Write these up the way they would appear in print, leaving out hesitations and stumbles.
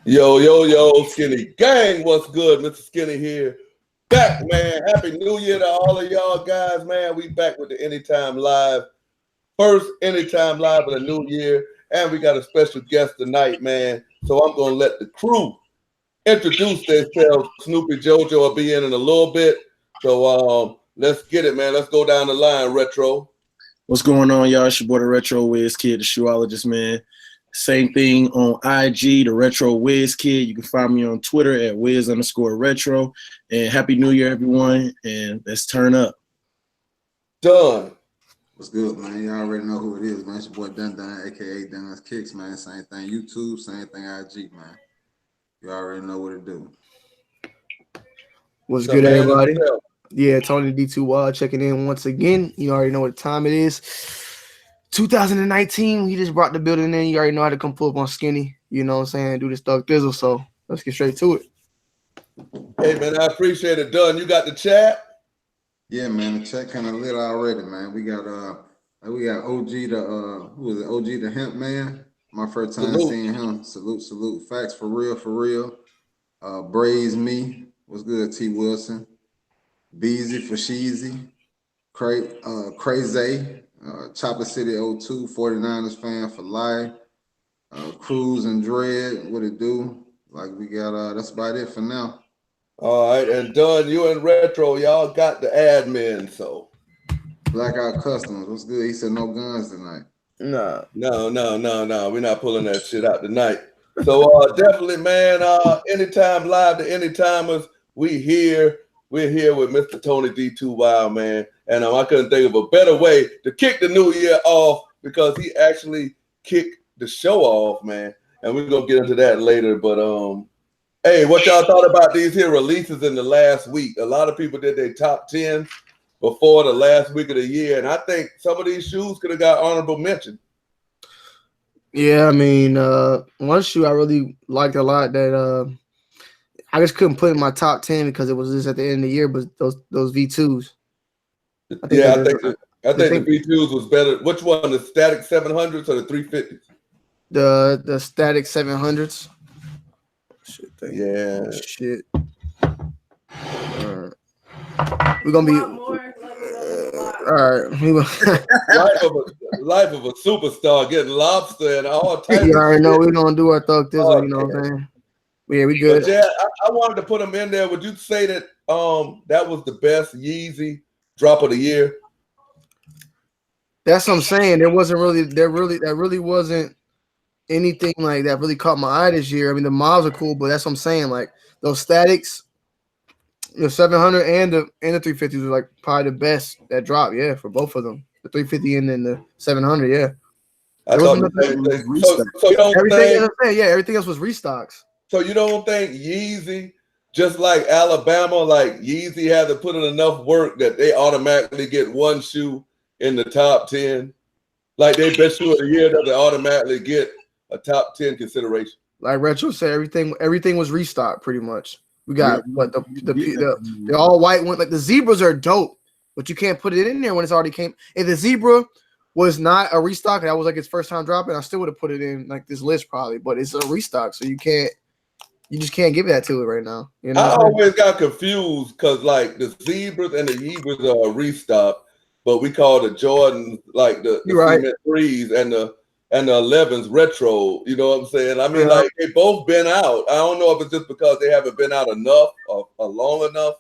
Yo, yo, yo, Skinny Gang, what's good? Mr. Skinny here. Back, man. Happy New Year to all of y'all guys, man. We back with the Anytime Live. First Anytime Live of the new year. And we got a special guest tonight, man. So I'm going to let the crew introduce themselves. Snoopy JoJo will be in a little bit. So let's get it, man. Let's go down the line, Retro. What's going on, y'all? It's your boy, the Retro Wiz Kid, the shoeologist, man. Same thing on IG, the Retro Wiz Kid. You can find me on Twitter at Wiz_retro. And Happy New Year, everyone. And let's turn up. Done. What's good, man? Y'all already know who it is, man. It's your boy Dun Dun, aka Dun's Kicks, man. Same thing YouTube, same thing IG, man. You already know what to do. What's good, everybody? Yeah, ToNYD2WiLD checking in once again. You already know what time it is. 2019, he just brought the building in. You already know how to come pull up on Skinny. You know what I'm saying? Do this Thug Thizzle. So let's get straight to it. Hey, man, I appreciate it. Done. You got the chat? Yeah, man. The chat kind of lit already, man. We got OG the who is it? OG the Hemp Man. My first time seeing him. Salute. Facts for real. Braze Me. What's good, T Wilson? Beezy for Sheezy. Crazy. Chopper City 02, 49ers fan for life. Cruz and Dread, what it do? Like we got that's about it for now. All right, and Dunn, you and Retro, y'all got the admin, so. Blackout Customs, what's good? He said no guns tonight. No. We're not pulling that shit out tonight. So definitely, man, Anytime Live to Anytimers, we're here with Mr. ToNYD2WiLD, man. And I couldn't think of a better way to kick the new year off because he actually kicked the show off, man. And we're gonna get into that later. But hey, what y'all thought about these here releases in the last week? A lot of people did their top 10 before the last week of the year, and I think some of these shoes could have got honorable mention. Yeah, I mean, one shoe I really liked a lot that I just couldn't put in my top 10 because it was just at the end of the year, but those V2s. I think the V2s was better. Which one, the Static 700s or the 350s? The Static 700s. Shit. Yeah. Shit. We're gonna be all right. Life of a superstar, getting lobster and all types. You already know we're gonna do our Thug Thizzle. You know what I'm saying? Yeah, we good. But yeah, I wanted to put them in there. Would you say that that was the best Yeezy drop of the year? That's what I'm saying. That really wasn't anything like that really caught my eye this year. I mean, the miles are cool, but that's what I'm saying. Like those Statics, the 700 and the 350s were like probably the best that dropped. Yeah, for both of them, the 350 and then the 700. Yeah, I thought the same thing. So you don't everything else was restocks. So you don't think Yeezy, just like Alabama, like Yeezy had to put in enough work that they automatically get one shoe in the top 10? Like they best shoe of the year that they automatically get a top 10 consideration. Like Retro said, everything was restocked pretty much. We got the all white one, like the zebras are dope, but you can't put it in there when it's already came. If the zebra was not a restock, that was like its first time dropping, I still would have put it in like this list probably, but it's a restock, so you just can't give that to it right now. You know, I always got confused because like the zebras and the Yebras are a restock, but we call the Jordan like the Cement 3s and the 11s retro. You know what I'm saying? I mean, like they both been out. I don't know if it's just because they haven't been out enough or long enough.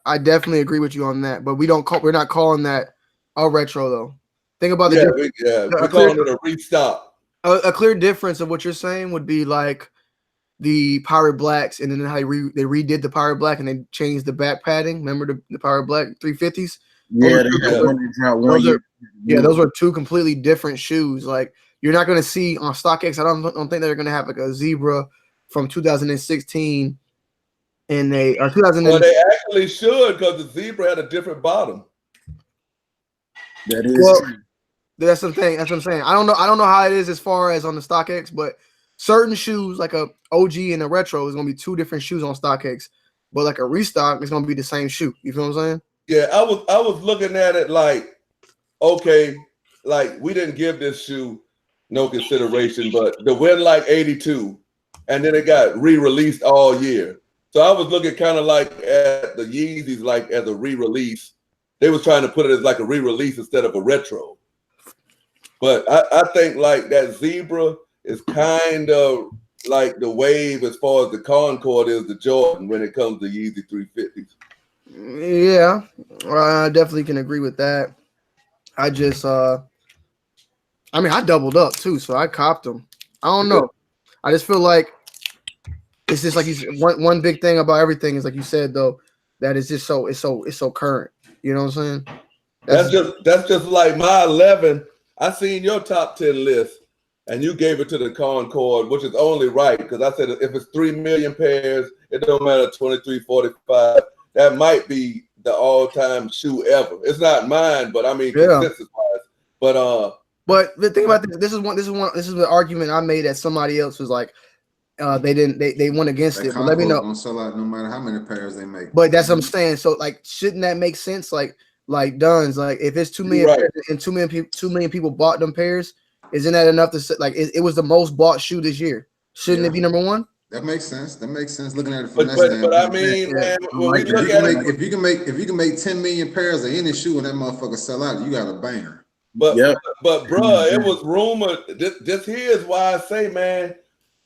I definitely agree with you on that, but we're not calling that a retro though. Think about we're calling it a restock. A clear difference of what you're saying would be like the Pirate Blacks, and then how they redid the Pirate Black and they changed the back padding. Remember the Pirate Black 350s? Yeah, those were two completely different shoes. Like you're not going to see on StockX. I don't think they're going to have like a zebra from 2016, and they or 2000. Well, they actually should because the zebra had a different bottom. That is true. That's something. That's what I'm saying. I don't know how it is as far as on the StockX, but certain shoes like a OG and a retro is gonna be two different shoes on StockX, but like a restock is gonna be the same shoe. You feel what I'm saying? Yeah, I was looking at it like, okay, like we didn't give this shoe no consideration, but the Win Like 82, and then it got re-released all year. So I was looking kind of like at the Yeezys like as a re-release. They was trying to put it as like a re-release instead of a retro. But I think like that Zebra is kind of like the wave as far as the Concord is the Jordan when it comes to Yeezy 350s. Yeah, I definitely can agree with that. I just, I mean, I doubled up too, so I copped them. I don't know. I just feel like it's just like one big thing about everything is like you said though, that it's just it's so current. You know what I'm saying? That's just like my 11. I seen your top 10 list, and you gave it to the Concord, which is only right because I said if it's 3 million pairs, it don't matter 23.45. That might be the all-time shoe ever. It's not mine, but I mean consensus-wise. But the thing about this is the argument I made that somebody else was like, they went against it. But let me know. Gonna sell out no matter how many pairs they make. But that's what I'm saying. So like, shouldn't that make sense? Like Duns, like if it's 2 million pairs and 2 million people bought them pairs, isn't that enough to say, like it was the most bought shoe this year? Shouldn't it be number one? That makes sense. That makes sense. Looking at it from that standpoint. But I mean, man, when we look at it, if you can make 10 million pairs of any shoe and that motherfucker sell out, you got a banger. But bruh, it was rumored. This here is why I say, man,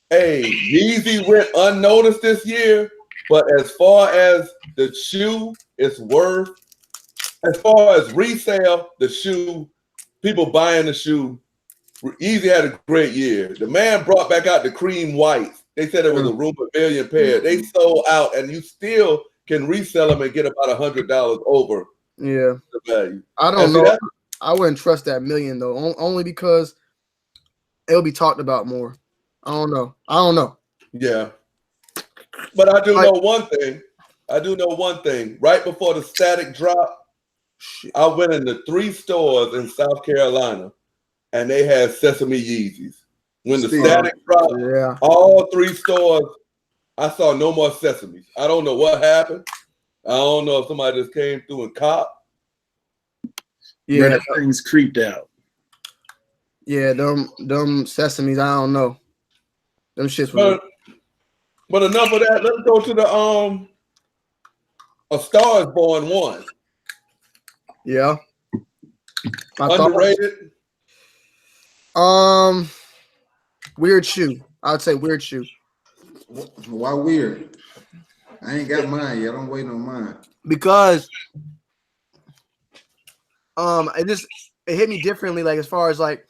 hey, Yeezy went unnoticed this year. But as far as the shoe is worth, as far as resale, the shoe, people buying the shoe, Yeezy had a great year. The man brought back out the cream whites. They said it was a rumored million pair. They sold out, and you still can resell them and get about $100 over the value. I don't know. I wouldn't trust that million though, only because it'll be talked about more. I don't know. Yeah, but I do know one thing. Right before the static drop, I went into 3 stores in South Carolina, and they had Sesame Yeezys. When the static dropped, all 3 stores, I saw no more Sesames. I don't know what happened. I don't know if somebody just came through and copped. Yeah, that thing's creeped out. Yeah, them Sesames, I don't know. Them shits were. But enough of that. Let's go to the A Star Is Born 1. Yeah. Underrated. Weird shoe. I would say weird shoe. Why weird? I ain't got mine yet. I'm waiting on mine. Because it hit me differently. Like as far as like,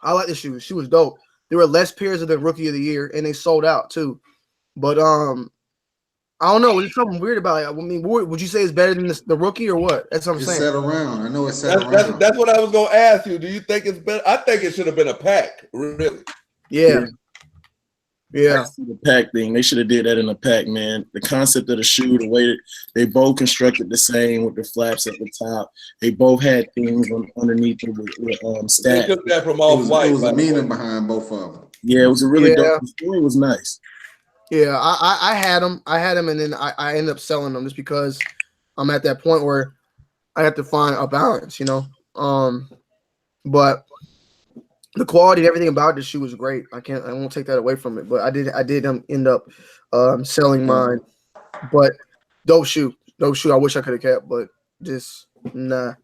I like the shoe. The shoe was dope. There were less pairs of the Rookie of the Year, and they sold out too. But I don't know. There's something weird about it. I mean, would you say it's better than the Rookie or what? That's what I'm saying. It's set around. I know it's set around. That's what I was gonna ask you. Do you think it's better? I think it should have been a pack. Really? Yeah. The pack thing. They should have did that in a pack, man. The concept of the shoe, the way that they both constructed the same with the flaps at the top. They both had things underneath with stats. They took that from Off-White. It was a meaning behind both of them. Yeah, it was a really dope. The story was nice. Yeah, I had them, and then I ended up selling them just because I'm at that point where I have to find a balance, you know. But the quality and everything about the shoe was great. I won't take that away from it. But I did end up selling mine. But dope shoe. I wish I could have kept, but just nah.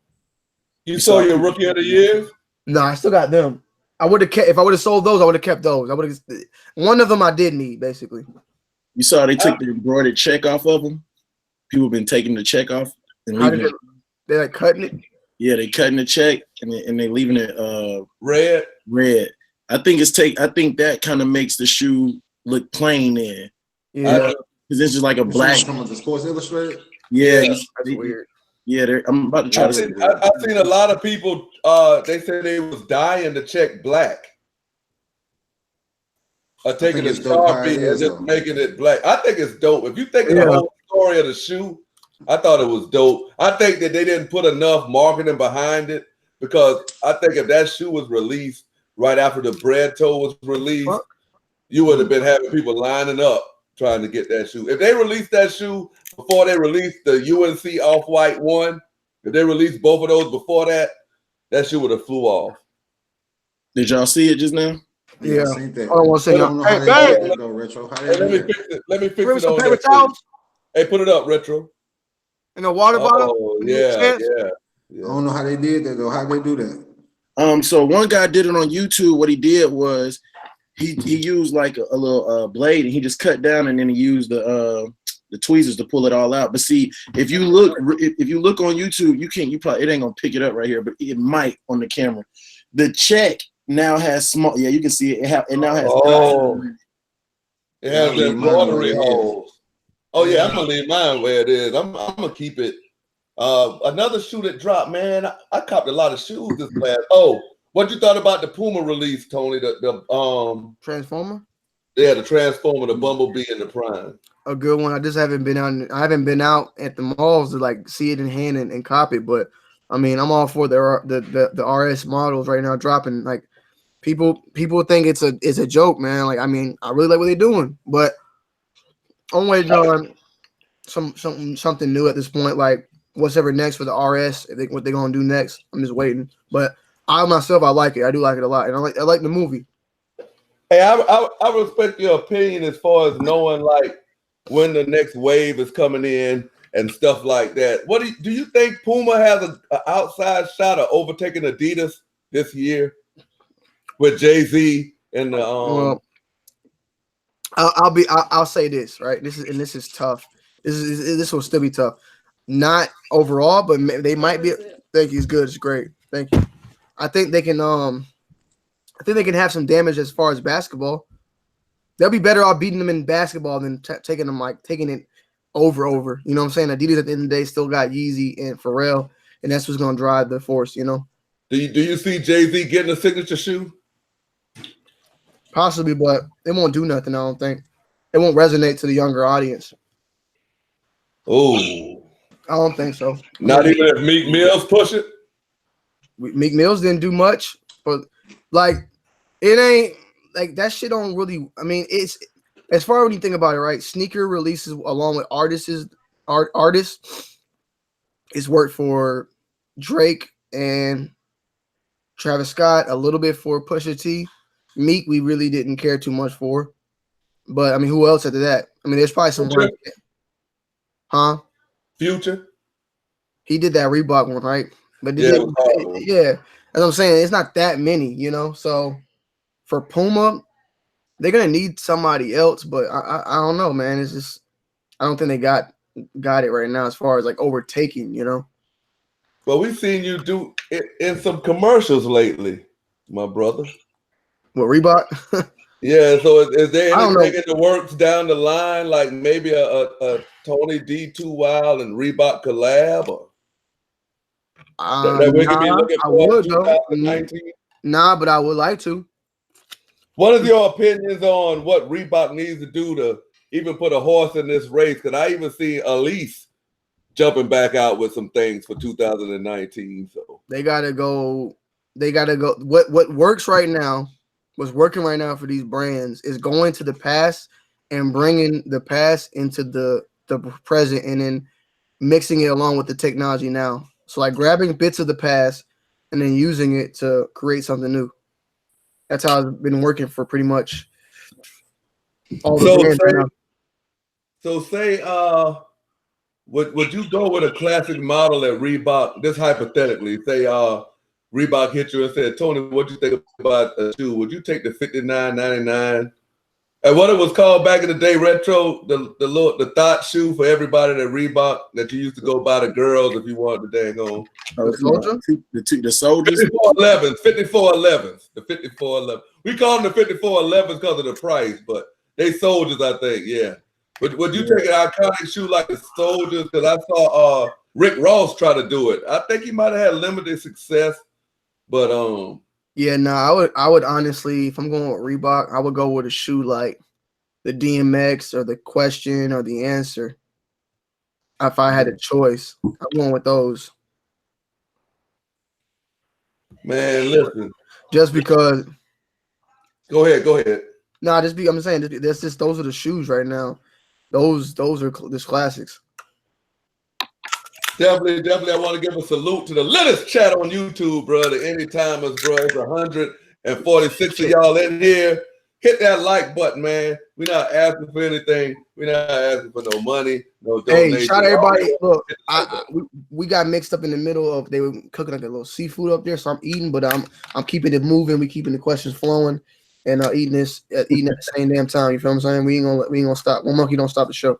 You sold your Rookie of the Year? Nah, I still got them. I would have kept if I would have sold those. I would have kept those. I would have. One of them I did need basically. You saw they took the embroidered check off of them. People have been taking the check off and leaving it. They're like cutting it. Yeah, they cutting the check and they leaving it red. I think that kind of makes the shoe look plain there. Yeah, because it's just like a black. From the Sports Illustrated. Yeah, that's weird. Yeah, I'm about to try I've seen a lot of people. They said they was dying to check black. Taking the Sharpie and just making it black. I think it's dope. If you think of the whole story of the shoe, I thought it was dope. I think that they didn't put enough marketing behind it because I think if that shoe was released right after the bread toe was released, you would have been having people lining up trying to get that shoe. If they released that shoe before they released the UNC Off-White 1, if they released both of those before that, that shoe would have flew off. Did y'all see it just now? Yeah, I seen that. I don't want to say I don't know how they did that though, Retro. How they Hey, let do me that? fix it. Let me fix Bring it some on paper there. For you. towels Hey, put it up, Retro. in a water bottle. Oh, When you get a yeah, chance. yeah. I don't know how they did that though. How they do that? So one guy did it on YouTube. What he did was he used like a little blade, and he just cut down, and then he used the tweezers to pull it all out. But see, if you look on YouTube, you probably, it ain't gonna pick it up right here, but it might on the camera. The check now has small. Yeah, you can see it. It now has. Oh, it has I'll that leave mine where rotary it is. holes. Oh yeah, I'm gonna leave mine where it is. I'm gonna keep it. Another shoe that dropped, man. I copped a lot of shoes this class. Oh, what you thought about the Puma release, Tony? The Transformer. Yeah, the Transformer, the Bumblebee, and the Prime. A good one. I just haven't been out. I haven't been out at the malls to like see it in hand and cop it. But I mean, I'm all for the RS models right now dropping. Like people think it's a joke, man. Like I mean, I really like what they're doing, but I'm waiting on something new at this point. Like what's ever next for the RS. What they're gonna do next. I'm just waiting. But I myself, I like it. I do like it a lot, and I like the movie. Hey, I respect your opinion as far as knowing like when the next wave is coming in and stuff like that. What do you think Puma has an outside shot of overtaking Adidas this year with Jay-Z and the Well, I'll say this, right? This is tough. This will still be tough. Not overall, but they might be. Thank you. It's good. It's great. Thank you. I think they can have some damage as far as basketball. They'll be better off beating them in basketball than taking it over. You know what I'm saying? Adidas at the end of the day still got Yeezy and Pharrell, and that's what's gonna drive the force. You know. Do you see Jay-Z getting a signature shoe? Possibly, but it won't do nothing. I don't think it won't resonate to the younger audience. Oh, I don't think so. not even if Meek Mills push it. Meek Mills didn't do much, but like it ain't like that shit don't really. I mean, it's as far as when you think about it, right? Sneaker releases along with artists is worked for Drake and Travis Scott, a little bit for Pusha T. Meek, we really didn't care too much for, but I mean, who else after that? I mean, there's probably some Future. Huh? Future. He did that Reebok one, right? But Yeah, yeah, as I'm saying, it's not that many, you know. So for Puma, they're gonna need somebody else, but I don't know, man. It's just I don't think they got it right now as far as like overtaking, you know. Well, we've seen you do it in some commercials lately, my brother. What Reebok? Yeah, so is there I don't know. anything in the works down the line, like maybe a ToNYD2WiLD and Reebok collab, or that we could be looking I for would in though. 2019? Nah, but I would like to. What is your opinions on what Reebok needs to do to even put a horse in this race? Because I even see Elise jumping back out with some things for 2019. So They gotta go. What works right now, what's working right now for these brands is going to the past and bringing the past into the present and then mixing it along with the technology now. So like grabbing bits of the past and then using it to create something new. That's how it's been working for pretty much all the brands right now. So say would you go with a classic model at Reebok? This hypothetically, say Reebok hit you and said, Tony, what do you think about a shoe? Would you take the $59.99? And what it was called back in the day, retro, the thought shoe for everybody at Reebok that you used to go buy the girls if you wanted the dang on. The soldiers. 5411s, 5411s, the 5411. We call them the 5411s because of the price, but they soldiers, I think, yeah. But would you take an iconic shoe like the soldiers? Because I saw Rick Ross try to do it. I think he might have had limited success, but yeah, no, I would honestly, if I'm going with Reebok, I would go with a shoe like the DMX or the Question or the Answer. If I had a choice, I'm going with those. Man, listen. Just because. Go ahead. No, I'm saying those are the shoes right now. Those are just classics. Definitely. I want to give a salute to the latest chat on YouTube, bro. The Anytimers, bro. It's and 46 of y'all in here. Hit that like button, man. We're not asking for anything. We're not asking for no money, no donation. Hey, shout out everybody. Look, we got mixed up in the middle of, they were cooking like a little seafood up there, so I'm eating, but I'm keeping it moving. We keeping the questions flowing, and eating at the same damn time. You feel what I'm saying? We ain't gonna stop. One monkey don't stop the show.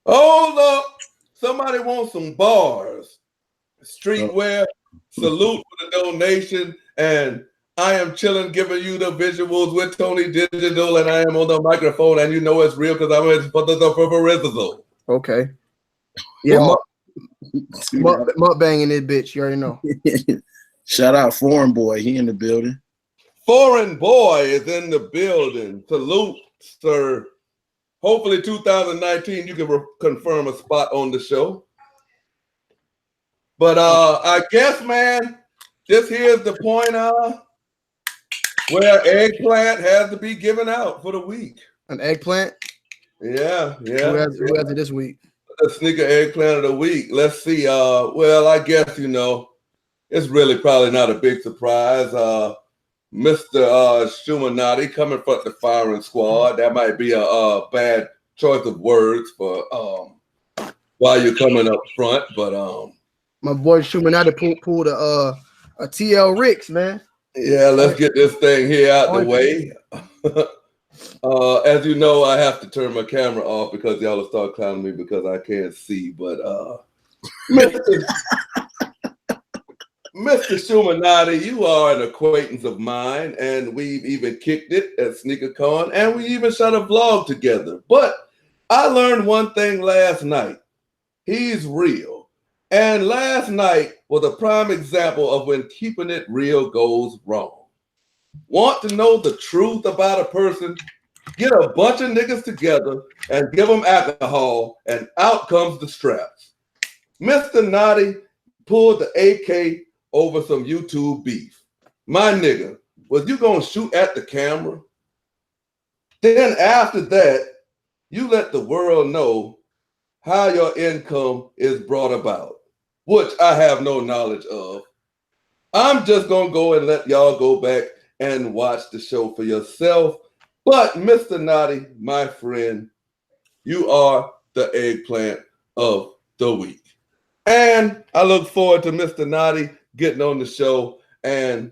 Hold up. Somebody wants some bars. Streetwear. Salute for the donation. And I am chilling, giving you the visuals with Tony Digital, and I am on the microphone, and you know it's real because I'm in the Okay. Yeah, banging this bitch. You already know. Shout out Foreign Boy. He in the building. Foreign Boy is in the building. Salute, sir. Hopefully 2019 you can confirm a spot on the show. But I guess, man, this here's the point where eggplant has to be given out for the week. An eggplant? Yeah. Who has it this week? The sneaker eggplant of the week. Let's see. Well, I guess, it's really probably not a big surprise. Mr. Shumanati coming from the firing squad. That might be a bad choice of words for while you're coming up front, but my boy Shumanati pulled a TL Ricks, man. Yeah, let's get this thing here out the way. As you know, I have to turn my camera off because y'all will start clowning me because I can't see. But Mr. Shumanati, you are an acquaintance of mine, and we've even kicked it at SneakerCon, and we even shot a vlog together. But I learned one thing last night. He's real. And last night was a prime example of when keeping it real goes wrong. Want to know the truth about a person? Get a bunch of niggas together and give them alcohol, and out comes the straps. Mr. Naughty pulled the AK over some YouTube beef. My nigga, was you gonna shoot at the camera? Then after that, you let the world know how your income is brought about, which I have no knowledge of. I'm just gonna go and let y'all go back and watch the show for yourself. But Mr. Naughty, my friend, you are the eggplant of the week. And I look forward to Mr. Naughty getting on the show and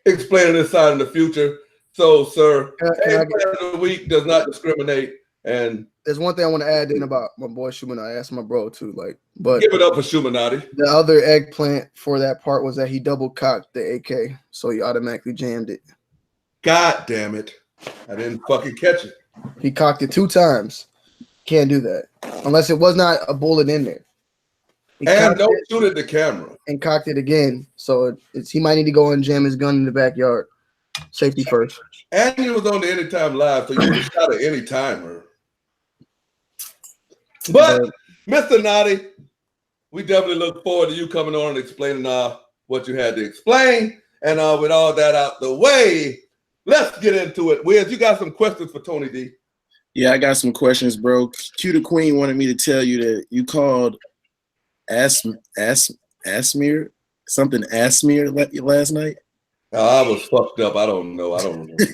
explaining this side in the future. So, sir, eggplant of the week does not discriminate. And there's one thing I want to add in about my boy Shumanati. I asked my bro too, but give it up for Shumanati. The other eggplant for that part was that he double cocked the AK, so he automatically jammed it. God damn it. I didn't fucking catch it. He cocked it 2 times. Can't do that. Unless it was not a bullet in there. And don't shoot at the camera. And cocked it again. So he might need to go and jam his gun in the backyard. Safety first. And he was on the Anytime Live, so you can shot at any timer. But Mr. Naughty, we definitely look forward to you coming on and explaining what you had to explain. And with all that out the way, let's get into it. Wiz, you got some questions for Tony D? Yeah, I got some questions, bro. Q the Queen wanted me to tell you that you called Asmir last night. I was fucked up. I don't know. I don't remember.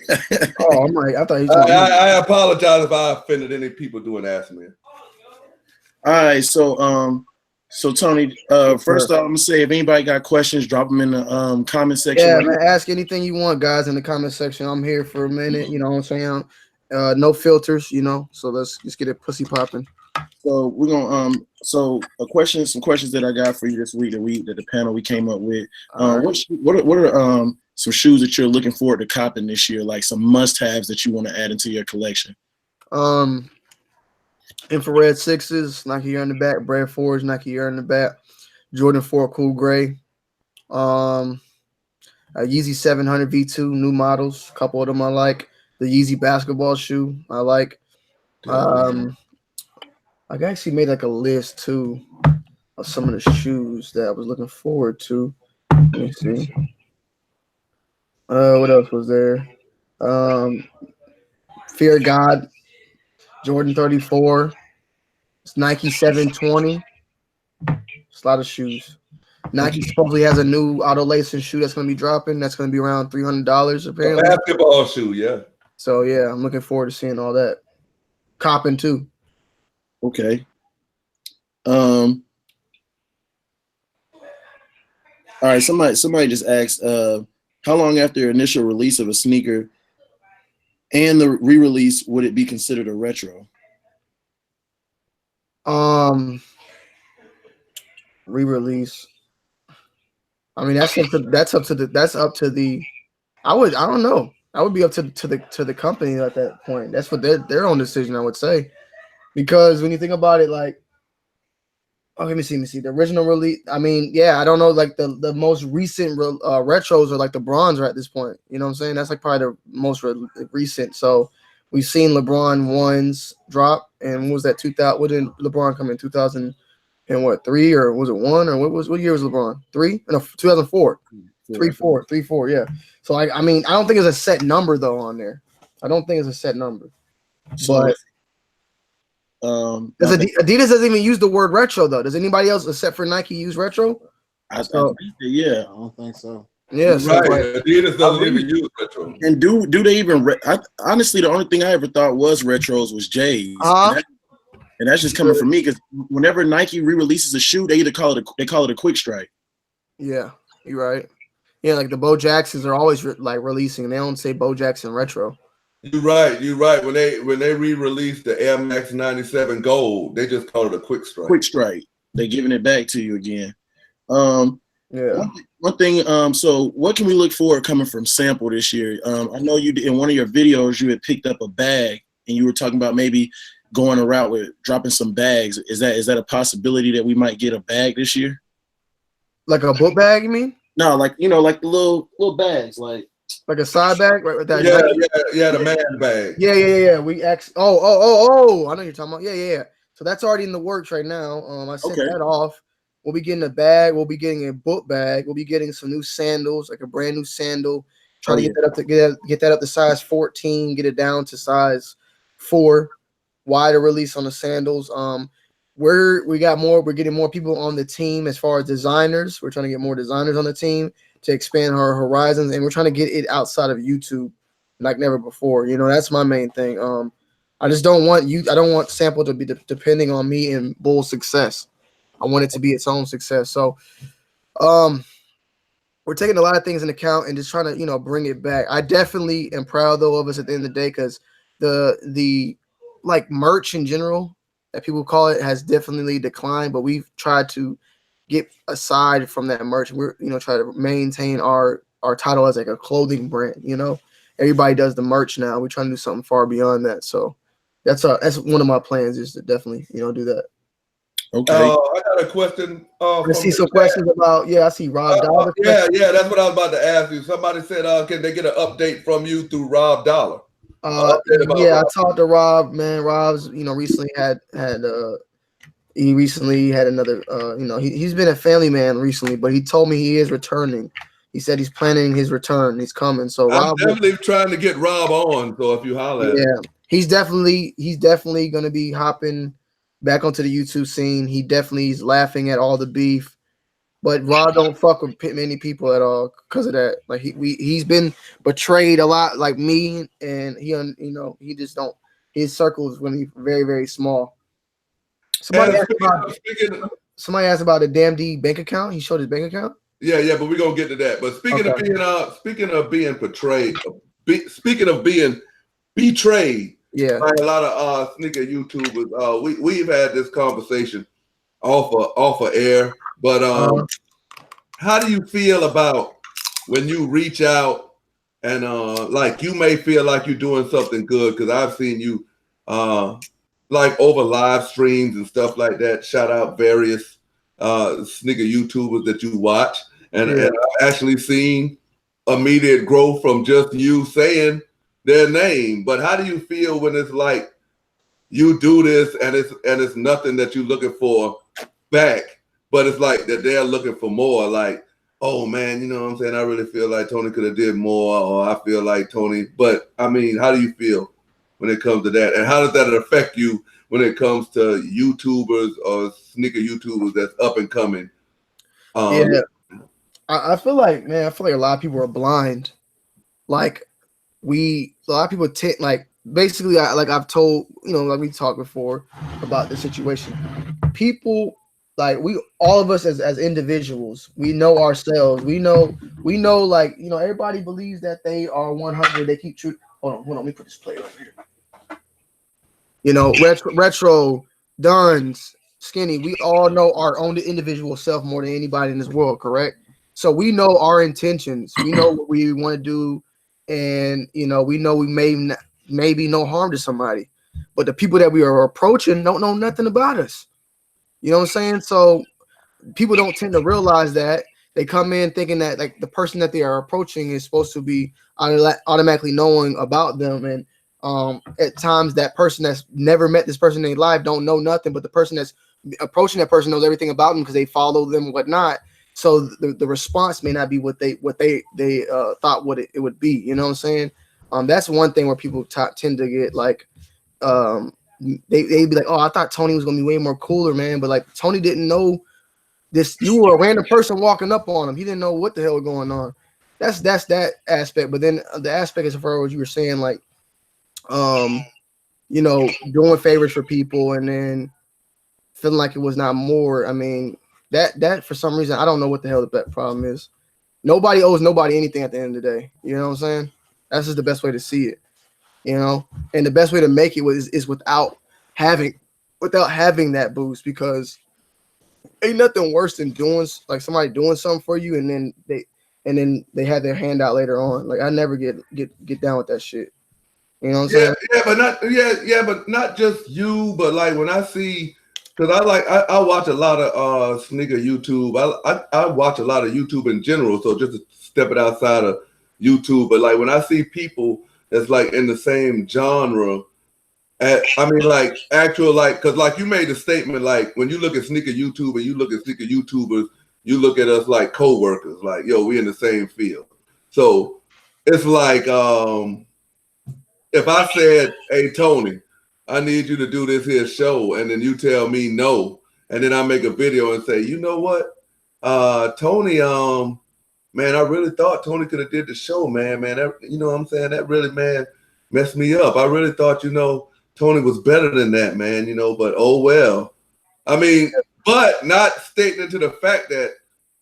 Oh, I thought he was I apologize if I offended any people doing Asmir. All right, so Tony, first off, I'm gonna say if anybody got questions, drop them in the comment section. Yeah, man, ask anything you want, guys, in the comment section. I'm here for a minute. You know what I'm saying? No filters, so let's get it pussy popping. So we're gonna some questions that I got for you this week that the panel we came up with. What are some shoes that you're looking forward to copping this year, like some must-haves that you want to add into your collection? Infrared 6s, Nike Air in the back. Brand 4s, Nike Air in the back. Jordan 4 Cool Gray. Yeezy 700 V2 new models. A couple of them I like. The Yeezy basketball shoe I like. I actually made like a list too of some of the shoes that I was looking forward to. Let me see. What else was there? Fear God, Jordan 34. It's Nike 720. It's a lot of shoes. Nike supposedly has a new auto lacing shoe that's going to be dropping. That's going to be around $300 apparently. A basketball shoe, yeah. So yeah, I'm looking forward to seeing all that. Copping too. Okay. All right. Somebody just asked, how long after initial release of a sneaker and the re-release would it be considered a retro? Re-release. I mean, that's up to the. I don't know. That would be up to the company at that point. That's what their own decision, I would say, because when you think about it, like, oh, let me see. The original release. I mean, yeah, I don't know. Like the most recent retros are like the bronze are at this point. You know what I'm saying? That's like probably the most recent. So we've seen LeBron ones drop, and what was that 2000? What did LeBron come in 2000 and what 3 or was it 1 or what year was LeBron 3? No, 2004. 3-4. Yeah. So I mean, I don't think it's a set number though on there. I don't think it's a set number. So, but Adidas doesn't even use the word retro though. Does anybody else except for Nike use retro? Yeah, I don't think so. Yeah, so right. Like, Adidas doesn't even use retro. And do they even? Honestly, the only thing I ever thought was retros was J's, and that's just coming from me because whenever Nike re-releases a shoe, they either call it a quick strike. Yeah, you're right. Yeah, like the Bo Jacksons are always releasing, and they don't say Bo Jackson retro. You're right. When they re-released the Air Max 97 Gold, they just call it a quick strike. Quick strike. They're giving it back to you again. Yeah. One thing. So what can we look for coming from Sample this year? I know you in one of your videos you had picked up a bag, and you were talking about maybe going a route with dropping some bags. Is that a possibility that we might get a bag this year? Like a book bag, you mean? No, like like the little bags, like a side bag, right? With that the man bag. Yeah. We actually. Oh! I know you're talking about. Yeah. So that's already in the works right now. I sent that off. We'll be getting a bag. We'll be getting a book bag. We'll be getting some new sandals, like a brand new sandal. Trying to get that up to get that up to size 14. Get it down to size 4. Wider release on the sandals. We're getting more people on the team as far as designers. We're trying to get more designers on the team to expand our horizons, and we're trying to get it outside of YouTube like never before. You know, that's my main thing. I just don't want Sample to be depending on me and Bull's success. I want it to be its own success. So we're taking a lot of things into account and just trying to, bring it back. I definitely am proud though of us at the end of the day, because the like merch in general that people call it has definitely declined, but we've tried to get aside from that merch. We're try to maintain our title as like a clothing brand. Everybody does the merch now. We're trying to do something far beyond that. So that's one of my plans, is to definitely do that. Okay. I got a question. I see some questions about. I see Rob Dollar. Yeah, that's what I was about to ask you. Somebody said, can they get an update from you through Rob Dollar? I talked to Rob. Man, Rob's recently had another. He's been a family man recently, but he told me he is returning. He said he's planning his return. He's coming. So I'm definitely trying to get Rob on. So if you holler at him. He's definitely going to be hopping back onto the YouTube scene. He definitely is laughing at all the beef, but Rob don't fuck with many people at all because of that. Like he's been betrayed a lot, like me, and he just don't. His circle is going to be very, very small. Somebody asked about the Damn D bank account. He showed his bank account. Yeah, but we're gonna get to that. But speaking of being portrayed, speaking of being betrayed, by a lot of sneaker YouTubers, we've had this conversation off of air. But how do you feel about when you reach out and like you may feel like you're doing something good? Because I've seen you like over live streams and stuff like that, shout out various sneaker YouTubers that you watch, and I've actually seen immediate growth from just you saying their name. But how do you feel when it's like you do this and it's nothing that you're looking for back, but it's like that they're looking for more? Like, oh man, you know what I'm saying? I really feel like Tony could have did more, or I feel like Tony. But I mean, how do you feel when it comes to that, and how does that affect you when it comes to YouTubers or sneaker YouTubers that's up and coming? Yeah, I feel like, man, I feel like a lot of people are blind. Like a lot of people like basically, like I've told, like we talked before about the situation. People, like all of us as individuals, we know ourselves. We know, like, everybody believes that they are 100. They keep true. Hold on. Let me put this plate over here. Retro, Duns, Skinny, we all know our own individual self more than anybody in this world, correct? So we know our intentions. We know what we want to do, and we know we may be no harm to somebody. But the people that we are approaching don't know nothing about us. You know what I'm saying? So people don't tend to realize that. They come in thinking that, like, the person that they are approaching is supposed to be automatically knowing about them, and at times that person that's never met this person in their life don't know nothing, but the person that's approaching that person knows everything about them because they follow them and whatnot. So the response may not be what they thought it would be. You know what I'm saying? That's one thing where people tend to get like, they'd be like, oh, I thought Tony was gonna be way more cooler, man, but like Tony didn't know this. You were a random person walking up on him. He didn't know what the hell was going on. That's that aspect. But then the aspect, as far as you were saying, like, doing favors for people and then feeling like it was not more. I mean, that for some reason, I don't know what the hell the problem is. Nobody owes nobody anything at the end of the day. You know what I'm saying? That's just the best way to see it. And the best way to make it is without having that boost, because ain't nothing worse than doing, like, somebody doing something for you and then they have their hand out later on. Like, I never get down with that shit. You know what I'm saying? But not just you, but like when I see, because I watch a lot of sneaker YouTube. I watch a lot of YouTube in general. So just to step it outside of YouTube, but like when I see people that's like in the same genre, I mean, like actual, like, because like you made the statement, like when you look at sneaker YouTube and you look at sneaker YouTubers, you look at us like co-workers, like, yo, we in the same field. So it's like, if I said, hey, Tony, I need you to do this here show, and then you tell me no, and then I make a video and say, you know what, Tony, man, I really thought Tony could have did the show, man, that, you know what I'm saying? That really, man, messed me up. I really thought, Tony was better than that, man, but oh well. I mean, but not stating into the fact that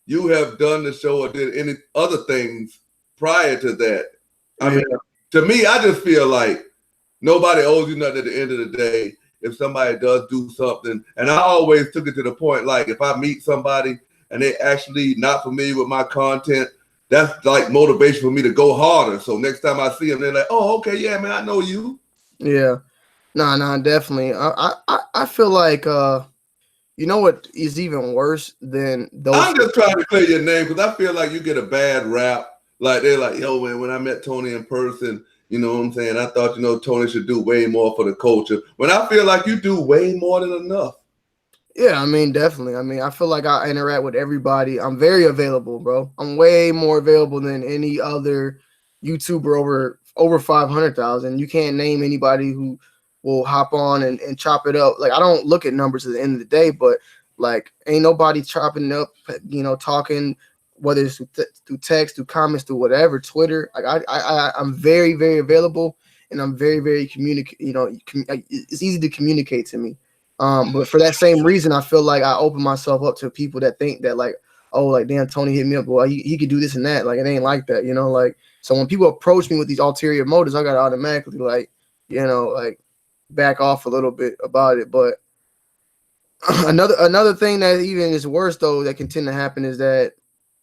you have done the show or did any other things prior to that. I mean, to me, I just feel like nobody owes you nothing at the end of the day if somebody does do something. And I always took it to the point, like, if I meet somebody and they actually not familiar with my content, that's like motivation for me to go harder. So next time I see them, they're like, oh, okay, yeah, man, I know you. Yeah. No, definitely. I feel like, you know what is even worse than those? I'm just trying to clear your name because I feel like you get a bad rap. Like, they're like, yo, man, when I met Tony in person, you know what I'm saying? I thought, Tony should do way more for the culture. When I feel like you do way more than enough. Yeah, I mean, definitely. I mean, I feel like I interact with everybody. I'm very available, bro. I'm way more available than any other YouTuber over 500,000. You can't name anybody who will hop on and chop it up. Like, I don't look at numbers at the end of the day, but like, ain't nobody chopping up, talking, whether it's through text, through comments, through whatever, Twitter. Like, I'm very, very available, and I'm very, very it's easy to communicate to me. But for that same reason, I feel like I open myself up to people that think that, like, oh, like, damn, Tony hit me up, well, he could do this and that. Like, it ain't like that, like, so when people approach me with these ulterior motives, I got to automatically, like, like, back off a little bit about it. But another thing that even is worse, though, that can tend to happen is that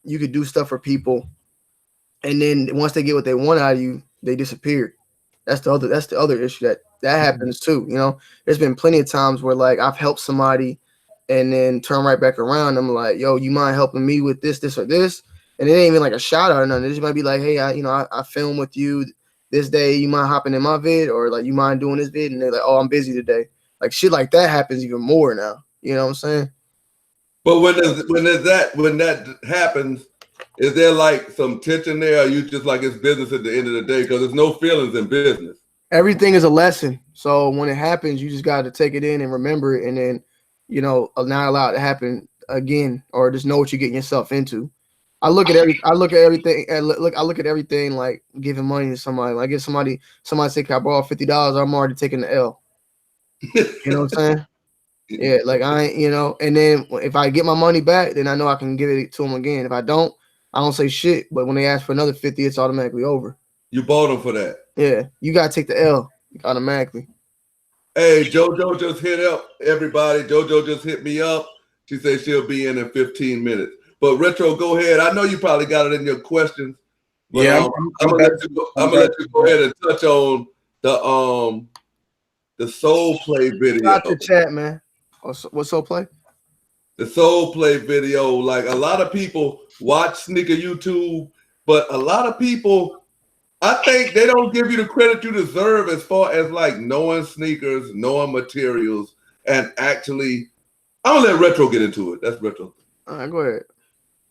you could do stuff for people, and then once they get what they want out of you, they disappear. That's the other issue that happens too. There's been plenty of times where, like, I've helped somebody and then turn right back around. I'm like, yo, you mind helping me with this, or this? And it ain't even like a shout out or nothing. It just might be like, hey, I film with you this day. You mind hopping in my vid, or like, you mind doing this vid? And they're like, oh, I'm busy today. Like, shit like that happens even more now. You know what I'm saying? But when that happens, is there like some tension there? Or are you just like, it's business at the end of the day? Because there's no feelings in business. Everything is a lesson. So when it happens, you just got to take it in and remember it, and then, not allow it to happen again, or just know what you're getting yourself into. I look at everything like giving money to somebody. Like if somebody say, "Can I borrow $50?" I'm already taking the L. You know what I'm saying? Yeah, like I ain't, and then if I get my money back, then I know I can give it to them again. If I don't say shit. But when they ask for another 50, it's automatically over. You bought them for that. Yeah, you gotta take the L automatically. Hey, JoJo just hit up everybody. JoJo just hit me up. She said she'll be in 15 minutes. But Retro, go ahead. I know you probably got it in your questions. But yeah, I'm gonna let you go ahead and touch on the Soul Play video. Got your chat, man. What Soul Play? The Soul Play video. Like a lot of people watch sneaker YouTube, but a lot of people, I think they don't give you the credit you deserve as far as like knowing sneakers, knowing materials, and actually, I'm gonna let Retro get into it. That's Retro. All right, go ahead.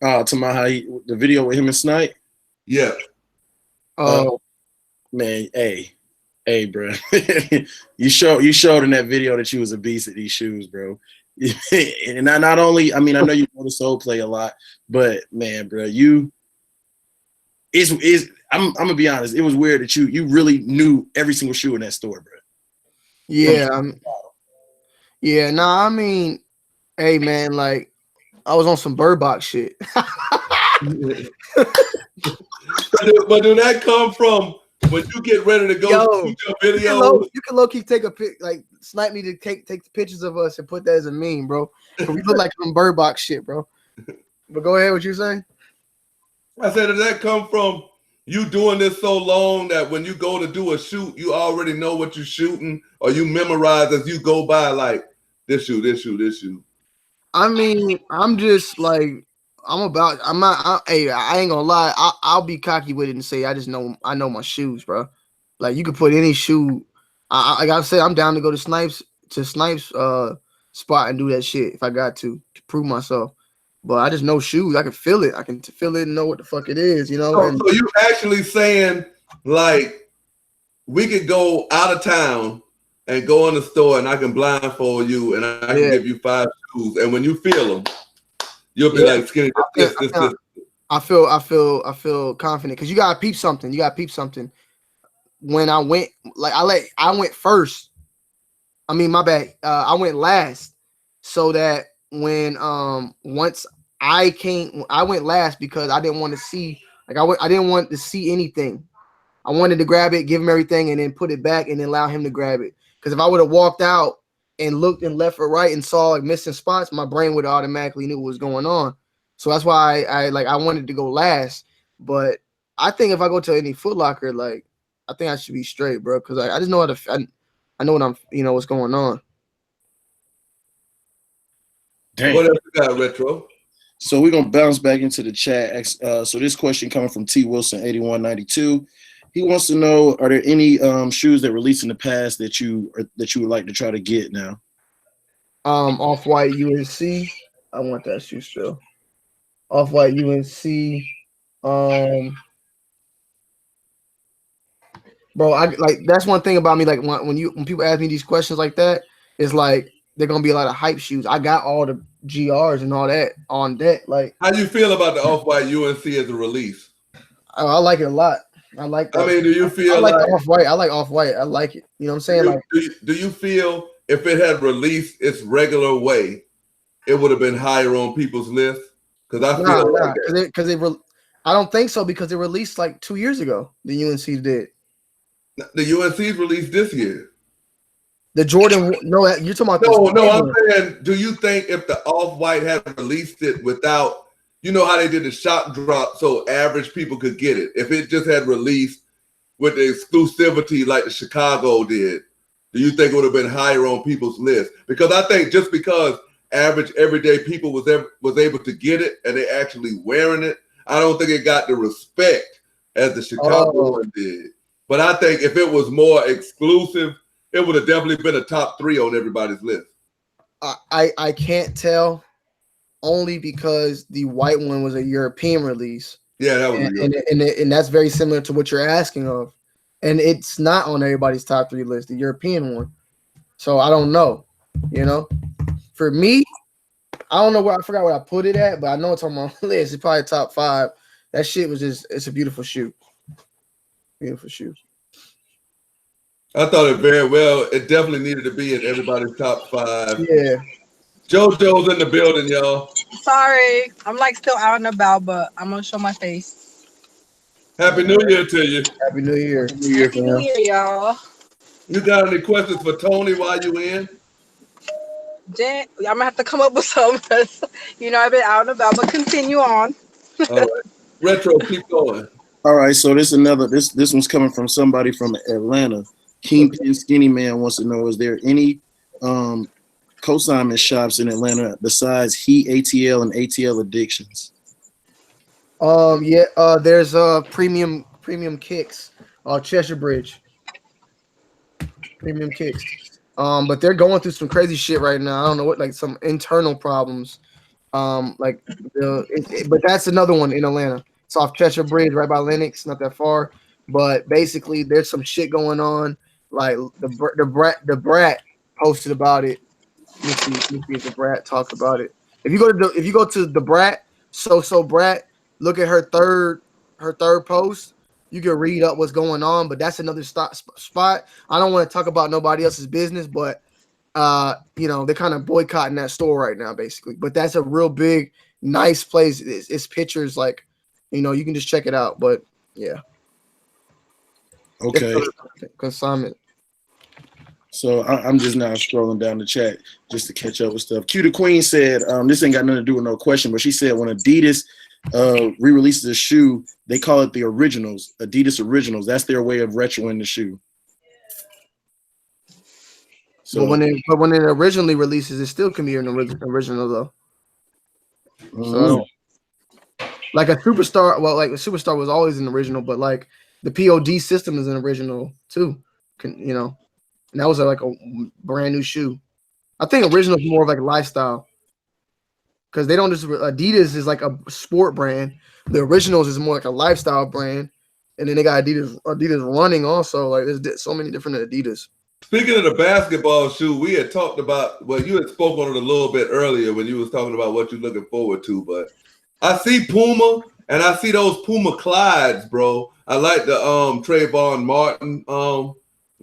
To my the video with him and Snipe. Yeah. Oh man, hey, bro. you showed in that video that you was a beast at these shoes, bro. And not only, I mean, I know you go to Soul Play a lot, but man, bro, I'm gonna be honest. It was weird that you really knew every single shoe in that store, bro. Yeah, yeah. Nah, I mean, hey, man, like I was on some Bird Box shit. But do that come from when you get ready to go shoot your video? You can low key take a pic, like Snipe me to take the pictures of us and put that as a meme, bro. We look like some Bird Box shit, bro. But go ahead, what you saying? I said, does that come from you doing this so long that when you go to do a shoot, you already know what you're shooting, or you memorize as you go by, like this shoe, this shoe, this shoe? I mean, I'm just like I ain't gonna lie. I'll be cocky with it and say I know my shoes, bro. Like you could put any shoe. Like I said, I'm down to go to Snipes spot and do that shit if I got to prove myself. But I just know shoes. I can feel it. I can feel it and know what the fuck it is, you know. So you actually saying like we could go out of town and go in the store and I can blindfold you and I can give you 5 shoes, and when you feel them, you'll be like skinny. This. I feel confident because you gotta peep something. When I went, like I went first. I mean, my bad. I went last, so that when once I went last because I didn't want to see I didn't want to see anything. I wanted to grab it, give him everything, and then put it back and then allow him to grab it. Because if I would have walked out and looked and left or right and saw like missing spots, my brain would automatically knew what was going on. So that's why I wanted to go last. But I think if I go to any Foot Locker, like I think I should be straight, bro. Because I just know how to I know what's going on. Dang. What else you got, Retro? So we're gonna bounce back into the chat. So this question coming from T Wilson 8192. He wants to know: are there any shoes that released in the past that you would like to try to get now? Off-White UNC. I want that shoe still. Off-White UNC. Bro, I like that's one thing about me. Like when people ask me these questions like that, it's like they're gonna be a lot of hype shoes. I got all the GRs and all that on deck. Like, how do you feel about the Off-White UNC as a release? I like it a lot. I like that. I mean, do you feel I like Off-White? I like Off-White. I like it. You know what I'm saying? Do you feel if it had released its regular way, it would have been higher on people's list? Because I feel I don't think so because it released like 2 years ago. The UNC did. The UNC's released this year. The Jordan, no, you're talking about. No, I'm saying, do you think if the Off-White had released it without, you know how they did the shock drop so average people could get it? If it just had released with the exclusivity like the Chicago did, do you think it would have been higher on people's list? Because I think just because average everyday people was able to get it and they actually wearing it, I don't think it got the respect as the Chicago one did. But I think if it was more exclusive, it would have definitely been a top 3 on everybody's list. I can't tell, only because the white one was a European release. Yeah, that was and that's very similar to what you're asking of, and it's not on everybody's top 3 list, the European one. So I don't know. You know, for me, I don't know where I forgot what I put it at, but I know it's on my list. It's probably top 5. That shit was it's a beautiful shoe. Beautiful shoe. I thought it very well. It definitely needed to be in everybody's top 5. Yeah. JoJo's in the building, y'all. Sorry, I'm like still out and about, but I'm gonna show my face. Happy New Year to you. Happy New Year. Happy New Year, y'all. You got any questions for Tony while you in? I'm gonna have to come up with some because I've been out and about, but continue on. All right. Retro, keep going. All right, so this one's coming from somebody from Atlanta. Kingpin Skinny Man wants to know: is there any consignment shops in Atlanta besides Heat ATL and ATL Addictions? There's premium kicks, Cheshire Bridge. Premium kicks. But they're going through some crazy shit right now. I don't know what, like some internal problems. But that's another one in Atlanta. It's off Cheshire Bridge, right by Lenox, not that far. But basically, there's some shit going on. Like the Brat posted about it. Let me see if the Brat talked about it. If you go to the Brat, so Brat, look at her third post. You can read up what's going on, but that's another spot. I don't want to talk about nobody else's business, but they're kind of boycotting that store right now, basically. But that's a real big, nice place. It's pictures, like, you can just check it out. But yeah. Okay. Consignment. So I'm just now scrolling down the chat just to catch up with stuff. Q the Queen said, this ain't got nothing to do with no question, but she said when Adidas re-releases a shoe, they call it the Originals, Adidas Originals. That's their way of retroing the shoe. So when it originally releases, it still can be an original though. So like a Superstar, like a Superstar was always an original, but like the POD system is an original too. And that was like a brand new shoe. I think original is more of like a lifestyle. Because they don't just Adidas is like a sport brand. The Originals is more like a lifestyle brand, and then they got Adidas running also. Like there's so many different Adidas. Speaking of the basketball shoe, we had talked about. Well, you had spoke on it a little bit earlier when you was talking about what you're looking forward to. But I see Puma and I see those Puma Clydes, bro. I like the Trayvon Martin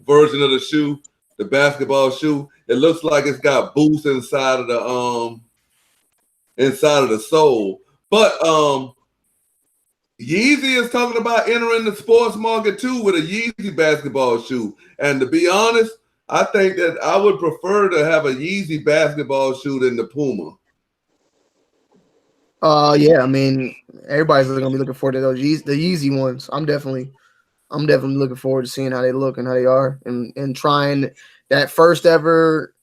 version of the shoe, the basketball shoe. It looks like it's got boosts inside of the sole. But Yeezy is talking about entering the sports market too with a Yeezy basketball shoe. And to be honest, I think that I would prefer to have a Yeezy basketball shoe than the Puma. Yeah, I mean, everybody's gonna be looking forward to the Yeezy ones. I'm definitely looking forward to seeing how they look and how they are, and trying that first ever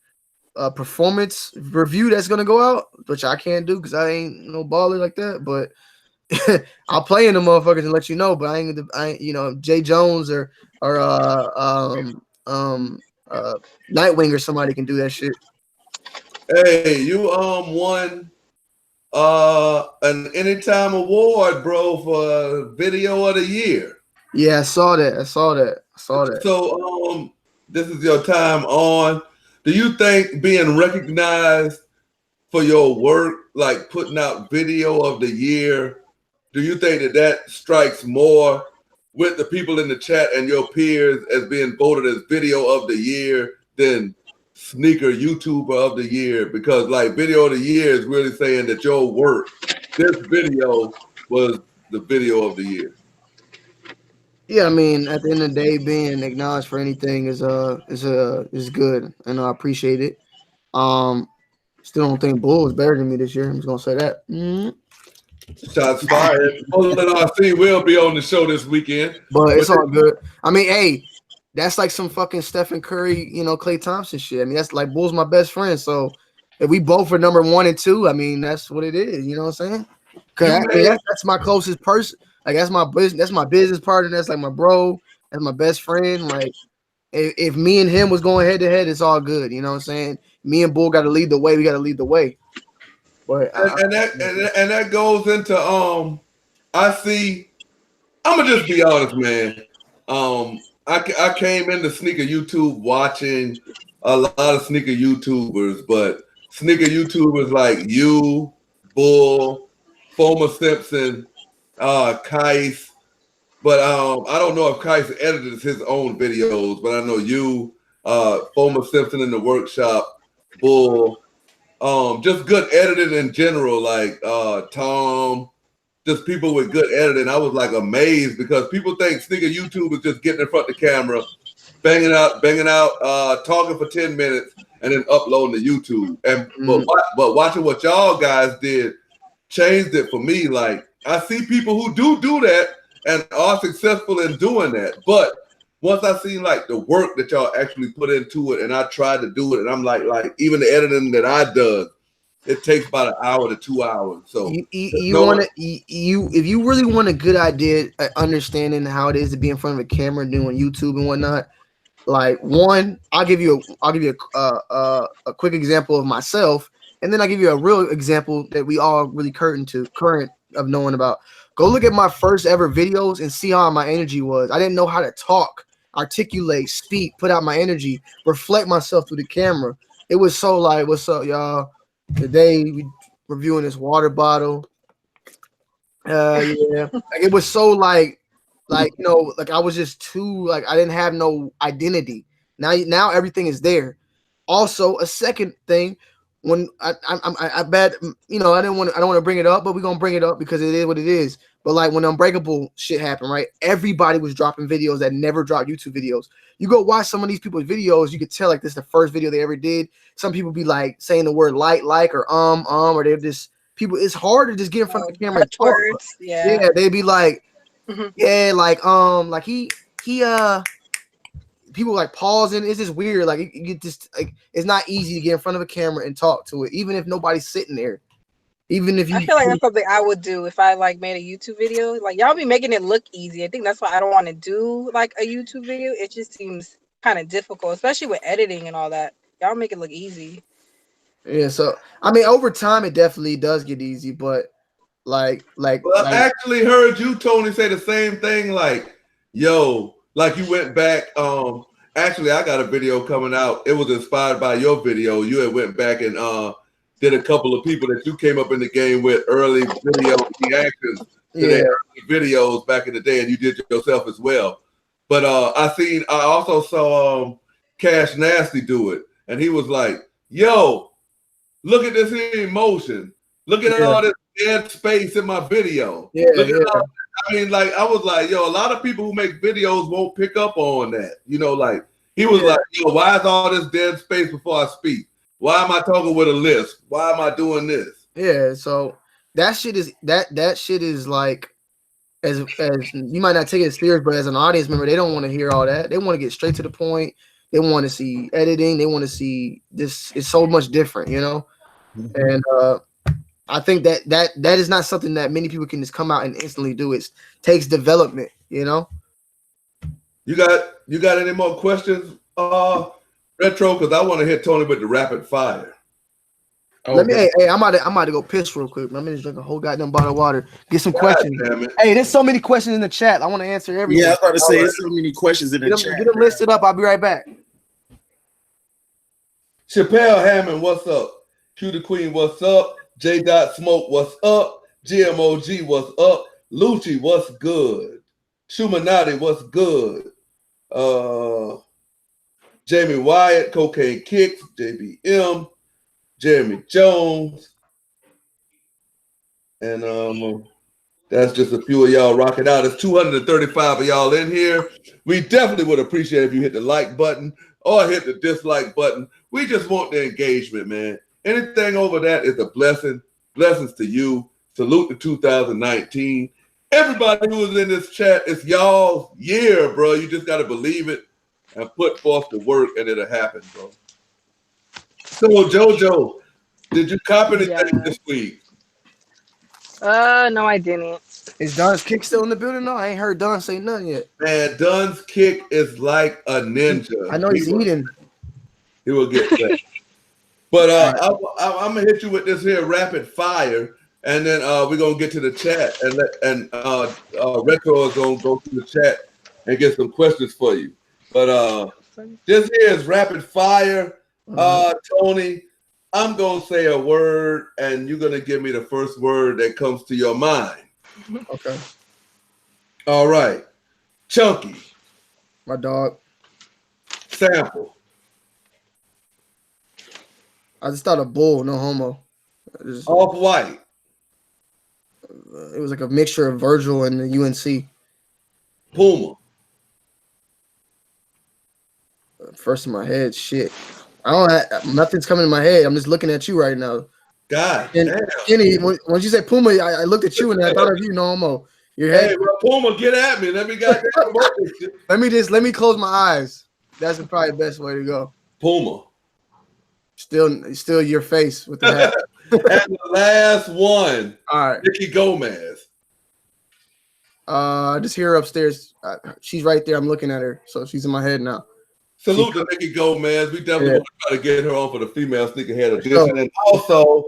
performance review that's gonna go out, which I can't do because I ain't no baller like that. But I'll play in the motherfuckers and let you know. But I ain't Jay Jones or Nightwing or somebody can do that shit. Hey, you won an Anytime award, bro, for video of the year. Yeah, I saw that. So this is your time on. Do you think being recognized for your work, like putting out video of the year, do you think that strikes more with the people in the chat and your peers as being voted as video of the year than sneaker YouTuber of the year? Because like video of the year is really saying that your work, this video was the video of the year. Yeah, I mean, at the end of the day, being acknowledged for anything is good, and I appreciate it. Still don't think Bull is better than me this year. I'm just gonna say that. Shots fired. Bull and RC will be on the show this weekend, but it's all good. I mean, hey, that's like some fucking Stephen Curry, Klay Thompson shit. I mean, that's like Bull's my best friend. So if we both are number 1 and 2, I mean, that's what it is. You know what I'm saying? Because that's my closest person. Like that's my business partner. That's like my bro. That's my best friend. Like if me and him was going head to head, it's all good. You know what I'm saying? Me and Bull got to lead the way. We got to lead the way. But and that goes into I see. I'm gonna just be honest, man. I came into sneaker YouTube watching a lot of sneaker YouTubers, but sneaker YouTubers like you, Bull, Fomer Simpson, Kais. But I don't know if Kais edited his own videos, but I know you, Fomer Simpson in the workshop, Bull, just good editing in general, like Tom, just people with good editing. I was like amazed because people think sneaker YouTube is just getting in front of the camera, banging out, talking for 10 minutes, and then uploading to YouTube. And but watching what y'all guys did changed it for me. Like I see people who do that and are successful in doing that. But once I seen like the work that y'all actually put into it, and I tried to do it, and I'm like even the editing that I done, it takes about an hour to 2 hours. So you want to if you really want a good idea, understanding how it is to be in front of a camera doing YouTube and whatnot. Like one, I'll give you a quick example of myself, and then I'll give you a real example that we all really current of knowing about. Go look at my first ever videos and see how my energy was. I didn't know how to talk, articulate, speak, put out my energy, reflect myself through the camera. It was so like, what's up, y'all? Today we reviewing this water bottle. Yeah, like it was so like like I was just too like I didn't have no identity. Now everything is there. Also, a second thing, when I bet I don't want to bring it up, but we're gonna bring it up because it is what it is. But like when Unbreakable shit happened, right? Everybody was dropping videos that never dropped YouTube videos. You go watch some of these people's videos, you could tell like this is the first video they ever did. Some people be like saying the word like or or they're just people. It's hard to just get in front of the camera and talk. Words, yeah, they'd be like, yeah, like he people like pausing. It's just weird. Like you just like it's not easy to get in front of a camera and talk to it, even if nobody's sitting there. Even if you, I feel like that's something I would do if I like made a YouTube video. Like y'all be making it look easy. I think that's why I don't want to do like a YouTube video. It just seems kind of difficult, especially with editing and all that. Y'all make it look easy. Yeah, so I mean, over time it definitely does get easy, but like well, I actually heard you, Tony, say the same thing. Like, yo, like you went back. Actually, I got a video coming out. It was inspired by your video. You had went back and did a couple of people that you came up in the game with early video reactions to their early videos back in the day, and you did yourself as well. But I also saw Cash Nasty do it, and he was like, yo, look at this emotion. Look at all this dead space in my video. I mean, like, I was like, yo, a lot of people who make videos won't pick up on that. You know, like, he was like, yo, why is all this dead space before I speak? Why am I talking with a list? Why am I doing this? Yeah, so that shit is that shit is like as you might not take it serious, but as an audience member, they don't want to hear all that. They want to get straight to the point. They want to see editing. They want to see this. It's so much different, you know. And I think that is not something that many people can just come out and instantly do. It takes development, you know. You got any more questions, Retro? Because I want to hit Tony with the rapid fire. Let me. Hey, I'm about to go piss real quick. I'm gonna drink a whole goddamn bottle of water. Get some questions. Hey, there's so many questions in the chat. I want to answer everything. Yeah, I was about to say there's so many questions in the chat. Get them listed up. I'll be right back. Chappelle Hammond, what's up? Q the Queen, what's up? J. Smoke, what's up? GMOG, what's up? Lucci, what's good? Shumanati, what's good? Jamie Wyatt, Cocaine Kicks, JBM, Jeremy Jones, and that's just a few of y'all rocking out. There's 235 of y'all in here. We definitely would appreciate if you hit the like button or hit the dislike button. We just want the engagement, man. Anything over that is a blessing. Blessings to you. Salute to 2019. Everybody who is in this chat, it's y'all's year, bro. You just got to believe it and put forth the work, and it'll happen, bro. So, JoJo, did you cop anything this week? No, I didn't. Is Don's kick still in the building? No, I ain't heard Don say nothing yet. Man, Don's kick is like a ninja. I know he's eating. He will get that. But I'm gonna hit you with this here rapid fire, and then we're gonna get to the chat, and Retro is gonna go through the chat and get some questions for you. But this here is rapid fire. Tony, I'm gonna say a word, and you're gonna give me the first word that comes to your mind. Okay. All right. Chunky. My dog. Sample. I just thought a bull, no homo. Off-white. It was like a mixture of Virgil and the UNC. Puma. First in my head, shit. I don't have, nothing's coming in my head. I'm just looking at you right now. God And damn. Kenny, when you said Puma, I looked at you and I thought of you, no homo. Your head. Hey, well, Puma, get at me. Let me goddamn promote this shit. Let me close my eyes. That's probably the best way to go. Puma. Still your face with the hat. And the last one, All right. Nikki Gomez. I just hear her upstairs. She's right there. I'm looking at her, so she's in my head now. Salute to Nikki Gomez. We definitely want to try to get her on for the female sneakerhead edition. Sure. And also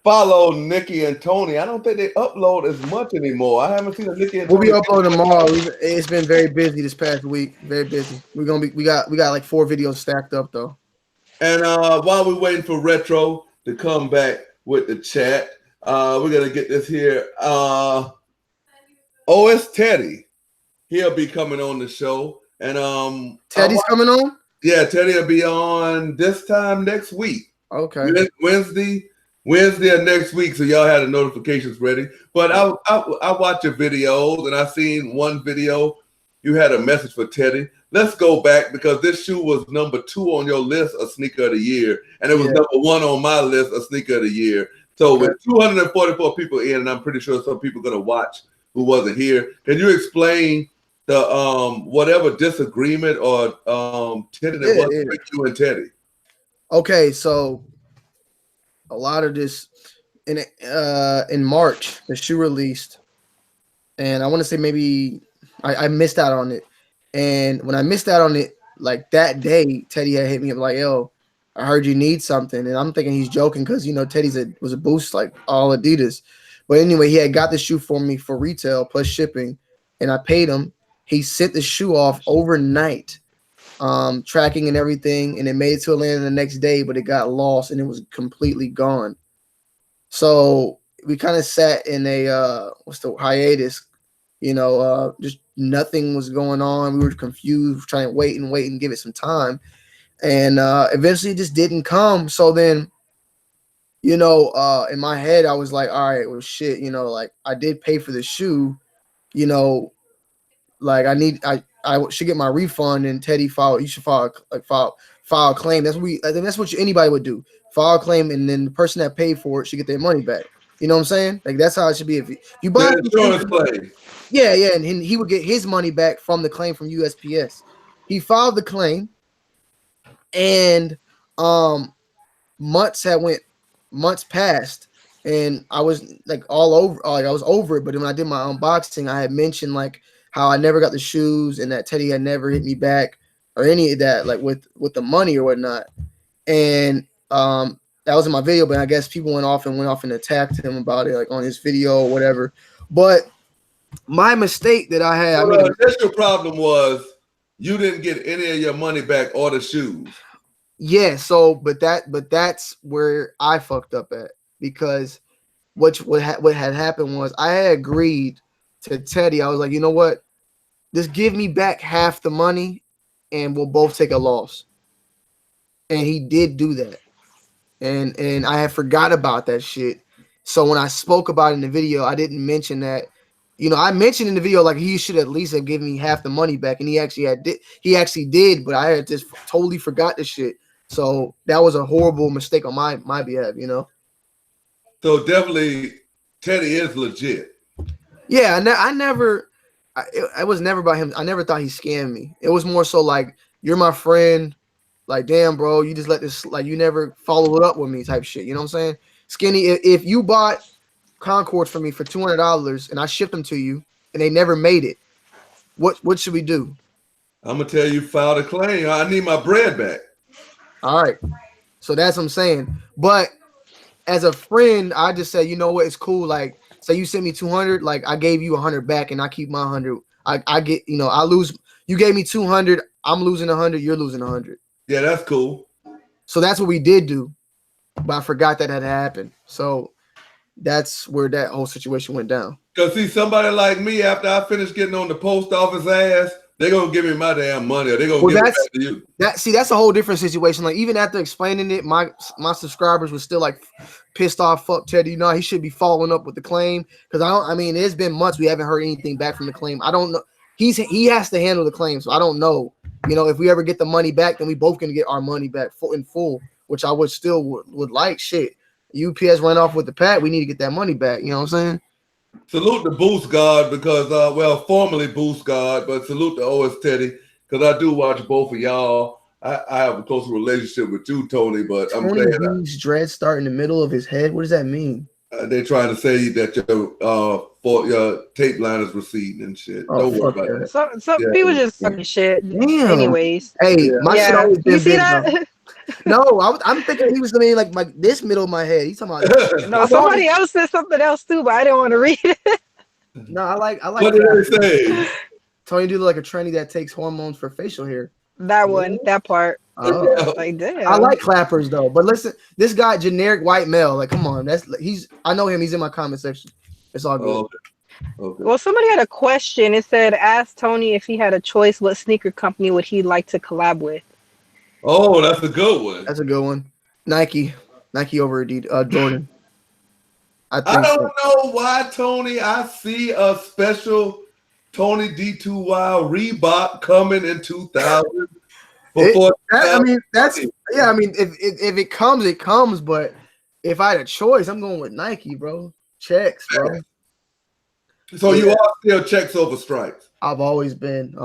follow Nikki and Tony. I don't think they upload as much anymore. I haven't seen a Nikki and We'll Tony. be uploading tomorrow. It's been very busy this past week. Very busy. We got like 4 videos stacked up though. And while we're waiting for Retro to come back with the chat, we're gonna get this here. OS Teddy, he'll be coming on the show. And Teddy's coming on? Yeah, Teddy will be on this time next week. Okay. Wednesday of next week, so y'all had the notifications ready. But I watch your videos, and I seen one video. You had a message for Teddy. Let's go back because this shoe was number 2 on your list of sneaker of the year, and it was number 1 on my list of sneaker of the year. So with 244 people in, and I'm pretty sure some people are gonna watch who wasn't here. Can you explain the whatever disagreement or Teddy that was between you and Teddy? Okay, so a lot of this in March, the shoe released, and I want to say maybe I missed out on it. And when I missed out on it, like that day, Teddy had hit me up like, "Yo, I heard you need something," and I'm thinking he's joking because Teddy's was a boost like all Adidas. But anyway, he had got the shoe for me for retail plus shipping, and I paid him. He sent the shoe off overnight, tracking and everything, and it made it to Atlanta the next day, but it got lost and it was completely gone. So we kind of sat in a hiatus, just nothing was going on. We were confused, trying to wait and give it some time, and eventually it just didn't come. So then, in my head, I was like, all right, well, shit, like I did pay for the shoe, like I should get my refund. And Teddy you should file a claim. I think that's what anybody would do. File a claim, and then the person that paid for it should get their money back. You know what I'm saying? Like that's how it should be. If you buy the insurance claim. Yeah, and he would get his money back from the claim from USPS. He filed the claim, and months passed, and I was like all over, like I was over it. But when I did my unboxing, I had mentioned like how I never got the shoes and that Teddy had never hit me back or any of that, like with the money or whatnot. And that was in my video, but I guess people went off and attacked him about it, like on his video or whatever. But my mistake that I had, the initial problem was you didn't get any of your money back or the shoes. Yeah, so but that's where I fucked up at, because what had happened was I had agreed to Teddy. I was like, you know what? Just give me back half the money and we'll both take a loss. And he did do that. And I had forgot about that shit. So when I spoke about it in the video, I didn't mention that. I mentioned in the video like he should at least have given me half the money back, and he actually did, but I had just totally forgot the shit. So that was a horrible mistake on my behalf, So definitely Teddy is legit. Yeah, it was never about him. I never thought he scammed me. It was more so like, you're my friend. Like, damn, bro, you just let this, like, you never followed up with me type shit. You know what I'm saying? Skinny, if you bought Concords for me for $200 and I shipped them to you and they never made it, what should we do? I'm going to tell you, file a claim. I need my bread back. All right. So that's what I'm saying. But as a friend, I just said, you know what? It's cool. Like, say you sent me 200, like I gave you 100 back and I keep my 100. I get, I lose. You gave me 200. I'm losing 100. You're losing 100. Yeah, that's cool. So that's what we did do. but I forgot that had happened. So that's where that whole situation went down. Because see, somebody like me, after I finish getting on the post office ass, they're gonna give me my damn money, or they're gonna give it back to you. That's a whole different situation. Like even after explaining it, my subscribers were still like pissed off. Fuck Teddy, you know he should be following up with the claim because I mean, it's been months we haven't heard anything back from the claim. I don't know. He has to handle the claim, so I don't know. You know, if we ever get the money back, then we both can get our money back in full, which I would still would like. Shit, UPS ran off with the pack. We need to get that money back. You know what I'm saying? Salute the Boost God because, formerly Boost God, but salute the OS Teddy because I do watch both of y'all. I have a closer relationship with you, Tony, but I'm glad. Tony dread start in the middle of his head. What does that mean? They're trying to say that your tape line is receding and shit. Don't worry about that. Some people just talking shit. Damn. Anyways. Hey, my shit always been you see big, that? though. No, I'm thinking he was gonna be like this middle of my head. He's talking about no. Somebody else said something else too, but I didn't want to read it. No, I like. What did they say? Tony do like a tranny that takes hormones for facial hair. That one, that part. Oh. Like damn. I like clappers though, but listen, this guy generic white male. Like, come on, I know him. He's in my comment section. It's all good. Okay. Well, somebody had a question. It said, "Ask Tony if he had a choice, what sneaker company would he like to collab with?" Oh, that's a good one. That's a good one. Nike over Adidas, Jordan. I don't know why, Tony. I see a special ToNYD2WiLD Reebok coming in 2000. If it comes, it comes. But if I had a choice, I'm going with Nike, bro. Checks, bro. So you are still checks over stripes. I've always been.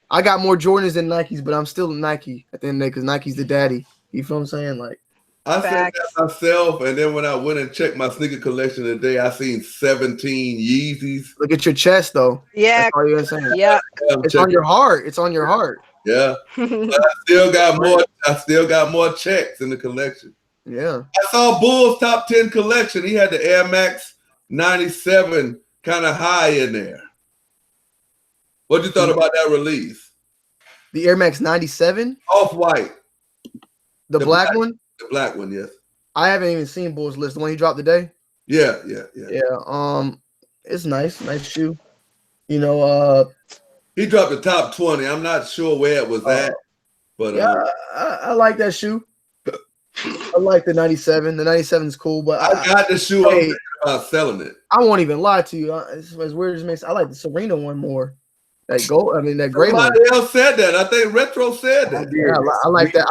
I got more Jordans than Nikes, but I'm still Nike at the end of the day because Nike's the daddy. You feel what I'm saying? Like, I said that myself, and then when I went and checked my sneaker collection today, I seen 17 Yeezys. Look at your chest, though. Yeah. That's all you're saying. Yeah. It's on your heart. It's on your heart. Yeah. But I still got more. I still got more checks in the collection. Yeah. I saw Bull's top 10 collection. He had the Air Max 97 kind of high in there. What you thought about that release? The Air Max 97? Off-white. The black one? The black one, yes. I haven't even seen Bull's list. The one he dropped today? Yeah. It's nice. Nice shoe. You know, he dropped the top 20. I'm not sure where it was at. But yeah, I like that shoe. I like the 97. The 97 is cool, but I got the shoe. I'm thinking about selling it. I won't even lie to you. As weird as it makes, I like the Serena one more. That gray one. Somebody else said that. I think Retro said that. Yeah, I like that.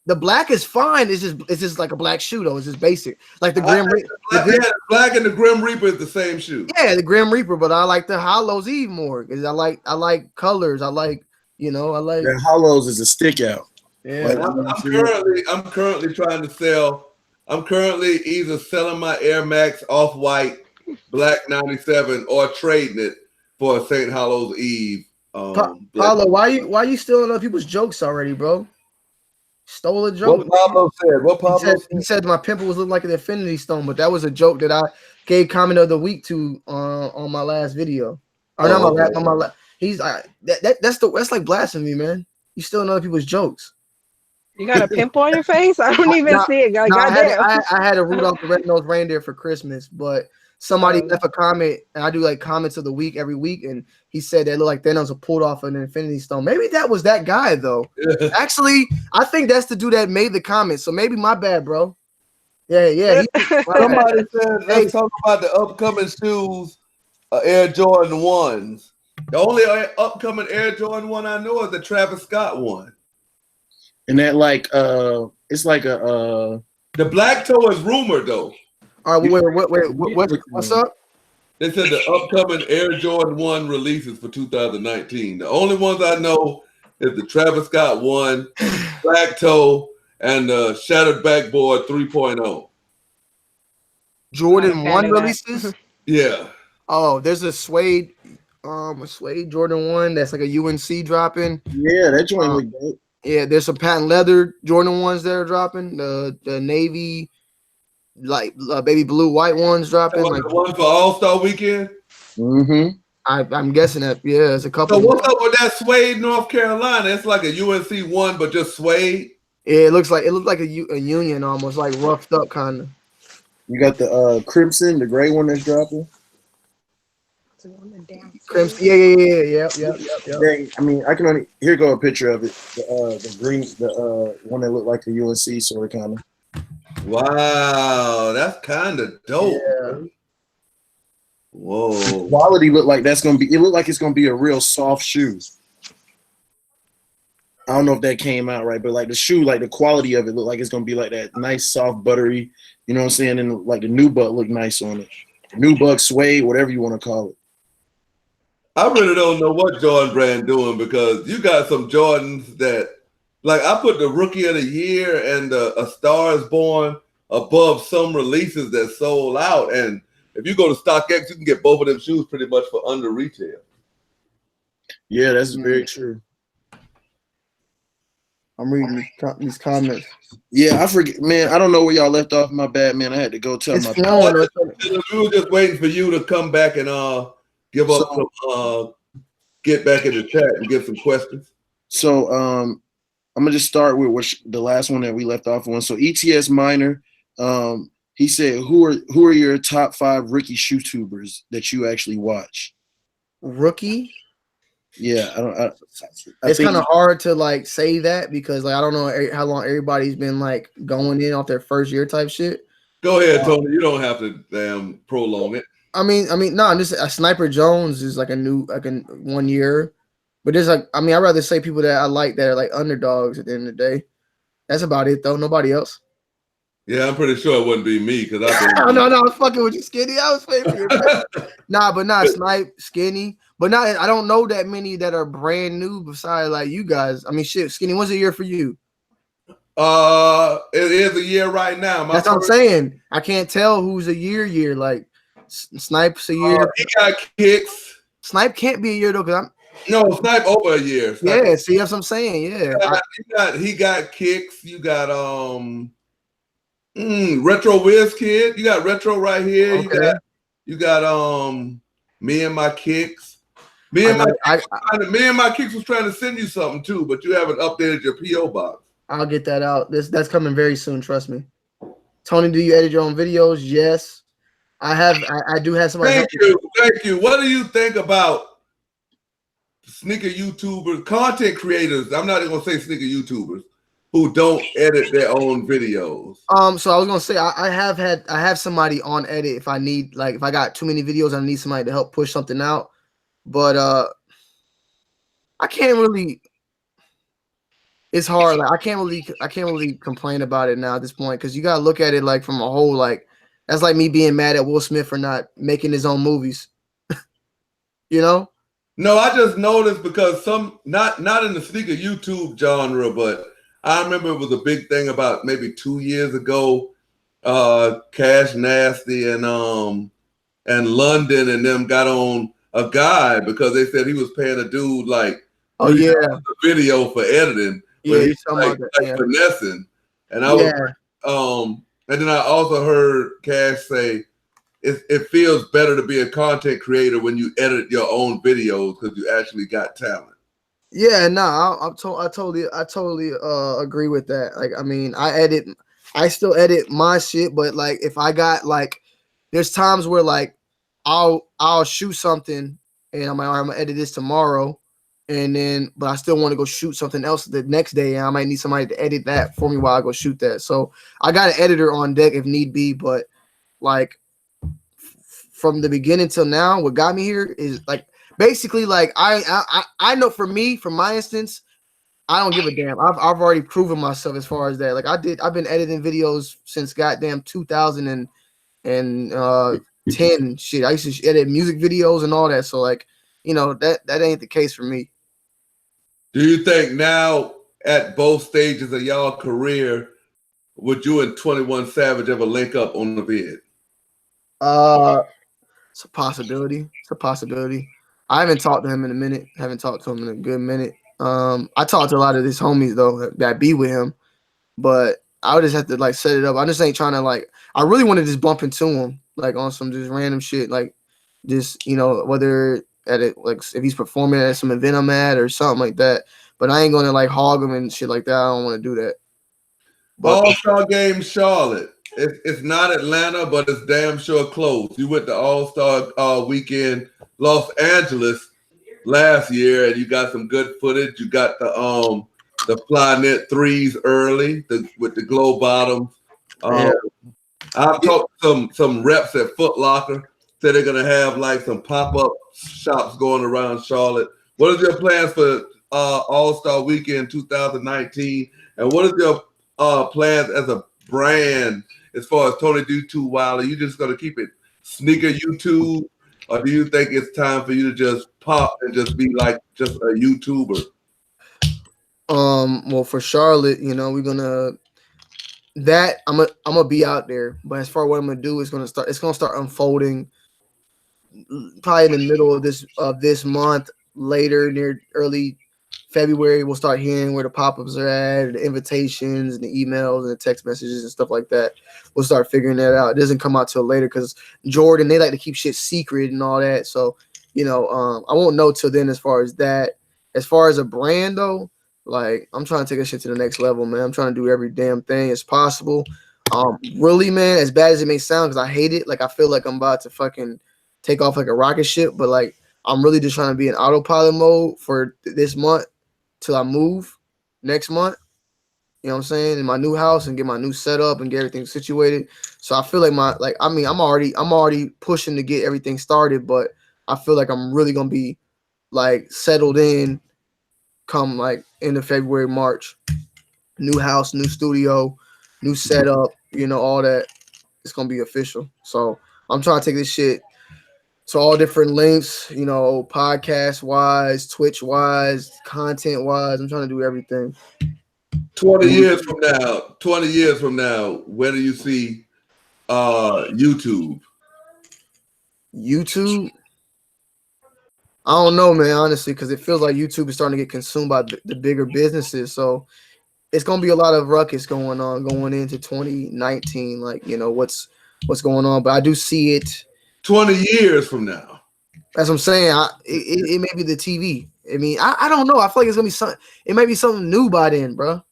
The black is fine. It's just like a black shoe though. It's just basic. Like the Grim Reaper. The black and the Grim Reaper is the same shoe. Yeah, the Grim Reaper, but I like the Hollows Eve more because I like colors. I like the Hollows is a stick out. Yeah, like, I'm currently trying to sell. I'm currently either selling my Air Max off-white black 97 or trading it for a St. Hallows Eve. Paulo, why you stealing other people's jokes already, bro? Stole a joke. What Pablo said? He said my pimple was looking like an infinity stone, but that was a joke that I gave comment of the week to on my last video. Or not my last. He's that's like blasphemy, man. You stealing other people's jokes. You got a pimple on your face? I don't even see it. I had a Rudolph the Red-Nosed Reindeer for Christmas, but somebody left a comment, and I do like comments of the week every week, and he said that looked like Thanos was pulled off an Infinity Stone. Maybe that was that guy though. Actually, I think that's the dude that made the comment. So maybe my bad, bro. Yeah. Somebody said let's talk about the upcoming shoes, Air Jordan 1s. The only upcoming Air Jordan 1 I know is the Travis Scott one. And that it's like a the black toe is rumored though. All right, wait, what's up? They said the upcoming Air Jordan 1 releases for 2019. The only ones I know is the Travis Scott 1, black toe, and the shattered backboard 3.0. Jordan 1 releases? Yeah. Oh, there's a suede Jordan 1 that's like a UNC dropping. Yeah, that joint look dope. Yeah, there's some patent leather Jordan 1s that are dropping. The navy, like baby blue, white ones dropping. Like the one for All-Star Weekend? Mm-hmm. I'm guessing that, yeah, there's a couple. So what's up with that suede North Carolina? It's like a UNC 1, but just suede. Yeah, it looks like a union almost, like roughed up kind of. You got the Crimson, the gray one that's dropping. Crimson. Yeah. Dang, I mean, I can only here go a picture of it. The green, the one that looked like the UNC sort of kind of. Wow, that's kind of dope. Yeah. Whoa. Quality look like that's gonna be. It looked like it's gonna be a real soft shoe. I don't know if that came out right, but like the shoe, like the quality of it looked like it's gonna be like that nice, soft, buttery. You know what I'm saying? And like the new buck looked nice on it. New buck suede, whatever you want to call it. I really don't know what Jordan Brand doing because you got some Jordans that, like, I put the Rookie of the Year and A Star Is Born above some releases that sold out, and if you go to StockX, you can get both of them shoes pretty much for under retail. Yeah, that's very true. I'm reading these comments. Yeah, I forget, man. I don't know where y'all left off. My bad, man. I had to go tell It's my. We were just waiting for you to come back and give up some, get back in the chat and give some questions. So I'm gonna just start with the last one that we left off on. So ETS Minor, he said, who are your top 5 rookie shoe tubers that you actually watch? Rookie? Yeah, It's kind of hard to like say that because like I don't know how long everybody's been like going in off their first year type shit. Go ahead, Tony. You don't have to damn prolong it. I mean, no, just a Sniper Jones is like a 1 year, but there's like, I mean, I'd rather say people that I like that are like underdogs at the end of the day. That's about it though. Nobody else. Yeah, I'm pretty sure it wouldn't be me because no, I was fucking with you, Skinny. I was waiting for you. But Snipe, Skinny. But not, I don't know that many that are brand new besides like you guys. I mean, shit, Skinny, what's a year for you? It is a year right now. That's what I'm saying. I can't tell who's a year. Like Snipe's a year. He got kicks. Snipe can't be a year though, because Snipe over a year. Yeah, see, that's what I'm saying. Yeah, he got kicks. You got Retro Wiz Kid. You got Retro right here. Okay. You got Me and My Kicks. Me and My Kicks was trying to send you something too, but you haven't updated your PO box. I'll get that out. That's coming very soon. Trust me. Tony, do you edit your own videos? Yes, I have. I do have somebody. Thank you. What do you think about sneaker YouTubers, content creators? I'm not even gonna say sneaker YouTubers who don't edit their own videos. So I was gonna say I have somebody on edit if I need, like if I got too many videos, I need somebody to help push something out. But I can't really. It's hard. Like I can't really complain about it now at this point because you gotta look at it like from a whole. Like that's like me being mad at Will Smith for not making his own movies. You know? No, I just noticed because not in the sneaker YouTube genre, but I remember it was a big thing about maybe 2 years ago. Cash Nasty and London and them got on a guy because they said he was paying a dude like the video for editing. Yeah, he's like finessing. And I was and then I also heard Cash say it feels better to be a content creator when you edit your own videos because you actually got talent. Yeah, no, I totally agree with that. Like, I mean, I still edit my shit, but like if I got like, there's times where like I'll shoot something and I'm like, all right, I'm gonna edit this tomorrow, but I still want to go shoot something else the next day, and I might need somebody to edit that for me while I go shoot that. So I got an editor on deck if need be, but like from the beginning till now, what got me here is like basically like I know for me, from my instance, I don't give a damn. I've already proven myself as far as that. Like I've been editing videos since goddamn 2010 shit. I used to edit music videos and all that. So like, that ain't the case for me. Do you think now at both stages of y'all career, would you and 21 Savage ever link up on the vid? It's a possibility. I haven't talked to him in a minute. Haven't talked to him in a good minute. I talked to a lot of his homies though that be with him, but I would just have to like set it up. I just ain't trying to like. I really want to just bump into him like on some just random shit, like just whether at it like if he's performing at some event I'm at or something like that. But I ain't gonna like hog him and shit like that. I don't want to do that. But All-Star Game Charlotte. It's not Atlanta, but it's damn sure close. You went to All-Star weekend Los Angeles last year, and you got some good footage. You got the fly net threes early with the glow bottoms. yeah. I've talked to some reps at Foot Locker. Said they're gonna have like some pop-up shops going around Charlotte. What is your plans for All-Star Weekend 2019? And what is your plans as a brand as far as ToNYD2WiLD? Are you just gonna keep it sneaker YouTube, or do you think it's time for you to just pop and just be like just a YouTuber? Well, for Charlotte, we're gonna I'm gonna be out there. But as far as what I'm gonna do, it's gonna start unfolding probably in the middle of this month, later near early February. We'll start hearing where the pop-ups are at, the invitations and the emails and the text messages and stuff like that. We'll start figuring that out. It doesn't come out till later because Jordan, they like to keep shit secret and all that. So, I won't know till then as far as that. As far as a brand though, like I'm trying to take a shit to the next level, man. I'm trying to do every damn thing as possible. Really, man, as bad as it may sound, because I hate it. Like I feel like I'm about to fucking take off like a rocket ship, but like I'm really just trying to be in autopilot mode for this month till I move next month. You know what I'm saying? In my new house and get my new setup and get everything situated. So I feel like I'm already pushing to get everything started, but I feel like I'm really gonna be like settled in come like end of February, March. New house, new studio, new setup, all that. It's gonna be official. So I'm trying to take this shit to all different lengths, podcast wise, Twitch wise, content wise. I'm trying to do everything. 20 years from now, where do you see YouTube? YouTube? I don't know, man, honestly, because it feels like YouTube is starting to get consumed by the bigger businesses. So it's gonna be a lot of ruckus going on going into 2019. Like, what's going on. But I do see it 20 years from now. That's what I'm saying. It may be the TV. I mean, I don't know. I feel like it's gonna be something. It may be something new by then, bro.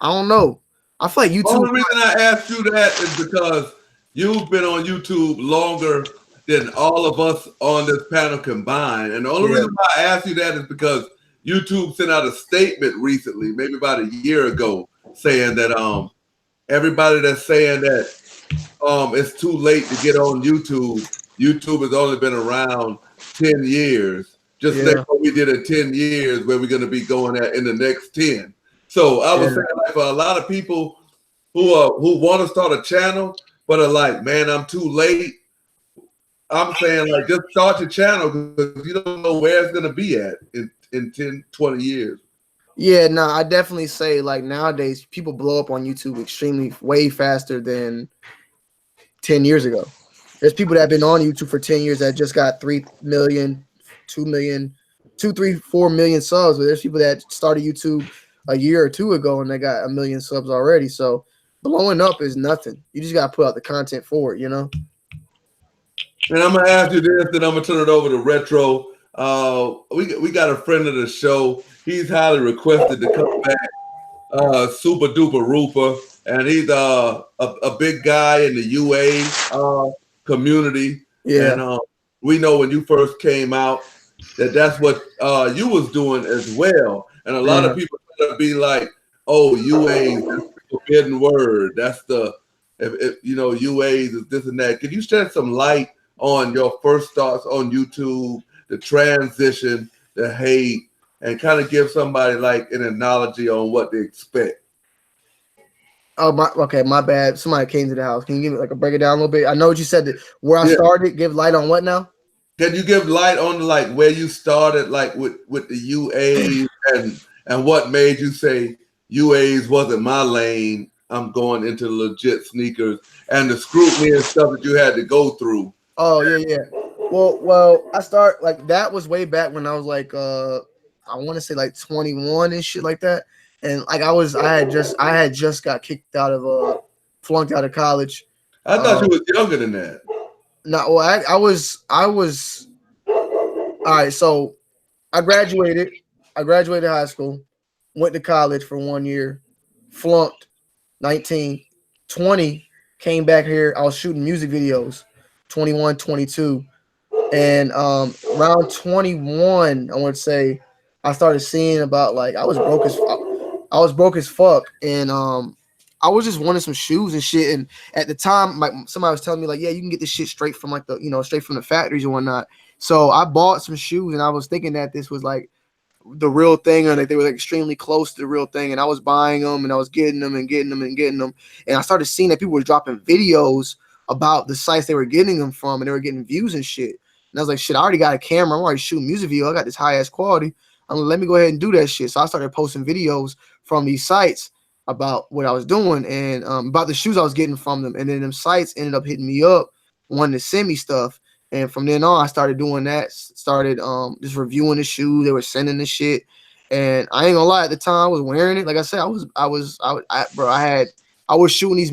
I don't know. I feel like YouTube. The only reason I asked you that is because you've been on YouTube longer than all of us on this panel combined. And the only reason why I asked you that is because YouTube sent out a statement recently, maybe about a year ago, saying that everybody that's saying that it's too late to get on YouTube. YouTube has only been around 10 years. Just think what we did in 10 years, where we're going to be going at in the next 10. So I was saying, like, for a lot of people who want to start a channel, but are like, man, I'm too late. I'm saying, like, just start your channel because you don't know where it's going to be at in 10, 20 years. Yeah, no, I definitely say, like, nowadays people blow up on YouTube extremely way faster than 10 years ago. There's people that have been on YouTube for 10 years that just got 3 million, 2 million, 2, 3, 4 million subs. But there's people that started YouTube a year or two ago and they got 1 million subs already. So blowing up is nothing. You just got to put out the content for it, And I'm going to ask you this, then I'm going to turn it over to Retro. We got a friend of the show. He's highly requested to come back. Super duper Rooper. And he's a big guy in the UA community. Yeah. And we know when you first came out that's what you was doing as well. And a lot of people try to be like, oh, UAs, that's the forbidden word. That's the, UAs is this and that. Can you shed some light on your first thoughts on YouTube, the transition, the hate, and kind of give somebody like an analogy on what to expect? Oh, my bad. Somebody came to the house. Can you give me like a break it down a little bit? I know what you said. That where I started. Give light on what now? Can you give light on like where you started, like with the UAs, and what made you say UAs wasn't my lane? I'm going into legit sneakers, and the scrutiny and stuff that you had to go through. Oh yeah. Well, I start like that was way back when I was like I want to say like 21 and shit like that. And like I had just got kicked out of flunked out of college. I thought you was younger than that. No, well, I was all right. So I graduated high school, went to college for 1 year, flunked, 19, 20, came back here. I was shooting music videos, 21, 22. And around 21, I want to say, I started seeing about like I was broke as fuck, and I was just wanting some shoes and shit. And at the time, like somebody was telling me like, yeah, you can get this shit straight from like the straight from the factories and whatnot. So I bought some shoes, and I was thinking that this was like the real thing, and like they were like extremely close to the real thing. And I was buying them, and I was getting them and getting them and getting them. And I started seeing that people were dropping videos about the sites they were getting them from, and they were getting views and shit. And I was like, shit, I already got a camera. I'm already shooting music video. I got this high ass quality. I'm like, let me go ahead and do that shit. So I started posting videos from these sites about what I was doing and about the shoes I was getting from them. And then them sites ended up hitting me up, wanting to send me stuff. And from then on, I started doing that. Started just reviewing the shoes. They were sending the shit. And I ain't gonna lie, at the time I was wearing it. Like I said, I was shooting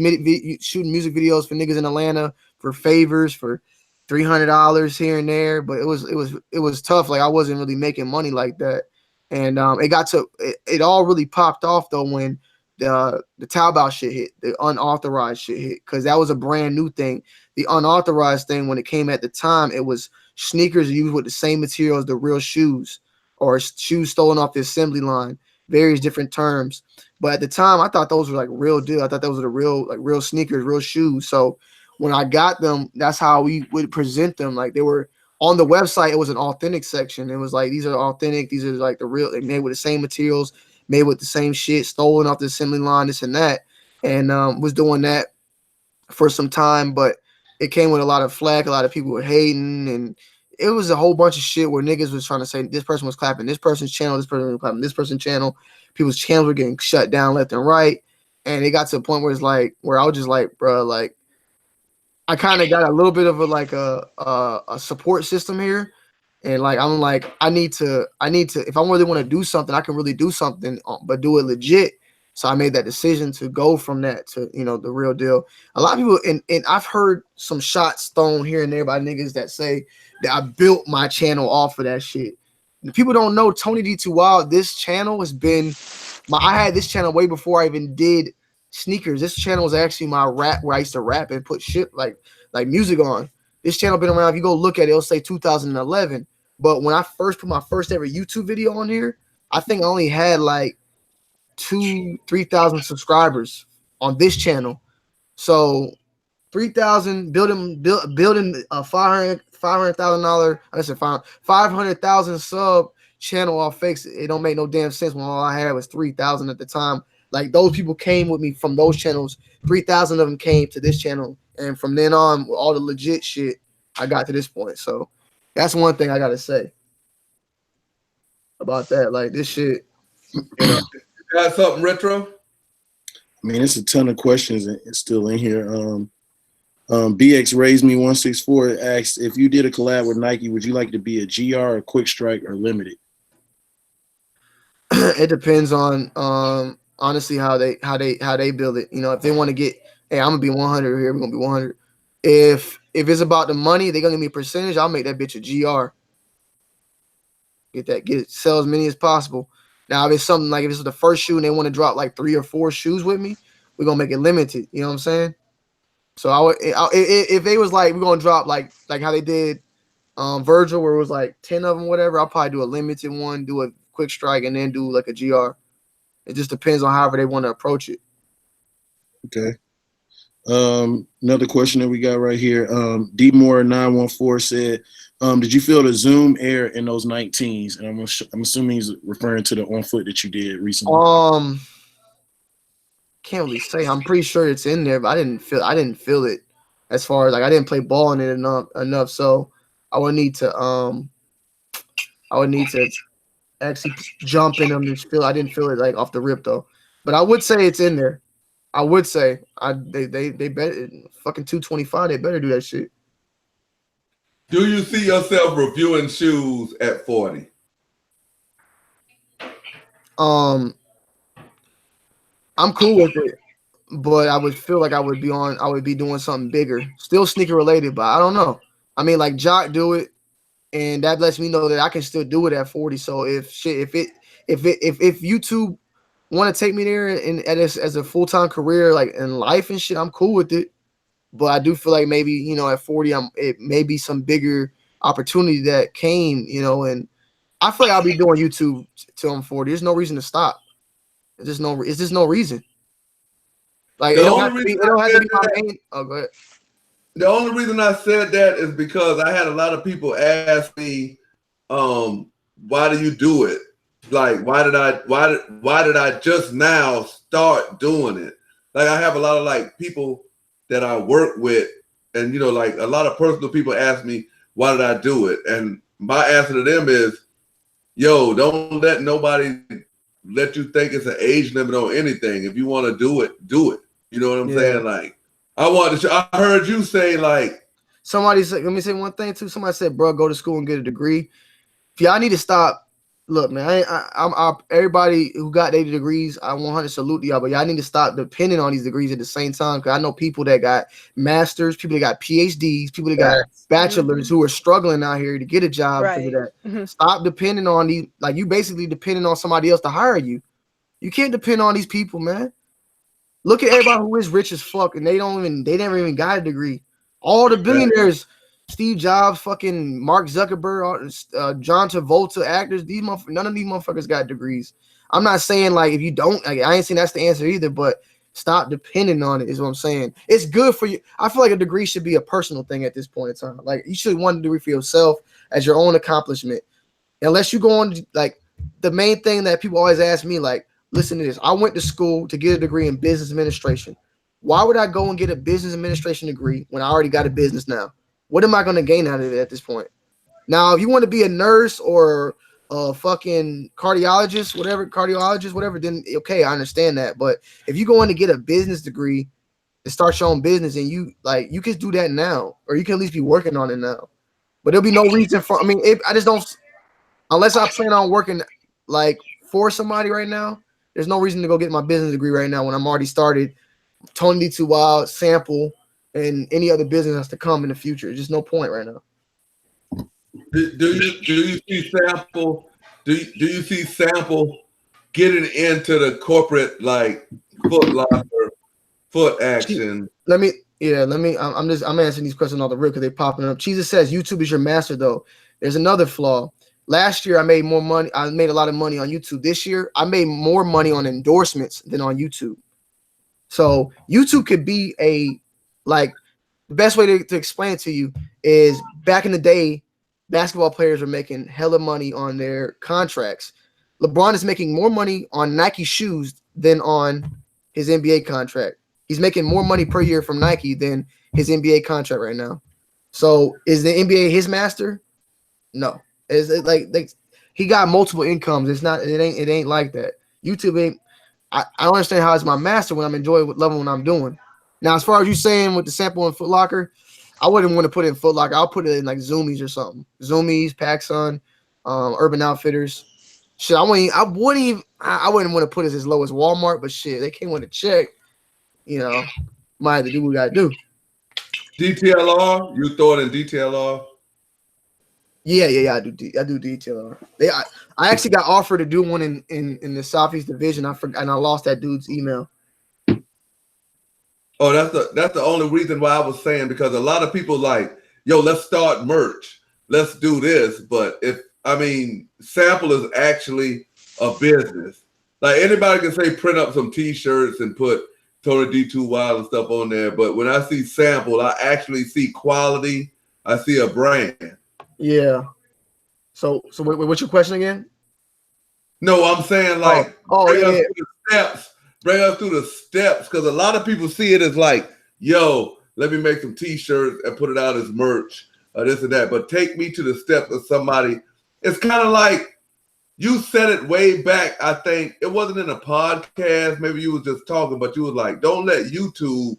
shooting music videos for niggas in Atlanta for favors for $300 here and there, but it was tough. Like I wasn't really making money like that, and it all really popped off though when the Taobao shit hit, the unauthorized shit hit, because that was a brand new thing. The unauthorized thing, when it came at the time, it was sneakers used with the same material as the real shoes, or shoes stolen off the assembly line, various different terms. But at the time, I thought those were like real deal. I thought those were the real sneakers, real shoes. So when I got them, that's how we would present them. Like they were on the website, it was an authentic section. It was like, these are authentic. These are like the real, they made with the same materials, made with the same shit, stolen off the assembly line, this and that. And was doing that for some time, but it came with a lot of flack. A lot of people were hating, and it was a whole bunch of shit where niggas was trying to say this person was clapping this person's channel, this person was clapping this person's channel. People's channels were getting shut down left and right. And it got to a point where it's like, where I was just like, bro, like, I kind of got a little bit of a support system here, and like I'm like I need to if I really want to do something, I can really do something, but do it legit. So I made that decision to go from that to the real deal. A lot of people, and I've heard some shots thrown here and there by niggas that say that I built my channel off of that shit. And people don't know ToNYD2WiLD. This channel has been I had this channel way before I even did sneakers. This channel was actually my rap, where I used to rap and put shit like music on. This channel been around. If you go look at it, it'll say 2011. But when I first put my first ever YouTube video on here, I think I only had like 3,000 subscribers on this channel. So 3,000 building a $500,000. I said $500,000 sub channel off fakes. It don't make no damn sense when all I had was 3,000 at the time. Like those people came with me from those channels. 3,000 of them came to this channel, and from then on, all the legit shit, I got to this point. So that's one thing I gotta say about that. Like this shit, Got something retro? I mean, it's a ton of questions still in here. BX Raised Me 164 asks, if you did a collab with Nike, would you like to be a GR or Quick Strike or Limited? It depends on honestly how they build it. If they want to get, hey, I'm gonna be 100 here, we're gonna be 100. If it's about the money, they're gonna give me a percentage. I'll make that bitch a GR. Sell as many as possible. Now, if it's something like, if it's the first shoe and they want to drop like 3 or 4 shoes with me, we're gonna make it limited. You know what I'm saying? So if they was like, we're gonna drop like how they did Virgil, where it was like 10 of them, whatever, I'll probably do a limited one, do a Quick Strike, and then do like a GR. It just depends on however they want to approach it. Okay. Another question that we got right here. DMore914 said, did you feel the Zoom air in those 19s? And I'm assuming he's referring to the on foot that you did recently. Can't really say. I'm pretty sure it's in there, but I didn't feel it as far as like I didn't play ball in it enough. So I would need to actually jump in them to feel. I didn't feel it like off the rip though, but I would say it's in there. I would say they better fucking 225. They better do that shit. Do you see yourself reviewing shoes at 40? I'm cool with it, but I would feel like I would be doing something bigger, still sneaker related, but I don't know. I mean, like Jock do it, and that lets me know that I can still do it at 40. So if YouTube want to take me there and as a full-time career, like in life and shit, I'm cool with it. But I do feel like maybe, you know, at 40, it may be some bigger opportunity that came, you know, and I feel like I'll be doing YouTube till I'm 40. There's no reason to stop. There's just no reason. Like The it don't only have to be. It reason don't I have to said be my that, main. Oh, go ahead. the only reason I said that is because I had a lot of people ask me, why do you do it? Like, why did I just now start doing it? Like, I have a lot of like people that I work with, and you know, like a lot of personal people ask me, why did I do it? And my answer to them is, yo, don't let nobody let you think it's an age limit on anything. If you want to do it, do it. You know what I'm saying? Like, I heard you say like, somebody said, let me say one thing too. Somebody said, bro, go to school and get a degree. If y'all need to stop, look, man, I'm everybody who got their degrees, I 100 salute y'all, but y'all need to stop depending on these degrees at the same time. Cause I know people that got masters, people that got PhDs, people that got bachelors who are struggling out here to get a job because of that. Mm-hmm. Stop depending on these, like you basically depending on somebody else to hire you. You can't depend on these people, man. Look at everybody who is rich as fuck and they never even got a degree. All the billionaires, Steve Jobs, fucking Mark Zuckerberg, John Travolta, actors, none of these motherfuckers got degrees. I'm not saying like if you don't, like, I ain't saying that's the answer either, but stop depending on it is what I'm saying. It's good for you. I feel like a degree should be a personal thing at this point in time. Like you should want a degree for yourself as your own accomplishment. Unless you go on, like the main thing that people always ask me, like, listen to this. I went to school to get a degree in business administration. Why would I go and get a business administration degree when I already got a business now? What am I going to gain out of it at this point? Now, if you want to be a nurse or a fucking cardiologist, whatever, then okay, I understand that. But if you go in to get a business degree to start your own business and you can do that now, or you can at least be working on it now. But there'll be no reason for, I just don't, unless I plan on working like for somebody right now, there's no reason to go get my business degree right now when I'm already started ToNYD2WiLD, Sample, and any other business has to come in the future. There's just no point right now. Do you see Sample? Do you see Sample getting into the corporate like Foot Locker, Foot Action? I'm answering these questions all the real because they're popping up. Jesus says YouTube is your master though. There's another flaw. Last year I made more money. I made a lot of money on YouTube. This year I made more money on endorsements than on YouTube. So YouTube could be the best way to explain it to you is back in the day, basketball players were making hella money on their contracts. LeBron is making more money on Nike shoes than on his NBA contract. He's making more money per year from Nike than his NBA contract right now. So is the NBA his master? No. Is it like he got multiple incomes? It ain't like that. YouTube ain't. I don't understand how it's my master when I'm enjoying loving what I'm doing. Now, as far as you saying with the Sample and Foot Locker, I wouldn't want to put it in Foot Locker. I'll put it in like Zoomies or something. Zoomies, PacSun, Urban Outfitters. Shit, I wouldn't want to put it as low as Walmart, but shit, they came with a check. You know, might have to do what we gotta do. DTLR, you throw it in DTLR. Yeah. I do DTLR. I actually got offered to do one in the Southeast Division. I forgot, and I lost that dude's email. Oh, that's the only reason why I was saying, because a lot of people like, yo, let's start merch, let's do this. But Sample is actually a business. Like anybody can say print up some T-shirts and put ToNYD2WiLD and stuff on there. But when I see Sample, I actually see quality. I see a brand. Yeah. So what's your question again? No, I'm saying like bring us through the steps. Bring us through the steps, because a lot of people see it as like, yo, let me make some T-shirts and put it out as merch or this and that. But take me to the steps of somebody. It's kind of like you said it way back. I think it wasn't in a podcast. Maybe you was just talking, but you was like, don't let YouTube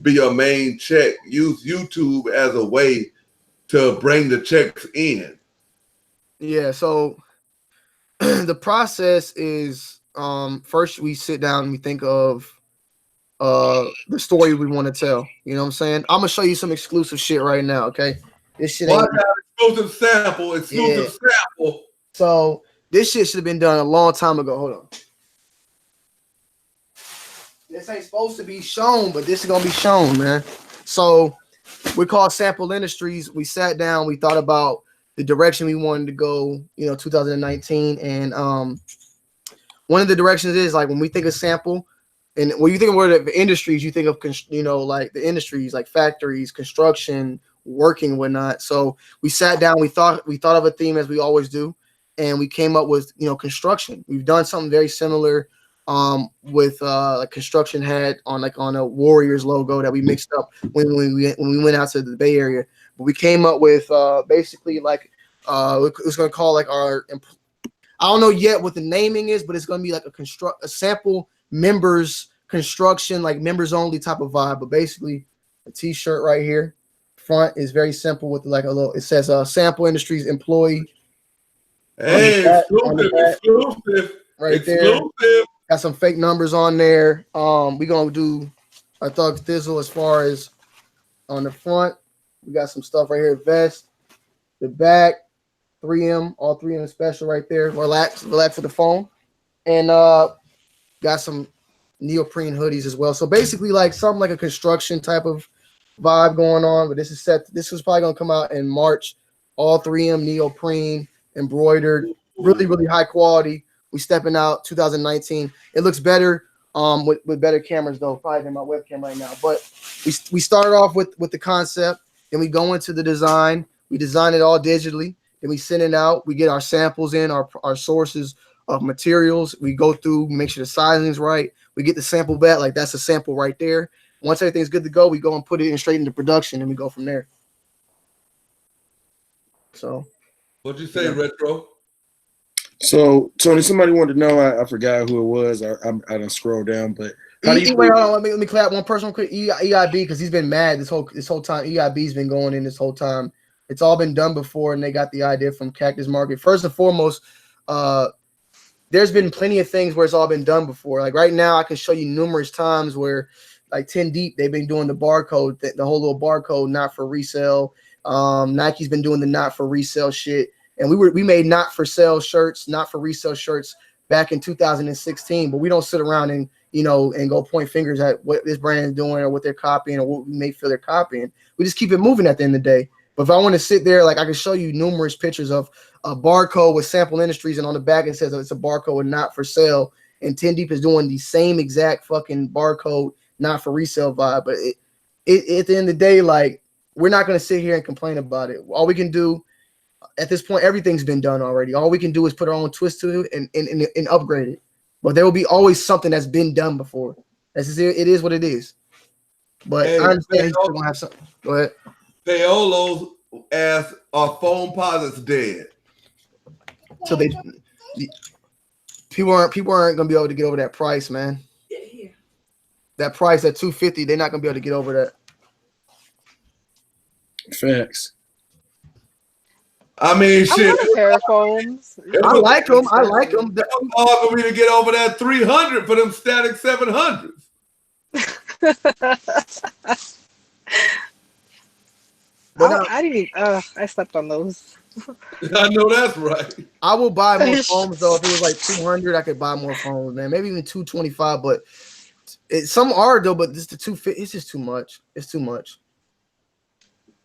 be your main check. Use YouTube as a way to bring the checks in. Yeah, so the process is first we sit down and we think of the story we want to tell. You know what I'm saying? I'm gonna show you some exclusive shit right now, okay? This shit ain't exclusive sample. So this shit should have been done a long time ago. Hold on. This ain't supposed to be shown, but this is gonna be shown, man. So we call Sample Industries. We sat down, we thought about the direction we wanted to go, 2019. And one of the directions is like when we think of sample, and when you think of word of industries, you think of like the industries like factories, construction, working, whatnot. So we sat down, we thought of a theme as we always do, and we came up with construction. We've done something very similar with like construction had on a Warriors logo that we mixed up when we went out to the Bay Area. But we came up with basically like it's gonna call like our, I don't know yet what the naming is, but it's gonna be like a sample members construction, like members only type of vibe. But basically a t-shirt right here front is very simple with like a little, it says Sample Industries employee. Hey, exclusive right exclusive. There. Got some fake numbers on there. We're gonna do a Thug Thizzle as far as on the front. We got some stuff right here, vest, the back, 3M, all 3M special right there. Relax for the phone. And got some neoprene hoodies as well. So basically like something like a construction type of vibe going on, but this was probably gonna come out in March. All 3M neoprene, embroidered, really, really high quality. We stepping out 2019. It looks better with better cameras though, probably than my webcam right now. But we started off with the concept, then we go into the design. We design it all digitally. Then we send it out. We get our samples in, our sources of materials. We go through, make sure the sizing's right. We get the sample back, like that's a sample right there. Once everything's good to go, we go and put it in straight into production, and we go from there. So, what'd you say, Retro? So, Tony, somebody wanted to know. I forgot who it was. I didn't scroll down, but how do you? Wait, hold on, let me clap one person quick. EIB, because he's been mad this whole time. EIB's been going in this whole time. It's all been done before, and they got the idea from Cactus Market. First and foremost, there's been plenty of things where it's all been done before. Like right now, I can show you numerous times where, like 10 Deep, they've been doing the barcode, the whole little barcode, not for resale. Nike's been doing the not for resale shit, and we made not for sale shirts, not for resale shirts back in 2016. But we don't sit around and and go point fingers at what this brand is doing or what they're copying or what we may feel they're copying. We just keep it moving at the end of the day. But if I want to sit there, like I can show you numerous pictures of a barcode with Sample Industries, and on the back it says it's a barcode with not for sale. And 10 Deep is doing the same exact fucking barcode, not for resale vibe. But it at the end of the day, like we're not going to sit here and complain about it. All we can do at this point, everything's been done already. All we can do is put our own twist to it and upgrade it. But there will be always something that's been done before. It is what it is. But I understand he's still going to have something. Go ahead. Paolo's asked, are phone posits dead? So people aren't going to be able to get over that price, man. That price at $250, they're not going to be able to get over that. Facts. I mean, shit. I want a pair of phones. I like them. It's hard for me to get over that 300 for them static 700s. But I didn't. I slept on those. I know that's right. I will buy more phones though. If it was like 200, I could buy more phones, man. Maybe even 225. But some are though. But this the 250. It's just too much. It's too much.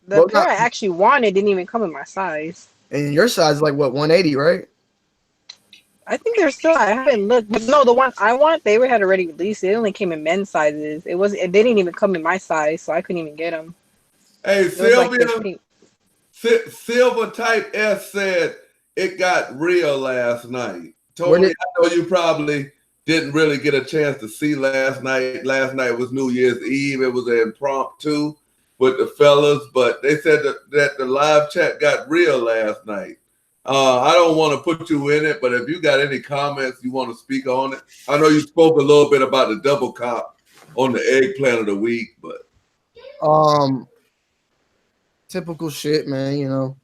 The pair I actually wanted didn't even come in my size. And your size is like what, 180, right? I think they're still. I haven't looked, but no, the one I want, they had already released. It only came in men's sizes. They didn't even come in my size, so I couldn't even get them. Hey, Sylvia, Silver Type S said it got real last night. Tony, I know you probably didn't really get a chance to see last night. Last night was New Year's Eve. It was an impromptu with the fellas, but they said that the live chat got real last night. I don't want to put you in it, but if you got any comments you want to speak on it, I know you spoke a little bit about the double cop on the eggplant of the week, but typical shit, man.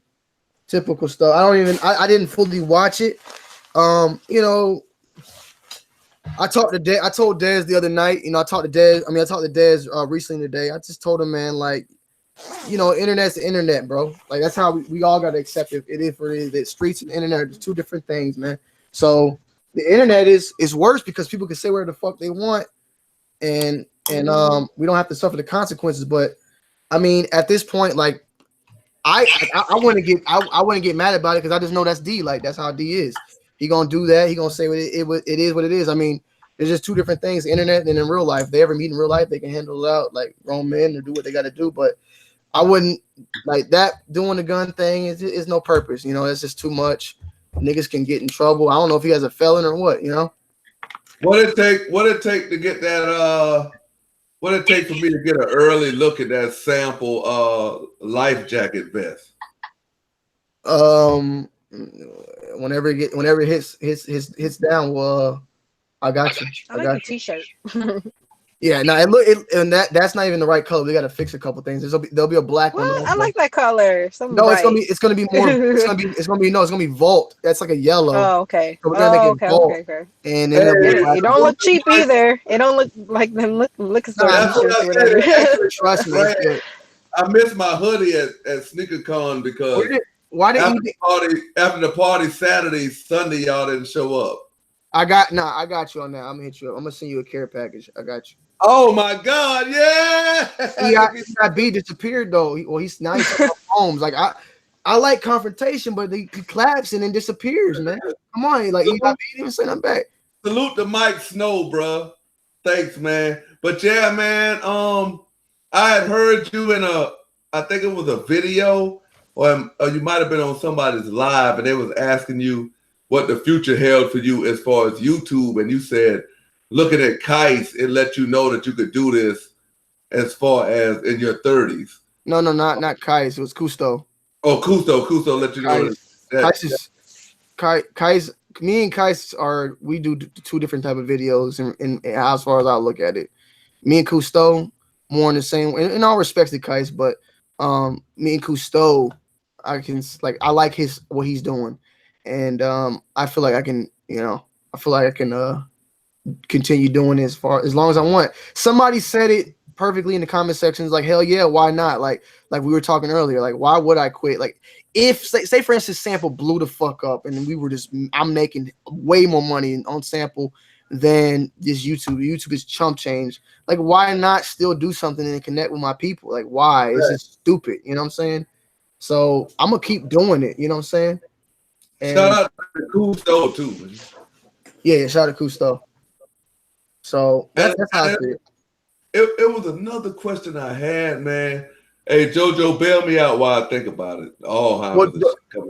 Typical stuff. I didn't fully watch it. I told Dez the other night. I talked to Dez recently today. I just told him, man, like, internet's the internet, bro. Like that's how we all gotta accept it. It is what it is. The streets and the internet are two different things, man. So the internet is worse because people can say where the fuck they want, and we don't have to suffer the consequences. But I mean, at this point, like I wouldn't get mad about it because I just know that's D. Like that's how D is. He gonna do that. He gonna say it is what it is. I mean, there's just two different things: the internet and in real life. If they ever meet in real life, they can handle it out like grown men or do what they got to do. But I wouldn't like that doing the gun thing. Is no purpose. You know, it's just too much. Niggas can get in trouble. I don't know if he has a felon or what. You know. What it take to get that what it take for me to get an early look at that sample life jacket vest? Whenever it hits down, well, I got you. I like the t-shirt. Yeah, no, and that's not even the right color. We got to fix a couple things. There'll be a black one. I like that color. No, it's gonna be more. it's gonna be Vault. That's like a yellow. Oh, okay. So we're gonna make it Vault. Okay. And then it don't look cheap either. It don't look like them liquor store t-shirts or whatever. Trust me. I missed my hoodie at SneakerCon because after the party Saturday, Sunday, y'all didn't show up. I got you on that. I'm gonna hit you up. I'm gonna send you a care package. I got you. Oh my God, yeah. ToNYD2WiLD disappeared though. He's nice homes. Like I like confrontation, but he claps and then disappears, man. Come on, like he didn't even say nothing back. Salute to Mike Snow, bro. Thanks, man. But yeah, man. I had heard you in I think it was a video, or you might have been on somebody's live, and they was asking you what the future held for you as far as YouTube, and you said, looking at Kais, it let you know that you could do this as far as in your 30s. No, not Kais. It was Cousteau. Oh, Cousteau let you know Kais. Me and Kais we do two different type of videos, and as far as I look at it, me and Cousteau more in the same. In all respects to Kais, but me and Cousteau, I like what he's doing, and I feel like I can, continue doing this as long as I want. Somebody said it perfectly in the comment sections, like, hell yeah, why not? Like we were talking earlier, like why would I quit? Like if say for instance Sample blew the fuck up and I'm making way more money on Sample than this YouTube is chump change. Like why not still do something and connect with my people? Like why? It's just stupid, you know what I'm saying? So I'm gonna keep doing it, you know what I'm saying? And shout out to Cousteau too, man. Yeah, shout out to Cousteau. So that's how I see it. It was another question I had, man. Hey, JoJo, bail me out while I think about it.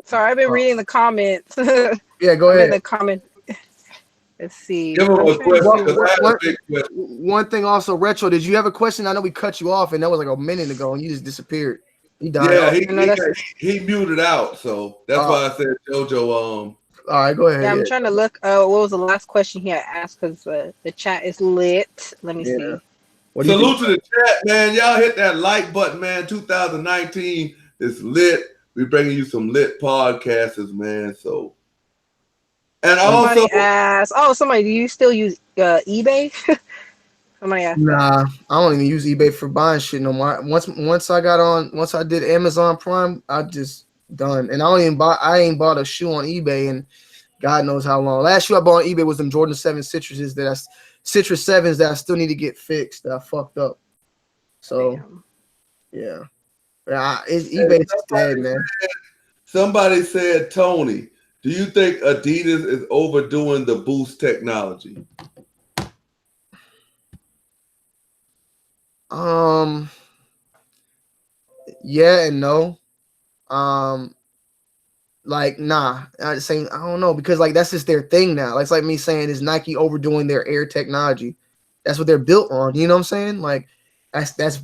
Sorry, I've been reading the comments. Yeah, go ahead. In the comment. Let's see. Give him a question. One thing also, Retro, did you have a question? I know we cut you off, and that was like a minute ago, and you just disappeared. He died. Yeah, he muted out, so that's why I said JoJo. All right, go ahead. Yeah, I'm trying to look. What was the last question he had asked? Because the chat is lit. Let me see. Salute to the chat, man. Y'all hit that like button, man. 2019 is lit. We're bringing you some lit podcasters, man. So, and somebody also asked, do you still use eBay? Somebody asked. Nah, I don't even use eBay for buying shit no more. Once I did Amazon Prime, I just done. And I ain't bought a shoe on eBay in God knows how long. Last shoe I bought on eBay was them Jordan 7 Citrus 7s that I still need to get fixed that I fucked up. So yeah. eBay's dead, man. Somebody said, Tony, do you think Adidas is overdoing the Boost technology? Yeah and no. Like nah, I don't know, because like that's just their thing now. It's like me saying, is Nike overdoing their Air technology? That's what they're built on. You know what I'm saying? Like that's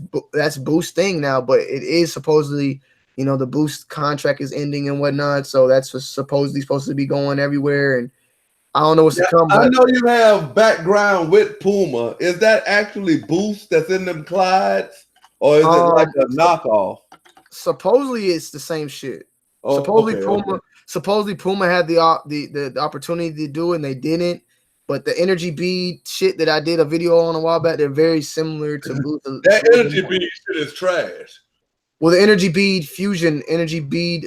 Boost thing now, but it is supposedly, the Boost contract is ending and whatnot, so that's supposed to be going everywhere, and I don't know what's to come. I know you have background with Puma. Is that actually Boost that's in them Clydes, or is it like a knockoff? Supposedly it's the same shit. Supposedly Puma had the opportunity to do it and they didn't. But the Energy Bead shit that I did a video on a while back, they're very similar to Boost. That Energy Bead shit is trash. Well, the Energy Bead Fusion, Energy Bead,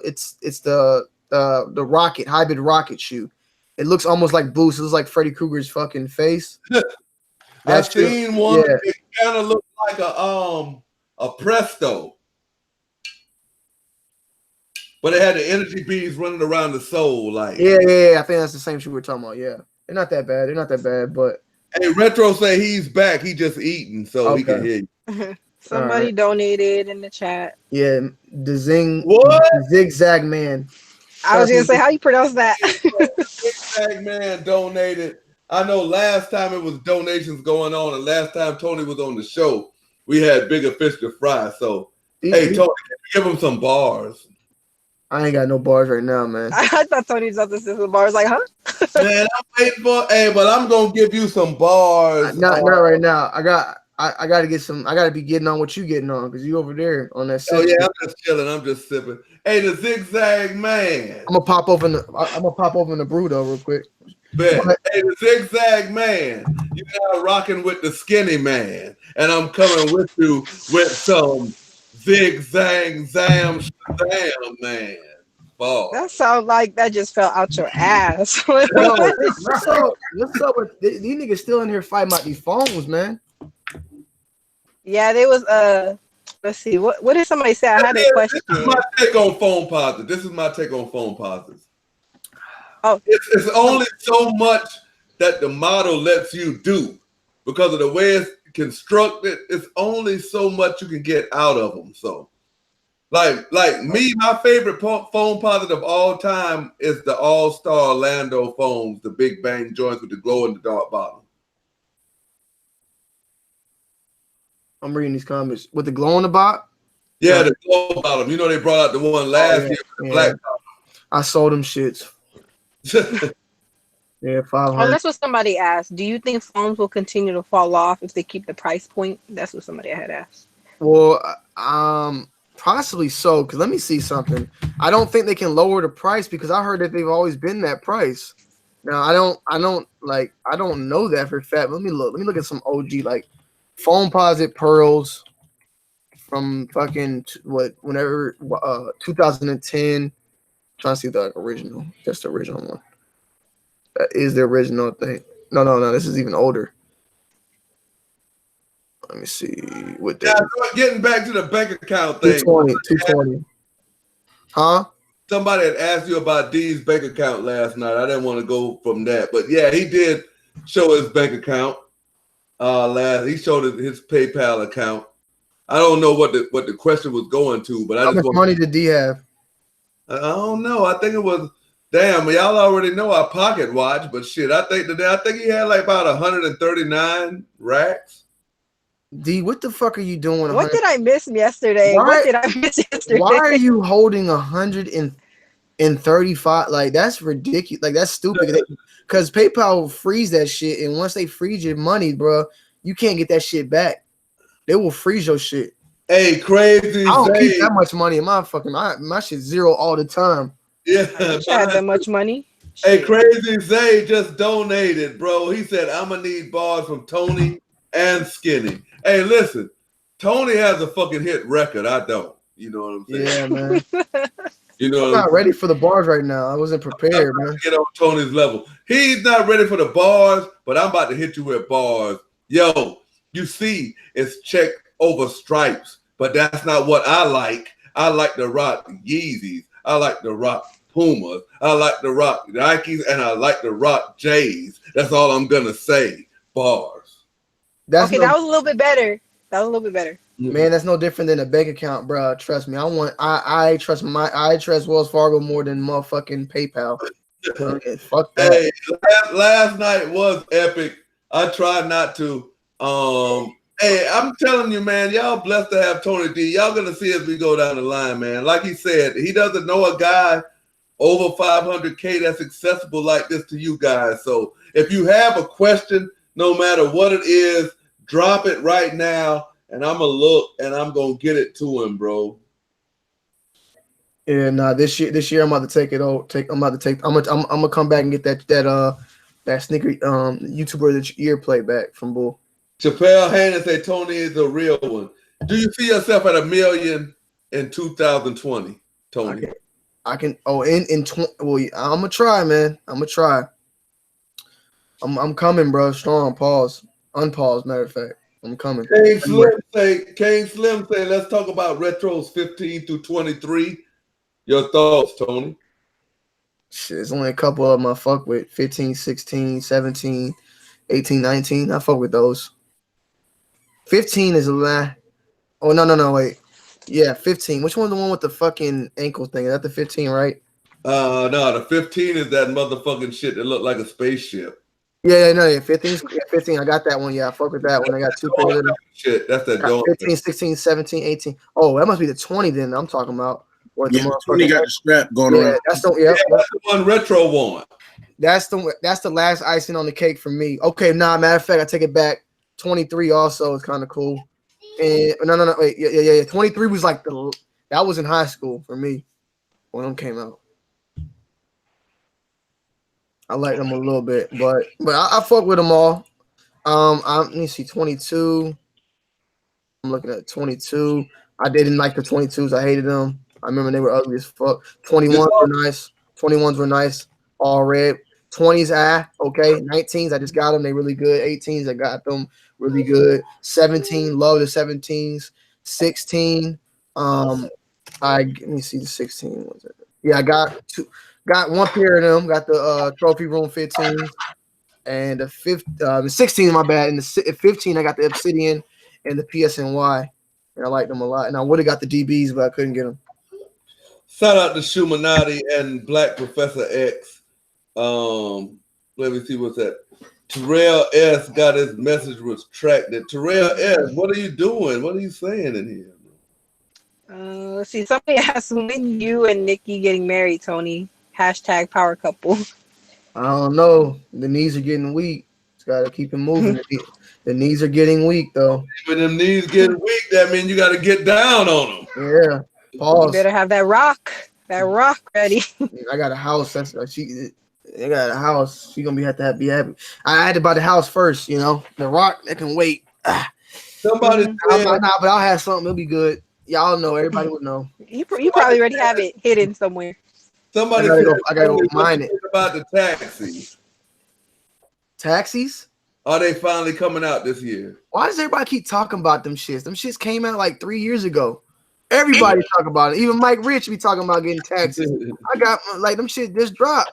it's the rocket, hybrid rocket shoe. It looks almost like Boost. It looks like Freddy Krueger's fucking face. I seen one. Yeah. It kind of looked like a Presto, but it had the energy beads running around the sole. Like, yeah. I think that's the same shit we're talking about. Yeah, they're not that bad. They're not that bad, but hey, Retro say he's back. He just eating, so he can okay. hear you. Somebody Right. donated in the chat. Yeah, What? the zigzag man. I was gonna say, how you pronounce that? Zigzag man donated. I know last time it was donations going on, and last time Tony was on the show, we had bigger fish to fry. So, hey, Tony, give him some bars. I ain't got no bars right now, man. I thought Tony was up to the bar. I was like, huh? Man, I'm waiting for. Hey, but I'm gonna give you some bars. Not right now. I got to get some. I got to be getting on what you getting on because you over there on that. Oh yeah, I'm just chilling. I'm just sipping. Hey, the zigzag man. I'm gonna pop open the brew though real quick. Bet. Hey, the zigzag man. You now rocking with the skinny man, and I'm coming with you with some zigzag zam shazam man. Ball. That sounds like that just fell out your ass. Yo, what's up with these niggas still in here fighting about these phones, man? Yeah, there was let's see, what did somebody say? I had a question. This is my take on phone positives. Oh, it's only so much that the model lets you do because of the way it's constructed. It's only so much you can get out of them. So, like me, my favorite phone positive of all time is the All-Star Orlando phones, the Big Bang joints with the glow in the dark bottom. I'm reading these comments with the glow on the bot. Yeah, the glow bottom. You know they brought out the one last year with the black bottom. I sold them shits. Yeah, 500. Oh, that's what somebody asked. Do you think phones will continue to fall off if they keep the price point? That's what somebody had asked. Well, possibly so. Because let me see something. I don't think they can lower the price because I heard that they've always been that price. Now I don't know that for a fact. Let me look at some OG like phone posit pearls from fucking 2010. Trying to see the original. Just the original one. That is the original thing. No. This is even older. Let me see. What yeah, getting back to the bank account thing. 220. Huh? Somebody had asked you about D's bank account last night. I didn't want to go from that, but yeah, he did show his bank account. He showed his PayPal account. I don't know what the question was going to, but how much money did D have? I don't know. I think it was. Damn, y'all already know I pocket watch, but shit, I think he had like about 139 racks. D, what the fuck are you doing? What did I miss yesterday? What did I miss yesterday? Why are you holding 135? Like that's ridiculous. Like that's stupid. Because PayPal will freeze that shit, and once they freeze your money, bro, you can't get that shit back. They will freeze your shit. Hey, crazy! I don't keep that much money in my shit zero all the time. Yeah, I wish I had that much money. Hey, Crazy Zay just donated, bro. He said, I'm going to need bars from Tony and Skinny. Hey, listen, Tony has a fucking hit record. I don't. You know what I'm saying? Yeah, man. You know, I'm not ready for the bars right now. I wasn't prepared, man. Get on Tony's level. He's not ready for the bars, but I'm about to hit you with bars. Yo, you see, it's check over stripes, but that's not what I like. I like to rock Yeezys. I like to rock Pumas. I like to rock Nikes, and I like to rock J's. That's all I'm gonna say. Bars. That was a little bit better. Man, that's no different than a bank account, bro. Trust me. I trust Wells Fargo more than motherfucking PayPal. Fuck that. Hey, last night was epic. I tried not to. Hey, I'm telling you, man, y'all blessed to have Tony D. Y'all gonna see as we go down the line, man. Like he said, he doesn't know a guy over 500K that's accessible like this to you guys. So if you have a question, no matter what it is, drop it right now, and I'm gonna look and I'm gonna get it to him, bro. Yeah, nah. This year I'm about to take it. I'm gonna come back and get that sneaker YouTuber of the year play back from Bull. Chappelle Hannon say Tony is a real one. Do you see yourself at 1 million in 2020, Tony? I can. Oh, in 20. Well, I'm gonna try, man. I'm gonna try. I'm coming, bro. Strong. Pause. Unpause. Matter of fact, I'm coming. King Slim say, let's talk about retros 15 through 23. Your thoughts, Tony? Shit, there's only a couple of them I fuck with. 15, 16, 17, 18, 19. I fuck with those. 15 is a lie. Oh, no, wait. Yeah, 15. Which one's the one with the fucking ankle thing? Is that the 15, right? No, the 15 is that motherfucking shit that looked like a spaceship. Yeah, 15. Yeah, 15. I got that one. Yeah, I fuck with that one. I got two pairs of them. Shit, that's that dog. 15, 16, 17, 18. Oh, that must be the 20 then I'm talking about. What Yeah, the 20 got the strap going around. That's the that's the one retro one. That's the last icing on the cake for me. Okay, matter of fact, I take it back. 23 also is kind of cool. And no, wait, yeah. 23 was like that was in high school for me when them came out. I like them a little bit, but I fuck with them all. Let me see, 22. I'm looking at 22. I didn't like the 22s. I hated them. I remember they were ugly as fuck. 21s were nice. 21s were nice. All red. 20s, okay. 19s, I just got them. They really good. 18s, I got them really good. 17, love the 17s. 16. Let me see the 16. Was it? Yeah, I got one pair of them. Got the trophy room 15s. And the 16, my bad. And the 15, I got the Obsidian and the PSNY. And I like them a lot. And I would have got the DBs, but I couldn't get them. Shout out to Shumanati and Black Professor X. Let me see what's that. Terrell S got his message retracted. Terrell S, what are you doing? What are you saying in here? Let's see. Somebody asked when you and Nikki getting married, Tony. # power couple. I don't know. The knees are getting weak. It's got to keep it moving. The knees are getting weak, though. When them knees get weak, that means you got to get down on them. Yeah. Pause. You better have that rock ready. I got a house. I got a house. She gonna be happy. I had to buy the house first. You know, the rock that can wait. Somebody said, but I'll have something. It'll be good. Y'all know. Everybody would know. You probably already have it hidden somewhere. Somebody I gotta go mine it. About the taxis. Taxis? Are they finally coming out this year? Why does everybody keep talking about them shits? Them shits came out like 3 years ago. Everybody talk about it. Even Mike Rich be talking about getting taxis. I got like them shit just dropped.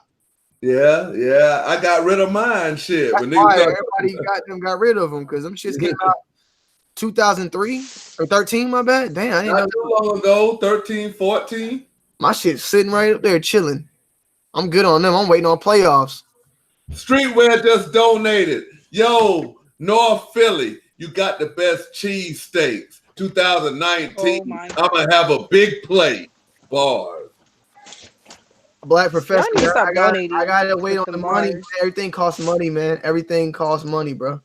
Yeah. I got rid of mine. Shit. That's why everybody got rid of them because them shits came out 2003 or 13. My bad. Damn, I didn't know. Too long ago. 13, 14. My shit's sitting right up there chilling. I'm good on them. I'm waiting on playoffs. Streetwear just donated. Yo, North Philly, you got the best cheese steaks. 2019. I'm gonna have a big plate. Bars. Black Professor. I gotta wait on the money. Bars. Everything costs money, man. Everything costs money, bro.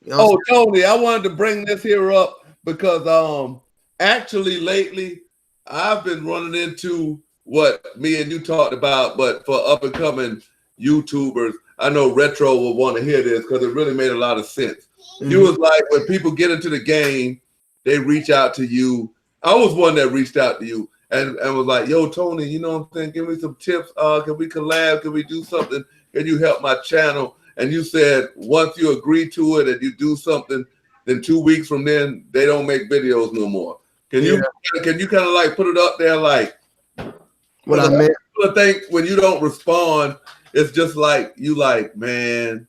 You know Tony, I wanted to bring this here up because actually lately I've been running into what me and you talked about, but for up and coming YouTubers, I know Retro will want to hear this because it really made a lot of sense. Mm-hmm. You was like, when people get into the game, they reach out to you. I was one that reached out to you and was like, yo, Tony, you know what I'm saying? Give me some tips. Can we collab? Can we do something? Can you help my channel? And you said, once you agree to it and you do something, then 2 weeks from then, they don't make videos no more. Can you kind of like put it up there like what I meant? I think when you don't respond, it's just like you like, man,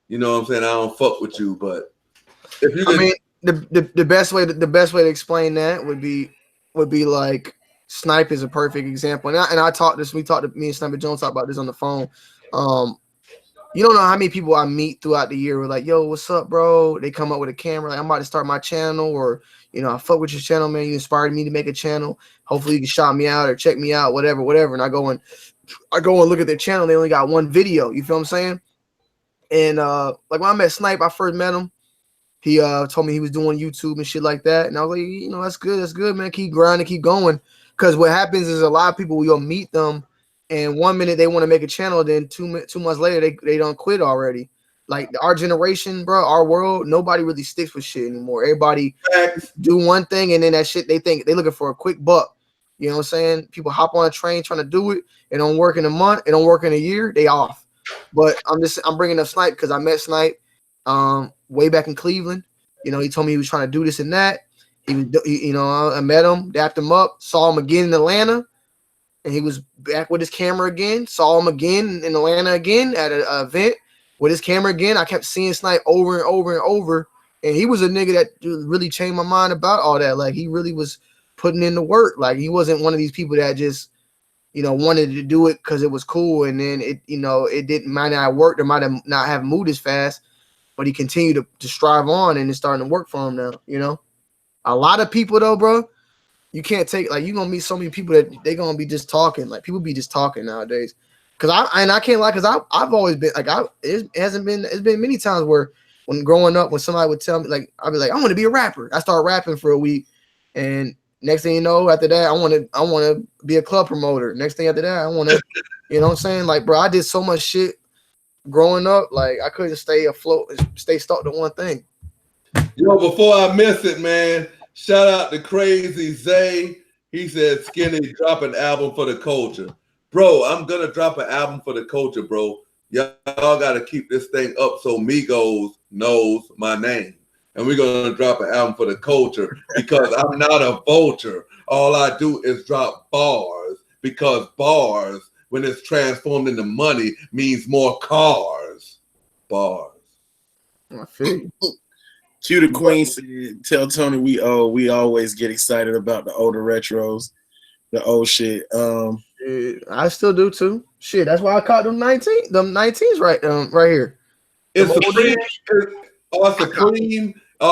you know what I'm saying? I don't fuck with you, but if you can, the best way to explain that would be like Snipe is a perfect example. And me and Sniper Jones talked about this on the phone. You don't know how many people I meet throughout the year who are like, yo, what's up, bro? They come up with a camera, like I'm about to start my channel, or I fuck with your channel, man. You inspired me to make a channel. Hopefully you can shout me out or check me out, whatever. And I go and look at their channel. They only got one video. You feel what I'm saying? And like when I met Snipe, I first met him. He told me he was doing YouTube and shit like that. And I was like, that's good, man. Keep grinding, keep going. Because what happens is a lot of people, you'll meet them, and 1 minute they want to make a channel, then 2 months later they don't quit already. Like our generation, bro, our world, nobody really sticks with shit anymore. Everybody do one thing, and then that shit they think they're looking for a quick buck. You know what I'm saying? People hop on a train trying to do it. It don't work in a month. It don't work in a year. They off. But I'm bringing up Snipe because I met Snipe. way back in Cleveland. You know, he told me he was trying to do this and that. You know, I met him, dapped him up, saw him again in Atlanta, and he was back with his camera again. Saw him again in Atlanta again at an event with his camera again. I kept seeing Snipe over and over and over, and he was a nigga that really changed my mind about all that. Like, he really was putting in the work. Like, he wasn't one of these people that just, you know, wanted to do it because it was cool, and then it, you know, it might not work, or might have not have moved as fast, but he continued to strive on, and it's starting to work for him now. You know, a lot of people though, bro, you can't take, like, you're gonna meet so many people that they're gonna be just talking. Like, people be just talking nowadays. Cause I can't lie, cause I've always been like, it's been many times where when growing up, when somebody would tell me, like, I'd be like, I want to be a rapper. I start rapping for a week, and next thing you know, after that, I want to be a club promoter. Next thing after that, I want to, you know what I'm saying? Like, bro, I did so much shit growing up, like, I couldn't stay afloat, stay stuck to one thing. Yo, before I miss it, man, shout out to Crazy Zay. He said, Skinny, drop an album for the culture. Bro, I'm going to drop an album for the culture, bro. Y'all got to keep this thing up so Migos knows my name. And we're going to drop an album for the culture because I'm not a vulture. All I do is drop bars, because bars, when it's transformed into money, means more cars. Bars. I feel you. Q the Queen said, tell Tony we always get excited about the older retros, the old shit. I still do too. Shit, that's why I caught them 19s right here. It's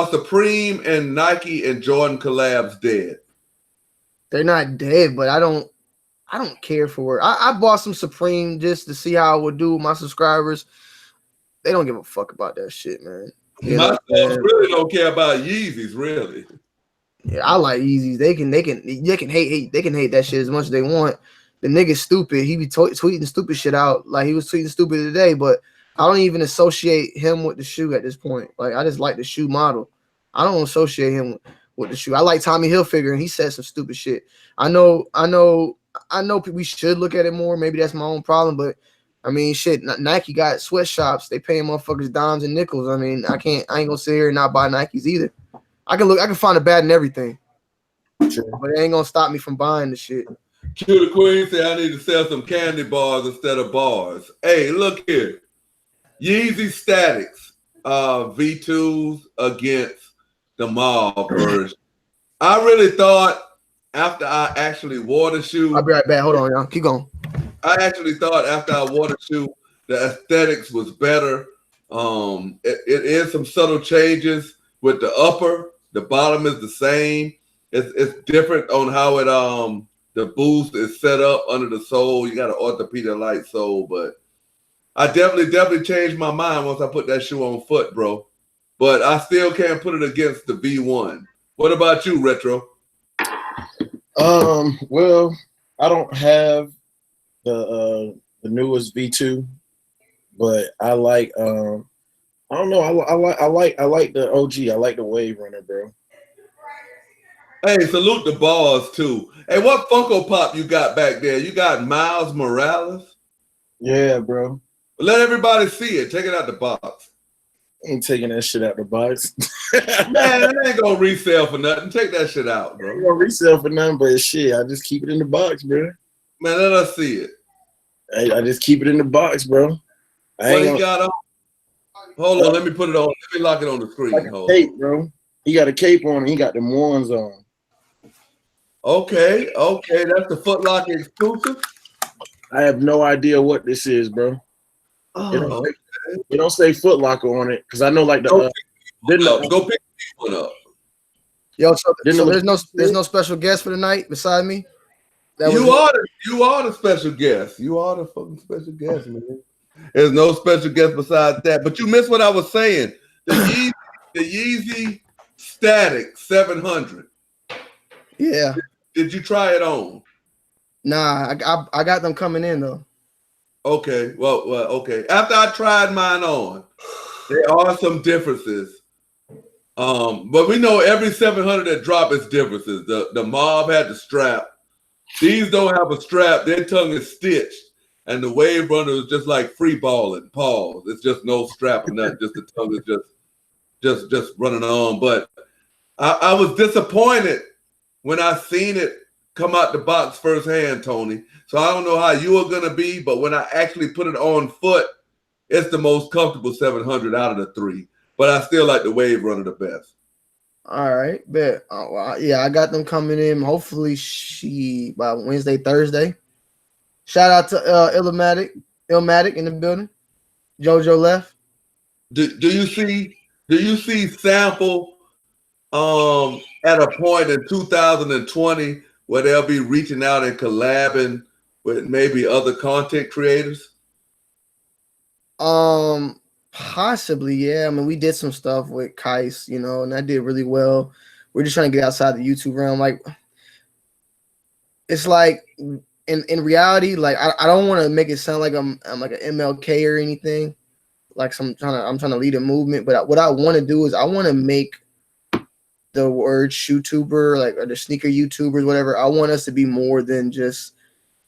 Supreme and Nike and Jordan collabs dead. They're not dead, but I don't care for it. I bought some Supreme just to see how it would do with my subscribers. They don't give a fuck about that shit, man. My subs really don't care about Yeezys, really. Yeah, I like Yeezys. They can hate that shit as much as they want. The nigga's stupid. He be tweeting stupid shit out. Like, he was tweeting stupid today, but I don't even associate him with the shoe at this point. Like, I just like the shoe model. I don't associate him with the shoe. I like Tommy Hilfiger, and he said some stupid shit. I know we should look at it more. Maybe that's my own problem, but I mean, shit, Nike got sweatshops. They paying motherfuckers dimes and nickels. I mean, I ain't gonna sit here and not buy Nikes either. I can find a bad in everything. Sure. But it ain't gonna stop me from buying the shit. Q the Queen said I need to sell some candy bars instead of bars. Hey, look here. Yeezy Statics, V2s against the Mob version. I really thought after I actually wore the shoe. I'll be right back. Hold on, y'all. Keep going. I actually thought after I wore the shoe, the aesthetics was better. It is some subtle changes with the upper. The bottom is the same. It's different on how it the boost is set up under the sole. You got an orthopedic light sole, but I definitely changed my mind once I put that shoe on foot, bro. But I still can't put it against the V1. What about you, Retro? Well, I don't have the newest V2, but I like I don't know. I like the OG. I like the Wave Runner, bro. Hey, salute the bars too. Hey, what Funko Pop you got back there? You got Miles Morales? Yeah, bro. Let everybody see it. Take it out the box. Ain't taking that shit out the box. Man, it ain't gonna resell for nothing. Take that shit out, bro. Ain't gonna resell for nothing, but shit, I just keep it in the box, bro. Man, let us see it. I just keep it in the box, bro. What he got on? Hold on, let me put it on. Let me lock it on the screen. Like a cape, bro. He got a cape on and he got the ones on. Okay, that's the Foot Locker exclusive. I have no idea what this is, bro. Oh, it don't say Foot Locker on it because I know like the go pick one up. Yo, so there's no special guest for the night beside me. You are the special guest. You are the fucking special guest, man. There's no special guest besides that. But you missed what I was saying. The Yeezy Static 700. Yeah. Did you try it on? Nah, I got them coming in though. Okay, well, okay. After I tried mine on, there are some differences. But we know every 700 that drop is differences. The Mob had the strap. These don't have a strap. Their tongue is stitched. And the Wave Runner is just like free balling. Pause. It's just no strap or nothing. Just the tongue is just just running on. But I was disappointed when I seen it come out the box firsthand, Tony. So I don't know how you are gonna be, but when I actually put it on foot, it's the most comfortable 700 out of the three. But I still like the Wave Runner the best. All right, bet. Yeah, I got them coming in. Hopefully, by Wednesday, Thursday. Shout out to Illmatic in the building. JoJo left. Do you see Sample at a point in 2020 where they'll be reaching out and collabing with maybe other content creators? Possibly, yeah. I mean, we did some stuff with Kais, and that did really well. We're just trying to get outside the YouTube realm. Like, it's like in reality, like I don't want to make it sound like I'm like an MLK or anything. Like I'm trying to lead a movement, but what I want to do is I want to make the word YouTuber, like, or the sneaker YouTubers, whatever. I want us to be more than just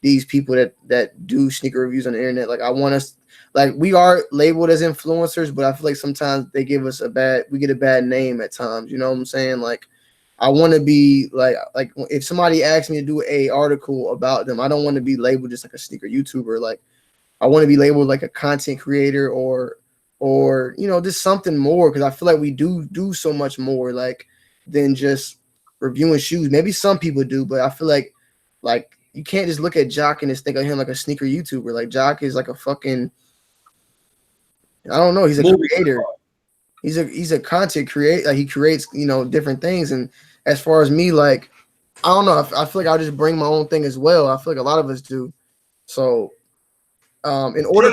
these people that do sneaker reviews on the internet. Like, I want us, like, we are labeled as influencers, but I feel like sometimes they give us we get a bad name at times. You know what I'm saying? Like, I want to be like if somebody asks me to do a article about them, I don't want to be labeled just like a sneaker YouTuber. Like, I want to be labeled like a content creator or just something more, because I feel like we do so much more like than just reviewing shoes. Maybe some people do, but I feel like you can't just look at Jock and just think of him like a sneaker YouTuber. Like, Jock is like a fucking, I don't know, he's a creator. He's a content creator. Like, he creates, different things. And as far as me, like, I don't know, I feel like I'll just bring my own thing as well. I feel like a lot of us do. So in order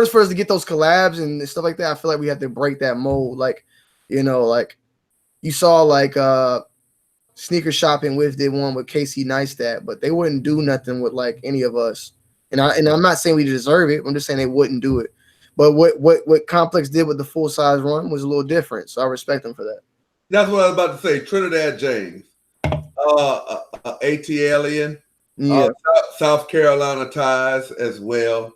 for us to get those collabs and stuff like that, I feel like we have to break that mold. Like, like you saw like Sneaker Shopping with did one with Casey Neistat, but they wouldn't do nothing with like any of us. And I'm not saying we deserve it. I'm just saying they wouldn't do it. But what Complex did with the full size run was a little different. So I respect them for that. That's what I was about to say. Trinidad James, AT Alien, Yeah. South Carolina ties as well.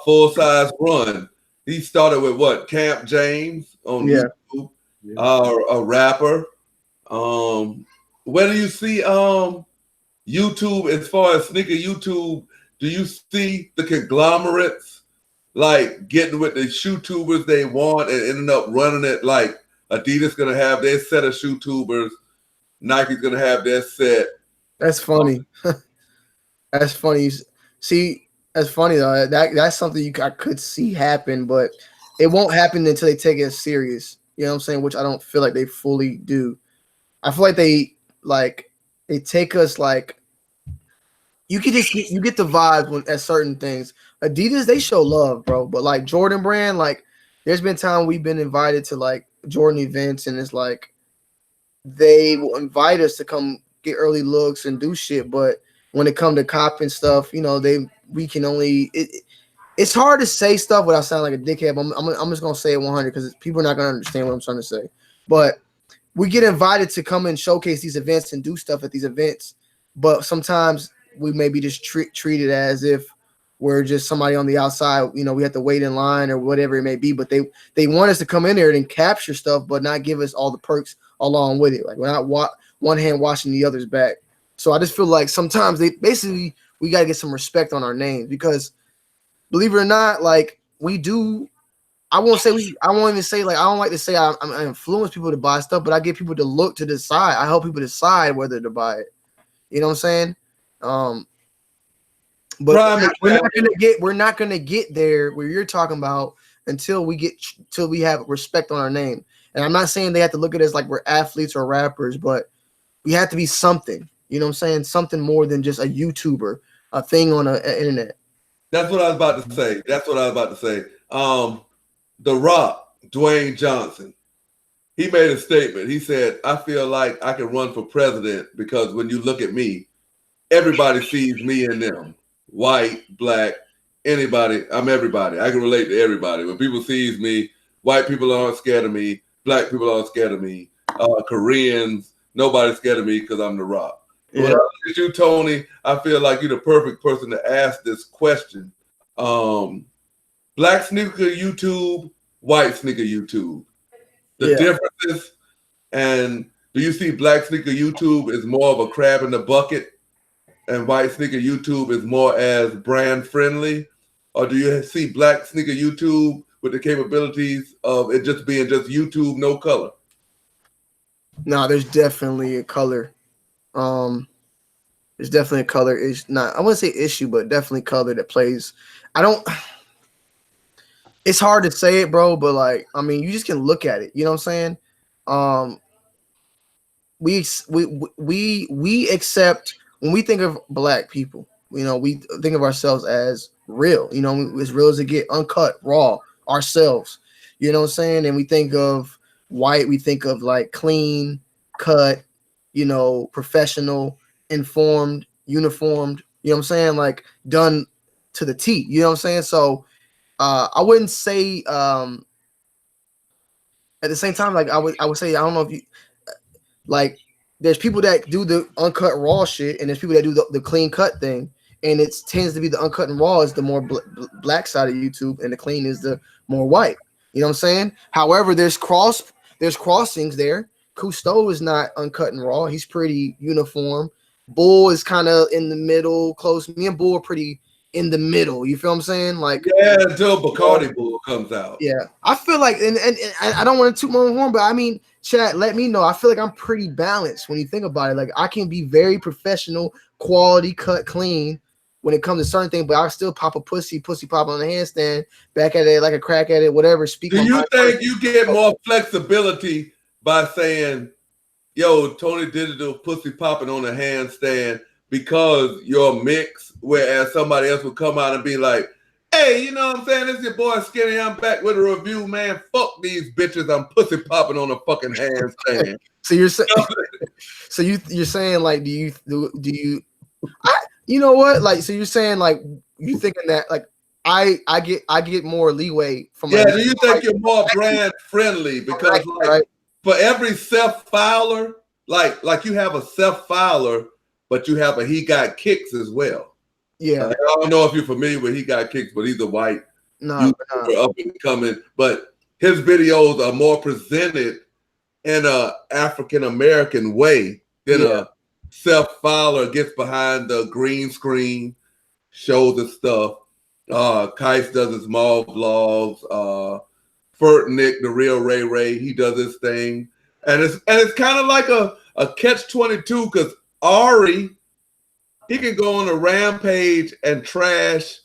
Full size run. He started with what? Camp James on YouTube. A rapper. Where do you see YouTube as far as sneaker YouTube? Do you see the conglomerates like getting with the shoe tubers they want and ending up running it? Like, Adidas gonna have their set of shoe tubers, Nike's gonna have their set. That's funny. That's funny. See, that's funny though. That's something I could see happen, but it won't happen until they take it serious. You know what I'm saying? Which I don't feel like they fully do. I feel like they take us like, you get the vibe at certain things. Adidas, they show love, bro. But like Jordan brand, like there's been time we've been invited to like Jordan events, and it's like they will invite us to come get early looks and do shit. But when it come to copping stuff, we can only it's hard to say stuff without sounding like a dickhead. I'm just gonna say it 100 because people are not gonna understand what I'm trying to say. But we get invited to come and showcase these events and do stuff at these events, but sometimes we maybe just treat it as if we're just somebody on the outside. We have to wait in line or whatever it may be. But they want us to come in there and capture stuff, but not give us all the perks along with it. Like, we're not one hand washing the other's back. So I just feel like sometimes we got to get some respect on our names, because believe it or not, like, we do. I won't even say like, I don't like to say I influence people to buy stuff, but I get people to look to decide. I help people decide whether to buy it. You know what I'm saying? But we're not gonna get there where you're talking about until we have respect on our name. And I'm not saying they have to look at us like we're athletes or rappers, but we have to be something. You know what I'm saying? Something more than just a YouTuber, a thing on the internet. That's what I was about to say. The Rock, Dwayne Johnson, he made a statement. He said, "I feel like I can run for president because when you look at me, everybody sees me in them. White, black, anybody. I'm everybody. I can relate to everybody. When people sees me, white people aren't scared of me. Black people aren't scared of me. Koreans, nobody's scared of me because I'm The Rock." Yeah. When I look at you, Tony, I feel like you're the perfect person to ask this question. Black sneaker YouTube, white sneaker YouTube. the differences? And do you see black sneaker YouTube is more of a crab in the bucket and white sneaker YouTube is more as brand friendly? Or do you see black sneaker YouTube with the capabilities of it just being just YouTube, no color? No, there's definitely a color. There's definitely a color. It's not, I wouldn't say issue, but definitely color that plays. It's hard to say it, bro, but like, I mean, you just can look at it. You know what I'm saying? We accept when we think of black people, you know, we think of ourselves as real, you know, as real as it get, uncut, raw, ourselves. You know what I'm saying? And we think of white, we think of like clean, cut, you know, professional, informed, uniformed, you know what I'm saying? Like done to the T, you know what I'm saying? So I wouldn't say at the same time, like I would say, I don't know if you like, there's people that do the uncut raw shit, and there's people that do the clean cut thing, and it tends to be the uncut and raw is the more black side of YouTube, and the clean is the more white. You know what I'm saying? However, there's crossings there. Cousteau is not uncut and raw. He's pretty uniform. Bull is kind of in the middle, close. Me and Bull are pretty in the middle. You feel what I'm saying? Like, yeah, until Bacardi Bull comes out. Yeah, I feel like, and I don't want to toot my own horn, but I mean, chat, let me know. I feel like I'm pretty balanced when you think about it. Like, I can be very professional, quality, cut, clean when it comes to certain things, but I still pop a pussy pop on the handstand, back at it like a crack at it, whatever. Speak. Do you think you get more flexibility by saying, "Yo, Tony Digital pussy popping on the handstand," because you're mixed, whereas somebody else would come out and be like, "Hey, you know what I'm saying? This is your boy Skinny. I'm back with a review, man. Fuck these bitches. I'm pussy popping on a fucking handstand." So you're saying, so you're saying like, do you? You know what? Like, so you're saying like you thinking that like I get more leeway from. Yeah. Do you think you're more brand friendly because like for every self-filer, like you have a self-filer, but you have a he got kicks as well. Yeah. I don't know if you're familiar with He Got Kicks, but he's a white YouTuber up and coming. But his videos are more presented in a African American way than a self-filer gets behind the green screen, shows the stuff. Kais does his mall vlogs. Furtnick, the real Ray, he does his thing, and it's kind of like a catch-22 because Ari, he can go on a rampage and trash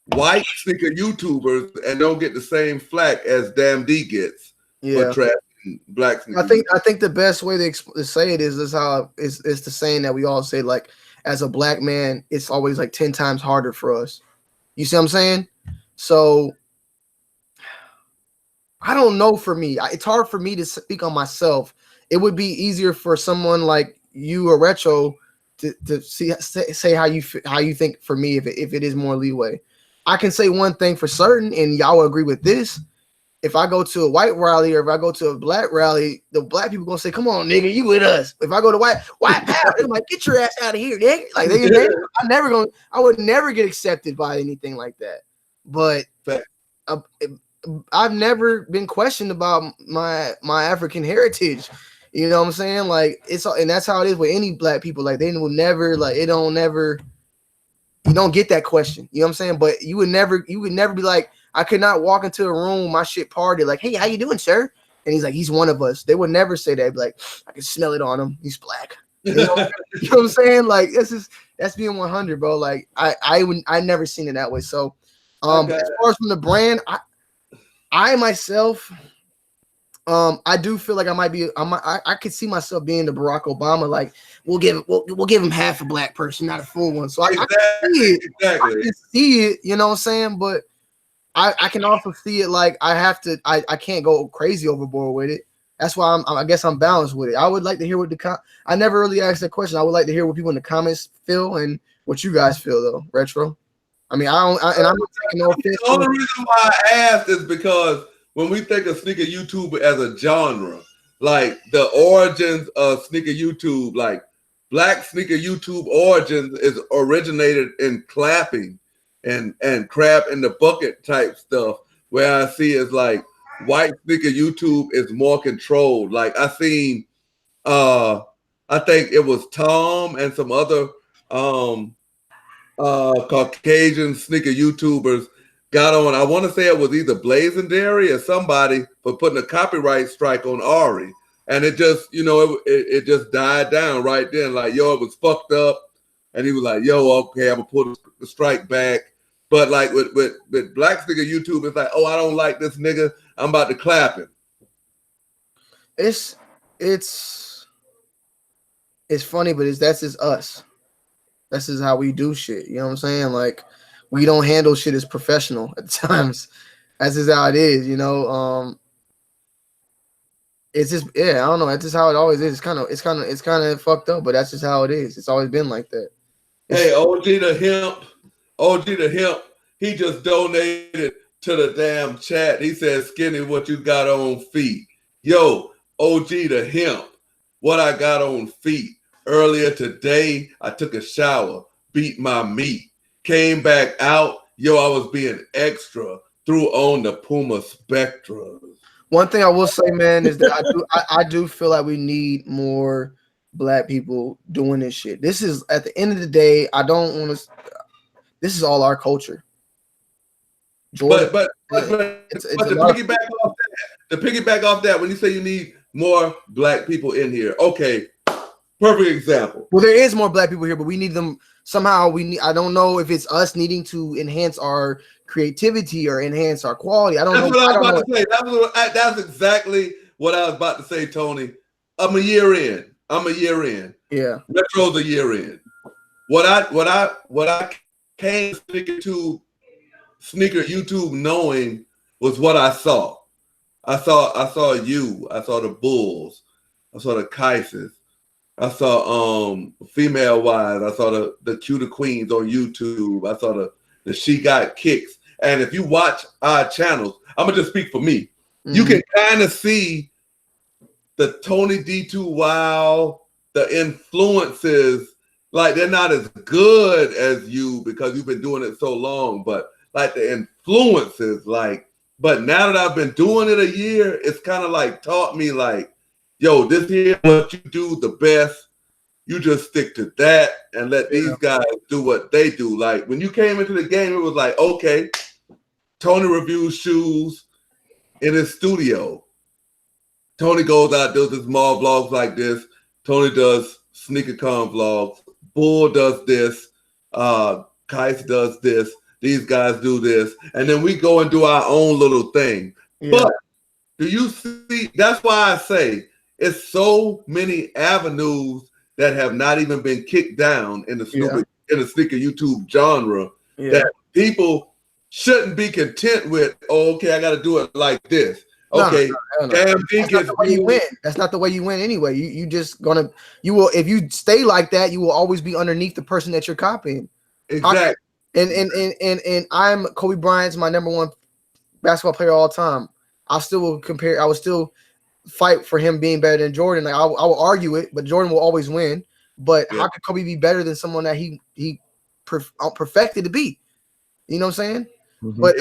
white sneaker YouTubers and don't get the same flack as Damn D gets for trashing black sneaker. I think the best way to say it is how is the saying that we all say, like, as a black man, it's always like 10 times harder for us. You see what I'm saying? So I don't know. For me, it's hard for me to speak on myself. It would be easier for someone like you or Retro to say how you think. For me, if it is more leeway, I can say one thing for certain, and y'all will agree with this. If I go to a white rally or if I go to a black rally, the black people gonna say, "Come on, nigga, you with us." If I go to white power, I'm like, "Get your ass out of here, nigga!" Like I would never get accepted by anything like that. But I've never been questioned about my African heritage. You know what I'm saying? Like, and that's how it is with any black people. Like, they will never, like, you don't get that question. You know what I'm saying? But you would never be like, I could not walk into a room, my shit party, like, "Hey, how you doing, sir?" And he's like, "He's one of us." They would never say that. Be like, "I can smell it on him. He's black." You know what I'm saying? Like, that's being 100, bro. Like, I never seen it that way. So, as far as from the brand, I myself, I do feel like I could see myself being the Barack Obama. Like, we'll give him half a black person, not a full one. So I can see it. Exactly. I can see it. You know what I'm saying? But I can also see it like I can't go crazy overboard with it. That's why I guess I'm balanced with it. I would like to hear what I never really asked that question. I would like to hear what people in the comments feel and what you guys feel though, Retro. I mean, I'm not taking no offense. The only reason why I asked is because when we think of sneaker YouTube as a genre, like the origins of sneaker YouTube, like black sneaker YouTube origins is originated in clapping and crab in the bucket type stuff, where I see is like white sneaker YouTube is more controlled. Like I seen, I think it was Tom and some other Caucasian sneaker YouTubers got on. I want to say it was either Blazendary or somebody for putting a copyright strike on Ari, and it just, it just died down right then. Like, yo, it was fucked up, and he was like, yo, okay, I'm gonna pull the strike back. But like with black sneaker YouTube, it's like, oh, I don't like this nigga, I'm about to clap him. It's funny, but that's just us. That's just how we do shit. You know what I'm saying? Like, we don't handle shit as professional at times. That's just how it is, It's just, I don't know. That's just how it always is. It's kind of fucked up, but that's just how it is. It's always been like that. Hey, OG the Hemp, he just donated to the damn chat. He said, "Skinny, what you got on feet?" Yo, OG the Hemp, what I got on feet. Earlier today, I took a shower, beat my meat, came back out. Yo, I was being extra, threw on the Puma Spectra. One thing I will say, man, is that I do feel like we need more black people doing this shit. This is, at the end of the day, I don't want to. This is all our culture. Jordan, but to piggyback off that, when you say you need more black people in here, okay. Perfect example. Well, there is more black people here, but we need them somehow. I don't know if it's us needing to enhance our creativity or enhance our quality. I don't know. That's what I was about to say. That's exactly what I was about to say, Tony. I'm a year in. Yeah. Retro's a year in. What I came to sneaker YouTube knowing was what I saw. I saw you. I saw the Bulls. I saw the Kaises. I saw Female Wise. I saw the Cuter Queens on YouTube. I saw the She Got Kicks. And if you watch our channels, I'm gonna just speak for me. Mm-hmm. You can kind of see the ToNYD2WiLD, the influences. Like, they're not as good as you because you've been doing it so long, but like the influences, but now that I've been doing it a year, it's kind of like taught me like, yo, this here what you do the best. You just stick to that and let these guys do what they do. Like, when you came into the game, it was like, okay, Tony reviews shoes in his studio. Tony goes out, does his small vlogs like this. Tony does SneakerCon vlogs. Bull does this. Kais does this. These guys do this. And then we go and do our own little thing. Yeah. But do you see, that's why I say it's so many avenues that have not even been kicked down in the sneaker YouTube genre that people shouldn't be content with. Oh, okay, I got to do it like this. Okay, that's not the way you win. That's not the way you win anyway. You just gonna, you will, if you stay like that, you will always be underneath the person that you're copying. Exactly. And I'm Kobe Bryant's my number one basketball player all time. I will still fight for him being better than Jordan. Like, I will argue it, but Jordan will always win. But how could Kobe be better than someone that he perfected to be? You know what I'm saying? Mm-hmm. But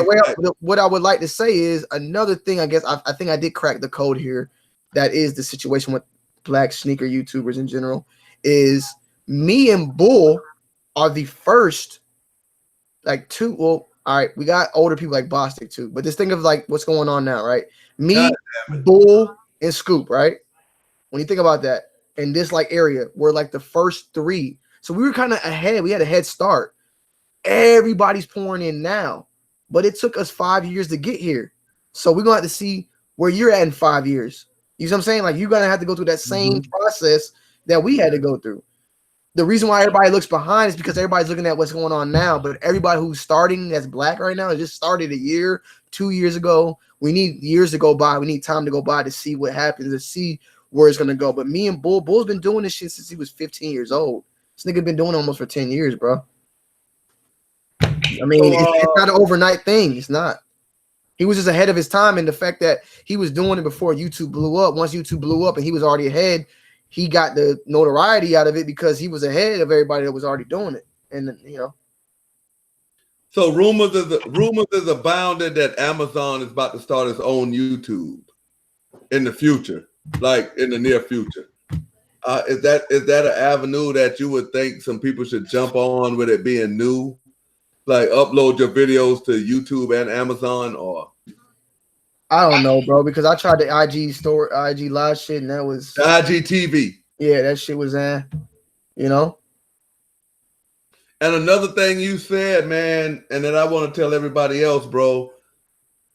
what I would like to say is another thing. I guess I think I did crack the code here. That is the situation with black sneaker YouTubers in general. Is me and Bull are the first, like, two. Well, all right, we got older people like Bostic too, but just think of like what's going on now, right? Me, Bull, and Scoop, right? When you think about that, in this like area, we're like the first three. So we were kind of ahead. We had a head start. Everybody's pouring in now, but it took us 5 years to get here. So we're gonna have to see where you're at in 5 years. You know what I'm saying? Like, you're gonna have to go through that same process that we had to go through. The reason why everybody looks behind is because everybody's looking at what's going on now, but everybody who's starting that's black right now, just started a year, 2 years ago. We need years to go by. We need time to go by to see what happens, to see where it's gonna go. But me and Bull's been doing this shit since he was 15 years old. This nigga been doing it almost for 10 years, bro. I mean, it's not an overnight thing. It's not. He was just ahead of his time, and the fact that he was doing it before YouTube blew up. Once YouTube blew up and he was already ahead, he got the notoriety out of it because he was ahead of everybody that was already doing it. And So rumors is abounded that Amazon is about to start its own YouTube in the future, like in the near future. Is that an avenue that you would think some people should jump on with it being new? Like upload your videos to YouTube and Amazon, or I don't know, bro, because I tried the IG live shit, and that was the IGTV. Yeah, that shit was you know. And another thing you said, man, and then I want to tell everybody else, bro.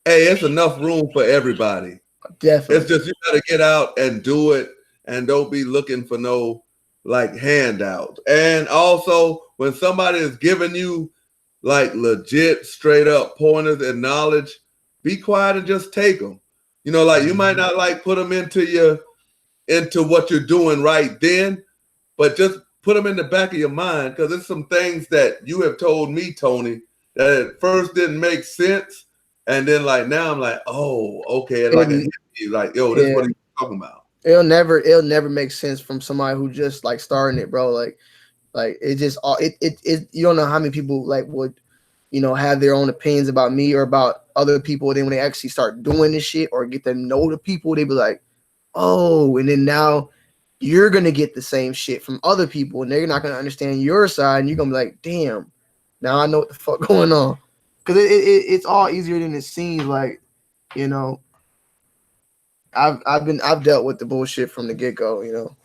Hey, it's enough room for everybody. Definitely. It's just you got to get out and do it, and don't be looking for no like handouts. And also, when somebody is giving you like legit, straight up pointers and knowledge, be quiet and just take them. You know, like you might not like put them into what you're doing right then, but just put them in the back of your mind, because there's some things that you have told me, Tony, that at first didn't make sense, and then like now I'm like, oh, okay, and like yo, this is what he's talking about. It'll never make sense from somebody who just like starting it, bro. Like it just it you don't know how many people like would have their own opinions about me or about other people. And then when they actually start doing this shit or get to know the people, they be like, oh, and then now you're gonna get the same shit from other people, and they're not gonna understand your side, and you're gonna be like, damn, now I know what the fuck going on. Because it's all easier than it seems. Like, I've dealt with the bullshit from the get go. When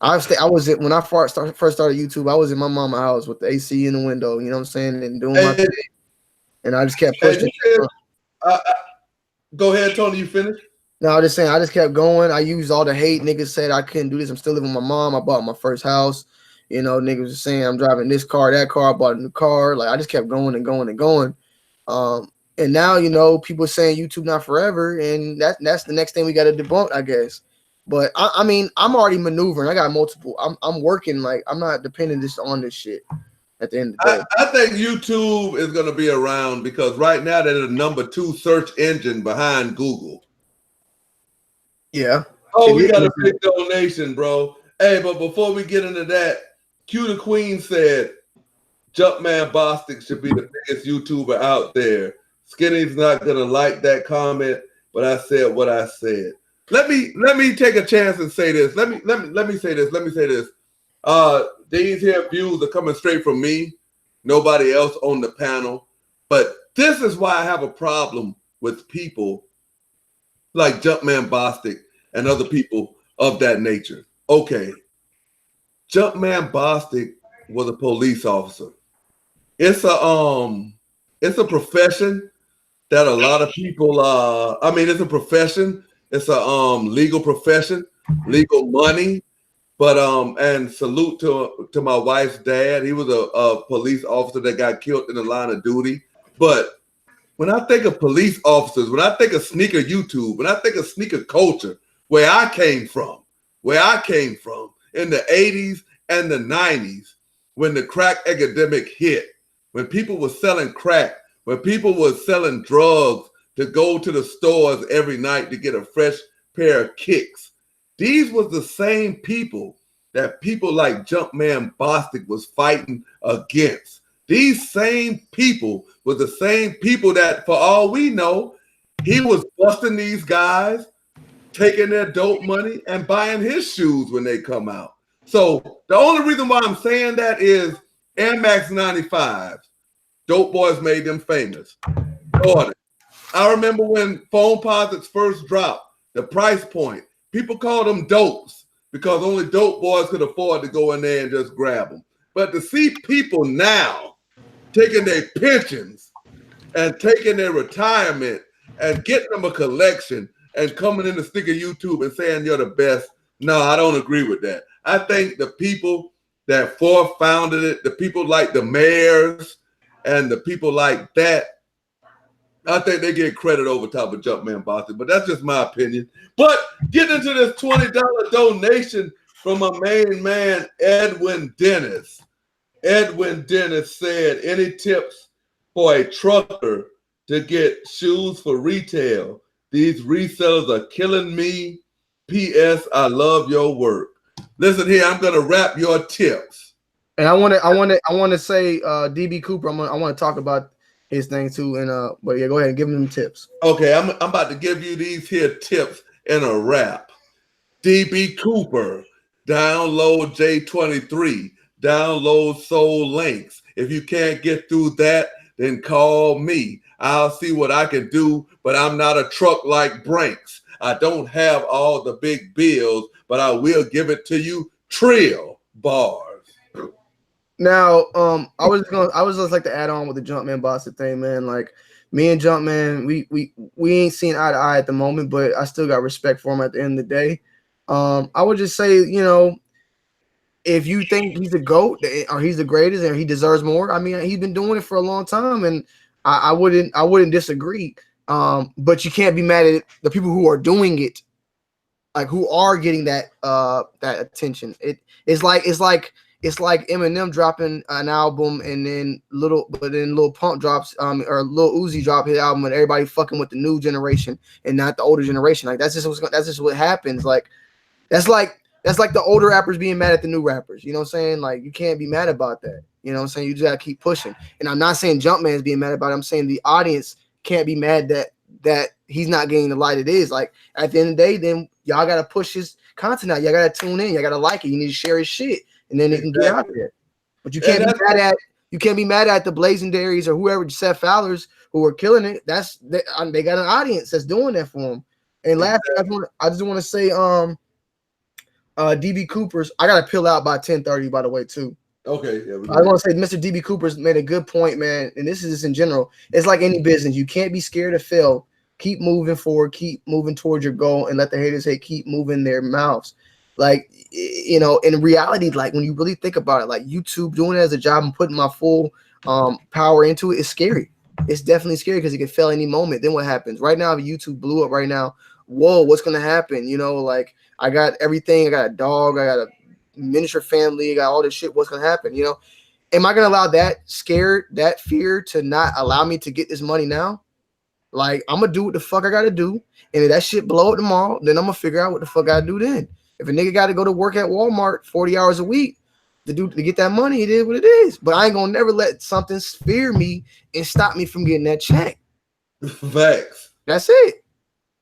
I first started YouTube, I was in my mama's house with the AC in the window. You know what I'm saying, and doing my thing, and I just kept pushing. Go ahead, Tony. You finished? No, I'm just saying. I just kept going. I used all the hate. Niggas said I couldn't do this. I'm still living with my mom. I bought my first house. Niggas was saying I'm driving this car, that car. I bought a new car. Like I just kept going and going and going. And now people saying YouTube not forever, and that's the next thing we got to debunk, I guess. But I mean, I'm already maneuvering. I got multiple. I'm working. Like I'm not dependent just on this shit. At the end of the day, I think YouTube is going to be around because right now they're the number 2 search engine behind Google. Yeah. Oh, we got a big donation, bro. Hey, but before we get into that, Q the Queen said Jumpman Bostic should be the biggest YouTuber out there. Skinny's not gonna like that comment, but I said what I said. Let me take a chance and say this. Let me say this. These here views are coming straight from me, nobody else on the panel. But this is why I have a problem with people like Jumpman Bostic and other people of that nature. Okay, Jumpman Bostic was a police officer. It's a profession that a lot of people it's a profession. It's a legal profession, legal money. But and salute to my wife's dad. He was a police officer that got killed in the line of duty. But when I think of police officers, when I think of sneaker YouTube, when I think of sneaker culture, where I came from in the 80s and the 90s, when the crack epidemic hit, when people were selling crack, when people were selling drugs to go to the stores every night to get a fresh pair of kicks. These was the same people that people like Jumpman Bostic was fighting against. These same people were the same people that, for all we know, he was busting these guys, taking their dope money and buying his shoes when they come out. So the only reason why I'm saying that is Air Max 95s. Dope boys made them famous. Jordan. I remember when phone posits first dropped, the price point, people called them dopes because only dope boys could afford to go in there and just grab them. But to see people now taking their pensions and taking their retirement and getting them a collection and coming in to stick a YouTube and saying you're the best, no, I don't agree with that. I think the people that founded it, the people like the mayors and the people like that, I think they get credit over top of Jumpman Bostic, but that's just my opinion. But getting into this $20 donation from my main man, Edwin Dennis. Edwin Dennis said, any tips for a trucker to get shoes for retail? These resellers are killing me. P.S. I love your work. Listen here, I'm going to wrap your tips. And I want to say DB Cooper. I want to talk about his thing too. And but yeah, go ahead and give him tips. Okay, I'm about to give you these here tips in a wrap. DB Cooper, download J23, download Soul Links. If you can't get through that, then call me. I'll see what I can do, but I'm not a truck like Brinks. I don't have all the big bills, but I will give it to you trill bars. Now, I was just like to add on with the Jumpman Bossa thing, man. Like me and Jumpman, we ain't seen eye to eye at the moment, but I still got respect for him at the end of the day. I would just say, you know, if you think he's a GOAT or he's the greatest and he deserves more, I mean, he's been doing it for a long time, and I wouldn't disagree. But you can't be mad at the people who are doing it, like who are getting that attention. It's like Eminem dropping an album and then Lil Pump drops or Lil Uzi drop his album and everybody fucking with the new generation and not the older generation. Like that's just what happens. Like that's like the older rappers being mad at the new rappers. You know what I'm saying? Like you can't be mad about that. You know what I'm saying? You just gotta keep pushing. And I'm not saying Jumpman is being mad about it. I'm saying the audience can't be mad that he's not getting the light it is. Like at the end of the day, then y'all gotta push his content out. Y'all gotta tune in. Y'all gotta like it. You need to share his shit. And then it can get out there. But you can't be mad at the Blazendaries or whoever, Seth Fowlers, who are killing it. They got an audience that's doing that for them. And last thing I just want to say, DB Cooper's, I got to pill out by 10:30, by the way, too. Okay. Yeah, I want to say Mr. DB Cooper's made a good point, man. And this is just in general. It's like any business. You can't be scared to fail. Keep moving forward. Keep moving towards your goal and let the haters keep moving their mouths. Like, you know, in reality, like when you really think about it, like YouTube doing it as a job and putting my full power into it is scary. It's definitely scary because it can fail any moment. Then what happens? Right now, if YouTube blew up right now, whoa, what's going to happen? You know, like I got everything. I got a dog. I got a miniature family. I got all this shit. What's going to happen? You know, am I going to allow that fear to not allow me to get this money now? Like, I'm going to do what the fuck I got to do. And if that shit blow up tomorrow, then I'm going to figure out what the fuck I do then. If a nigga got to go to work at Walmart 40 hours a week to get that money, it is what it is. But I ain't gonna never let something fear me and stop me from getting that check. Facts. That's it.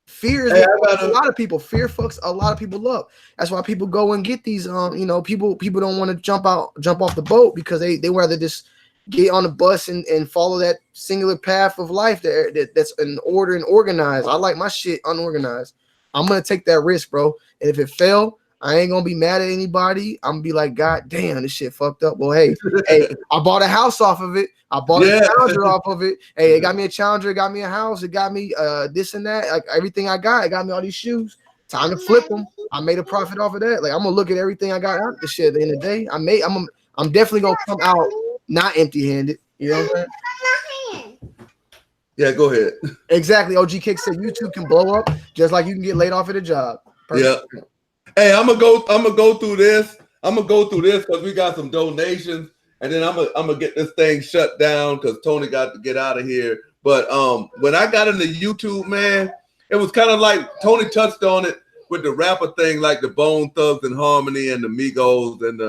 Fear is a lot of people. Fear fucks a lot of people up. That's why people go and get these. You know, people don't want to jump off the boat because they rather just get on the bus and follow that singular path of life that's in order and organized. I like my shit unorganized. I'm gonna take that risk, bro. And if it fail, I ain't gonna be mad at anybody. I'm gonna be like, God damn, this shit fucked up. Well, hey, I bought a house off of it. I bought a Challenger off of it. Hey, it got me a Challenger. It got me a house. It got me this and that. Like everything I got. It got me all these shoes. Time to flip them. I made a profit off of that. Like I'm gonna look at everything I got out of the shit. At the end of the day, I'm definitely gonna come out not empty-handed. You know what I'm saying? Yeah, go ahead. Exactly. OG Kick said YouTube can blow up just like you can get laid off at a job. Perfect. Yeah. Hey, I'm gonna go through this. I'm gonna go through this because we got some donations, and then I'm gonna get this thing shut down because Tony got to get out of here. But when I got into YouTube, man, it was kind of like Tony touched on it with the rapper thing, like the Bone Thugs and Harmony and the Migos and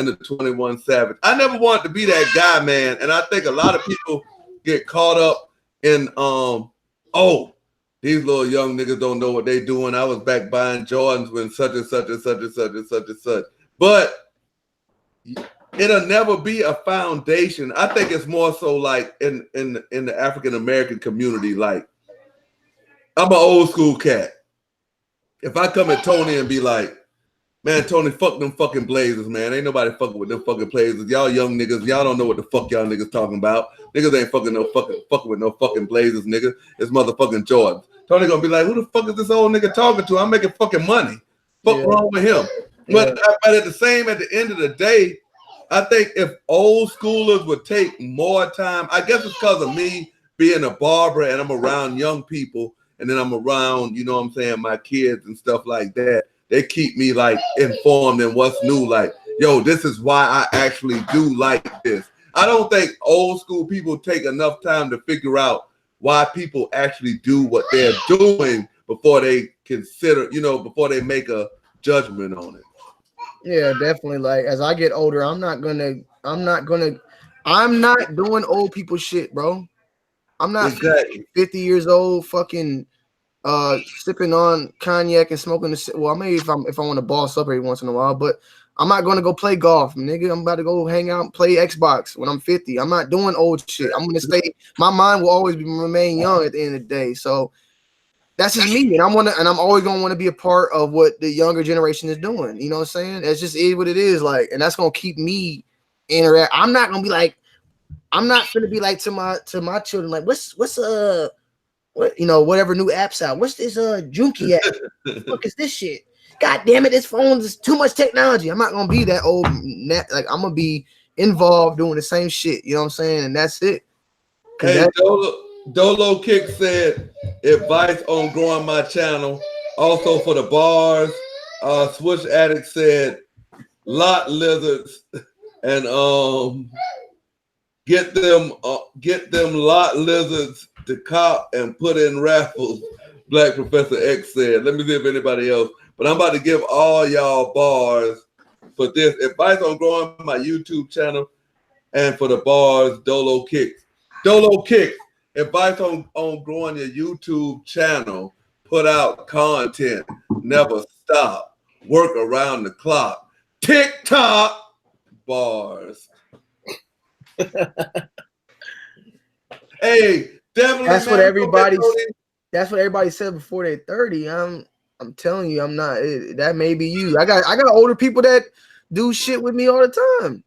the 21 Savage. I never wanted to be that guy, man, and I think a lot of people get caught up in these little young niggas don't know what they doing. I was back buying Jordans when such and such and such and such and such and such. But it'll never be a foundation. I think it's more so like in the African American community. Like I'm an old school cat. If I come at Tony and be like, man, Tony, fuck them fucking Blazers, man. Ain't nobody fucking with them fucking Blazers. Y'all young niggas, y'all don't know what the fuck y'all niggas talking about. Niggas ain't fucking with no fucking Blazers, nigga. It's motherfucking Jordan. Tony gonna be like, who the fuck is this old nigga talking to? I'm making fucking money. Fuck wrong with him? Yeah. But at the end of the day, I think if old schoolers would take more time, I guess it's because of me being a barber and I'm around young people and then I'm around, you know what I'm saying, my kids and stuff like that. They keep me like informed in what's new. Like, yo, this is why I actually do like this. I don't think old school people take enough time to figure out why people actually do what they're doing before they consider, before they make a judgment on it. Yeah, definitely. Like as I get older, I'm not doing old people shit, bro. I'm not Exactly. 50 years old, fucking sipping on cognac and smoking well, maybe if I want to boss up every once in a while, but I'm not gonna go play golf, nigga. I'm about to go hang out and play Xbox when I'm 50. I'm not doing old shit. I'm gonna stay. My mind will always remain young at the end of the day. So that's just me, and I'm always gonna want to be a part of what the younger generation is doing. You know what I'm saying? It's just what it is, like, and that's gonna keep me interact. I'm not gonna be like, I'm not gonna be like to my children, like, what's what whatever new apps out. What's this Junkie app? What the fuck is this shit? God damn it, this phone is too much technology. I'm not gonna be that old like I'm gonna be involved doing the same shit. You know what I'm saying? And that's it. Hey, Dolo Kick said advice on growing my channel. Also for the bars, Switch Addict said lot lizards and get them lot lizards to cop and put in raffles. Black Professor X said. Let me see if anybody else. But I'm about to give all y'all bars for this advice on growing my YouTube channel, and for the bars, Dolo Kicks. Dolo Kicks, advice on growing your YouTube channel. Put out content. Never stop. Work around the clock. TikTok bars. Hey, definitely. That's what everybody said before they're 30. I'm telling you, I'm not. That may be you. I got older people that do shit with me all the time.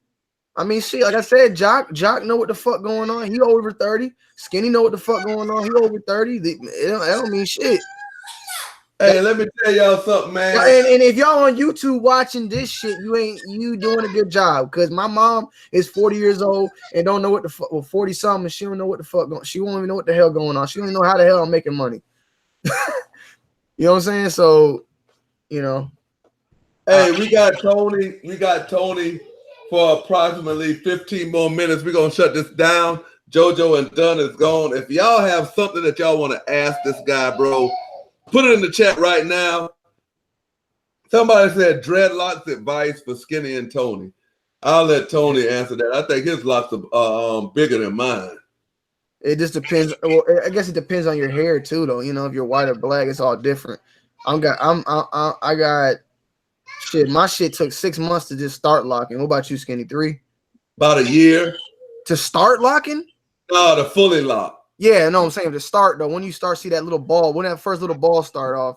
I mean, shit. Like I said, Jock know what the fuck going on. He over 30. Skinny know what the fuck going on. He over 30. That don't mean shit. Hey, let me tell y'all something, man. And if y'all on YouTube watching this shit, you doing a good job. Because my mom is 40 years old and don't know what the fuck. Well, 40 something. She don't know what the fuck going. She won't even know what the hell going on. She don't even know how the hell I'm making money. You know what I'm saying? So, you know. Hey, we got Tony. We got Tony for approximately 15 more minutes. We're gonna shut this down. JoJo and Dunn is gone. If y'all have something that y'all want to ask this guy, bro, put it in the chat right now. Somebody said dreadlocks advice for Skinny and Tony. I'll let Tony answer that. I think his locks are bigger than mine. It just depends. Well, I guess it depends on your hair too, though. You know, if you're white or black, it's all different. I got shit. My shit took 6 months to just start locking. What about you, Skinny? 3? About a year to start locking? No, to fully lock. Yeah, no, I'm saying to start though. When you start see that little ball, when that first little ball start off,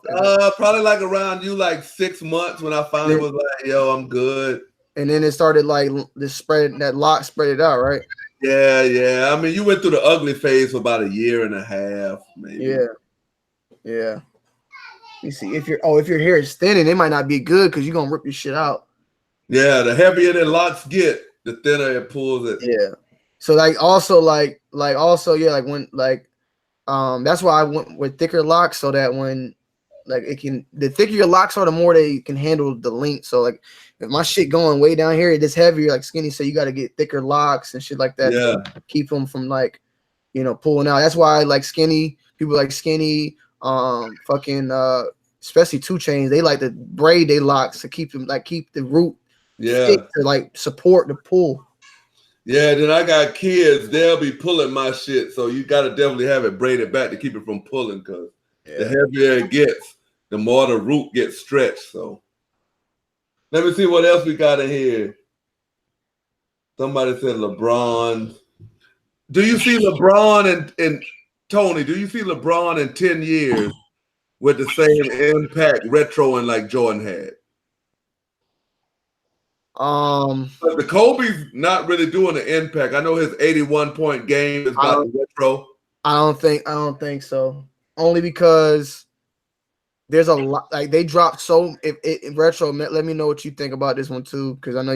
probably like around you like 6 months when I finally was like, yo, I'm good. And then it started like this spread, that lock spread it out, right? Yeah. I mean, you went through the ugly phase for about a year and a half, maybe. Yeah. You see, if your hair is thinning, it might not be good because you're gonna rip your shit out. Yeah, the heavier the locks get, the thinner it pulls it. Yeah. So like also when that's why I went with thicker locks so that when the thicker your locks are, the more they can handle the length. So like if my shit going way down here, it is heavier, like Skinny, so you got to get thicker locks and shit like that. Yeah. To keep them from pulling out. That's why I like Skinny. People like Skinny, especially 2 Chainz, they like to braid their locks to keep them keep the root thick to support the pull. Yeah, then I got kids, they'll be pulling my shit. So you got to definitely have it braided back to keep it from pulling, because the heavier it gets, the more the root gets stretched. So let me see what else we got in here. Somebody said LeBron. Do you see LeBron and Tony, do you see LeBron in 10 years with the same impact retroing like Jordan had? But the Kobe's not really doing the impact. I know his 81-point game is about the retro. I don't think so. Only because there's a lot, like they dropped so if retro. Let me know what you think about this one too, because I know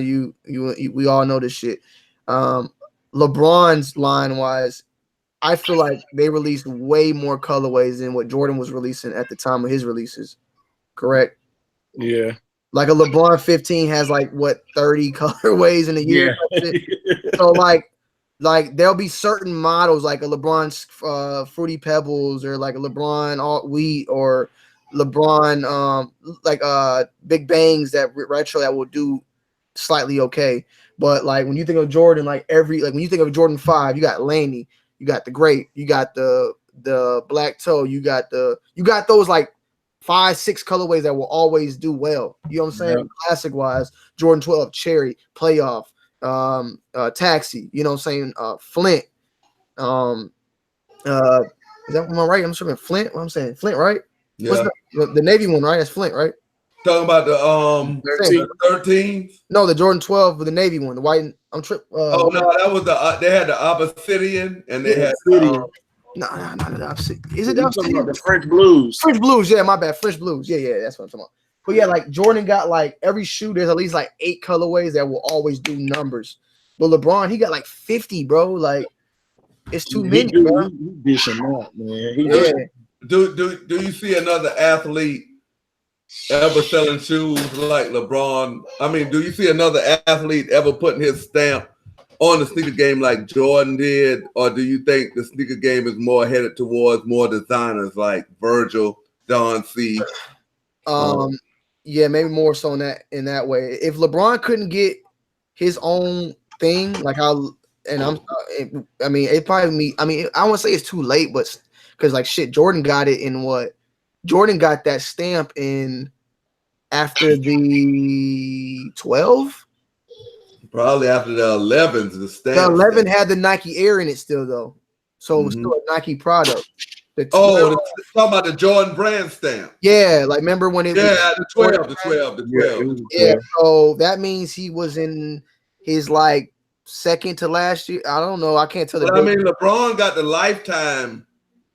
we all know this shit. LeBron's line wise, I feel like they released way more colorways than what Jordan was releasing at the time of his releases. Correct? Yeah. Like a LeBron 15 has 30 colorways in a year. Yeah. So like there'll be certain models like a LeBron's Fruity Pebbles or like a LeBron Alt Wheat or LeBron like Big Bangs that retro that will do slightly okay. But like when you think of Jordan, like when you think of Jordan 5, you got Laney, you got the Grape, you got the Black Toe, you got those like 5-6 colorways that will always do well. You know what I'm saying? Yeah. Classic wise, Jordan 12, Cherry, Playoff, Taxi, you know what I'm saying? Flint. Is that am I right? I'm saying Flint. What I'm saying, Flint, right? Yeah. What's the Navy one, right? That's Flint, right? Talking about the 13. No, the Jordan 12 with the Navy one, the white. I'm trip. Oh no, that was they had the Obsidian and they had Obsidian. No, the Obsidian. Is it the You're talking Obsidian? about the French Blues? French Blues, yeah, my bad. French Blues, yeah, that's what I'm talking about. But yeah, like Jordan got like every shoe. There's at least like 8 colorways that will always do numbers. But LeBron, he got like 50, bro. Like it's too many, bro. He dish him out, man. Yeah. Do you see another athlete ever selling shoes like LeBron? I mean, do you see another athlete ever putting his stamp on the sneaker game like Jordan did? Or do you think the sneaker game is more headed towards more designers like Virgil, Don C? Yeah, maybe more so in that way. If LeBron couldn't get his own thing, like I mean, it probably me. I mean, I won't say it's too late, but because like shit, Jordan got it in what? Jordan got that stamp in after the 12. Probably after the 11s, the stamp. The 11 had the Nike Air in it still though, so it was still a Nike product. Talking about the Jordan brand stamp. Yeah, like remember when it? Yeah, the 12. Yeah, so that means he was in his like second to last year. I don't know. I can't tell. But I mean, LeBron got the lifetime.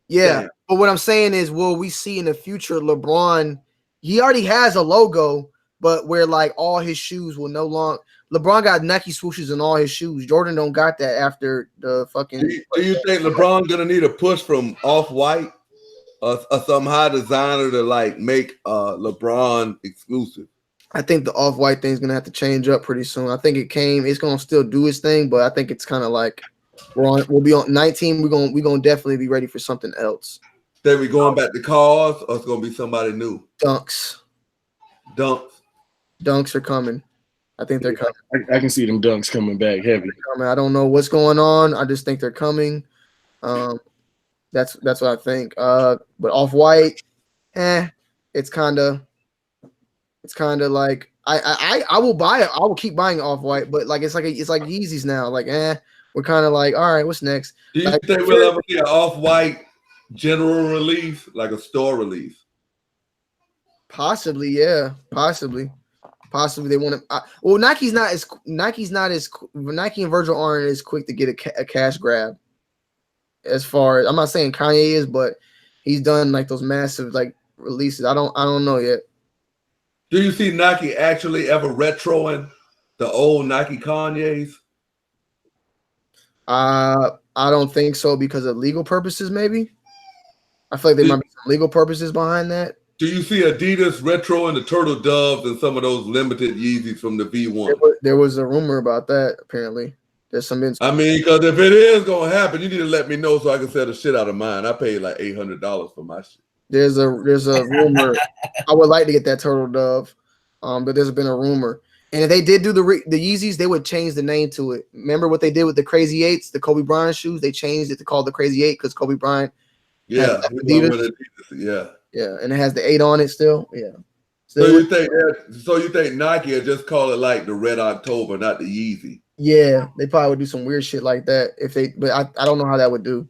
Yeah, stamp. But what I'm saying is, will we see in the future LeBron? He already has a logo, but where like all his shoes will no longer. LeBron got Nike swooshes in all his shoes. Jordan don't got that after the fucking. Do you think LeBron gonna need a push from Off-White or some high designer to like make LeBron exclusive? I think the Off-White thing's gonna have to change up pretty soon. I think it's gonna still do its thing, but I think it's kind of like we'll be on 19. We're gonna definitely be ready for something else. Then we going back to cars, or it's gonna be somebody new? Dunks are coming. I think they're coming. I can see them dunks coming back heavy. I don't know what's going on. I just think they're coming. That's what I think. But Off-White, it's kind of like I will buy it. I will keep buying Off-White, but like it's like Yeezys now. Like we're kind of like, all right, what's next? Do you like, think we'll ever see an Off-White general release, like a store release? Possibly, yeah, possibly they want to. Well, Nike and Virgil aren't as quick to get a cash grab. As far as I'm not saying Kanye is, but he's done like those massive like releases. I don't know yet. Do you see Nike actually ever retroing the old Nike Kanye's? I don't think so because of legal purposes. Maybe I feel like there might be some legal purposes behind that. Do you see Adidas retroing the Turtle Doves and some of those limited Yeezys from the V1? There was a rumor about that. Apparently, there's some. I mean, because if it is gonna happen, you need to let me know so I can sell the shit out of mine. I paid like $800 for my shit. There's a rumor. I would like to get that Turtle Dove, but there's been a rumor. And if they did do the Yeezys, they would change the name to it. Remember what they did with the Crazy 8s, the Kobe Bryant shoes? They changed it to call the Crazy 8 because Kobe Bryant. Yeah, Adidas. Yeah, and it has the 8 on it still. Yeah. So you think Nike will just call it like the Red October, not the Yeezy? Yeah, they probably would do some weird shit like that if they. But I don't know how that would do.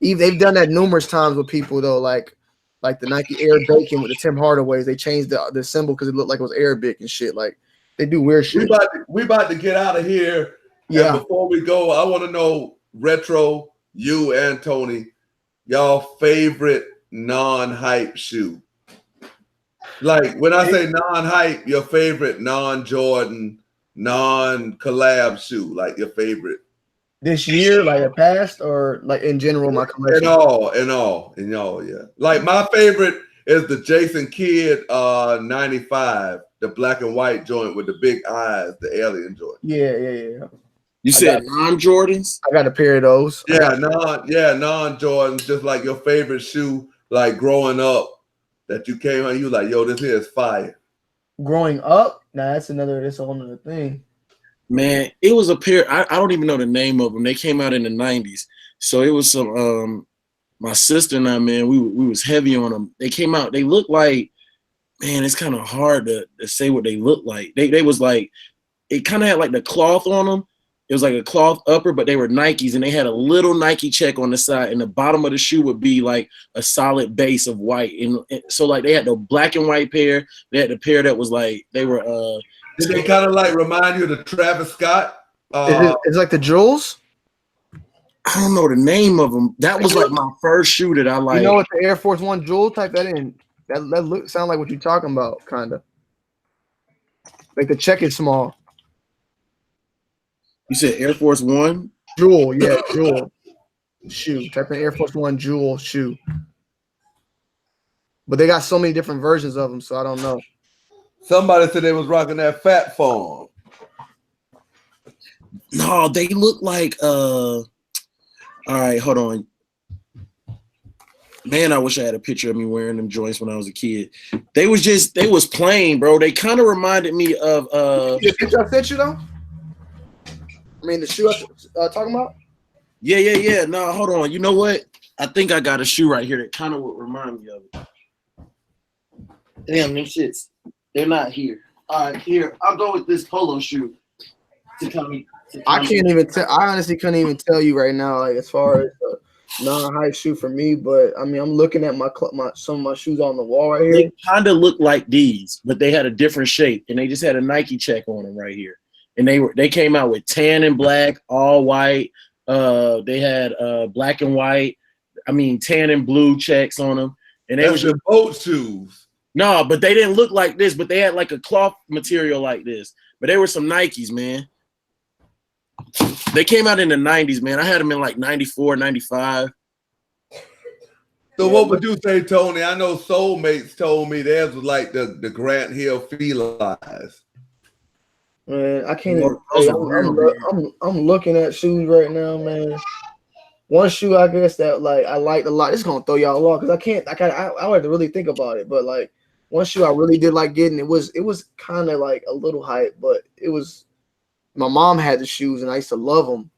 They've done that numerous times with people though, like the Nike Air Bacon with the Tim Hardaways. They changed the symbol because it looked like it was Arabic and shit. Like they do weird shit. We about to get out of here. Yeah. And before we go, I want to know, Retro, you and Tony, y'all favorite non-hype shoe. Like when I say non-hype, your favorite non-Jordan, non-collab shoe, like your favorite. This year, like a past, or like in general, my collection. In all, yeah. Like my favorite is the Jason Kidd 95, the black and white joint with the big eyes, the alien joint. Yeah. You said non-Jordans? I got a pair of those. Yeah, non-Jordans, just like your favorite shoe, like growing up, that you came on, you like, yo, this here is fire? Growing up, that's a whole nother thing. Man, it was a pair. I don't even know the name of them. They came out in the 90s. So it was some my sister and I, man, we was heavy on them. They came out, they looked like, man, it's kind of hard to say what they look like. They was like, it kind of had like the cloth on them. It was like a cloth upper, but they were Nikes, and they had a little Nike check on the side, and the bottom of the shoe would be like a solid base of white. And so like they had the black and white pair. They had the pair that was like, they were Did they kind of like remind you of the Travis Scott? It's like the Jules. I don't know the name of them. That was like my first shoe that I like. You know what the Air Force One Jewel? Type that in. That sound like what you're talking about, kind of. Like the check is small. You said Air Force One? Jewel, yeah, Jewel. Shoe. Type in Air Force One Jewel shoe. But they got so many different versions of them, so I don't know. Somebody said they was rocking that Fat Farm. No, they look like all right, hold on. Man, I wish I had a picture of me wearing them joints when I was a kid. They was plain, bro. They kind of reminded me of The picture I sent you though? I mean the shoe I talking about? Yeah. No, hold on. You know what? I think I got a shoe right here that kind of would remind me of it. Damn, them shits. They're not here. All right, here. I'll go with this polo shoe. I can't even tell. I honestly couldn't even tell you right now, like as far as the non-hype shoe for me. But I mean, I'm looking at some of my shoes on the wall right here. They kind of look like these, but they had a different shape, and they just had a Nike check on them right here. And they came out with tan and black, all white. They had black and white. I mean, tan and blue checks on them. And they That's were the boat shoes. No, but they didn't look like this. But they had like a cloth material like this. But they were some Nikes, man. They came out in the 90s, man. I had them in like 94, 95. So what would you say, Tony? I know Soulmates told me theirs was like the Grant Hill Felines. Man, I can't even. I'm looking at shoes right now, man. One shoe I guess that like I liked a lot. This is gonna throw y'all off because I had to really think about it. But like one shoe I really did like getting, it was kind of like a little hype, but it was. My mom had the shoes, and I used to love them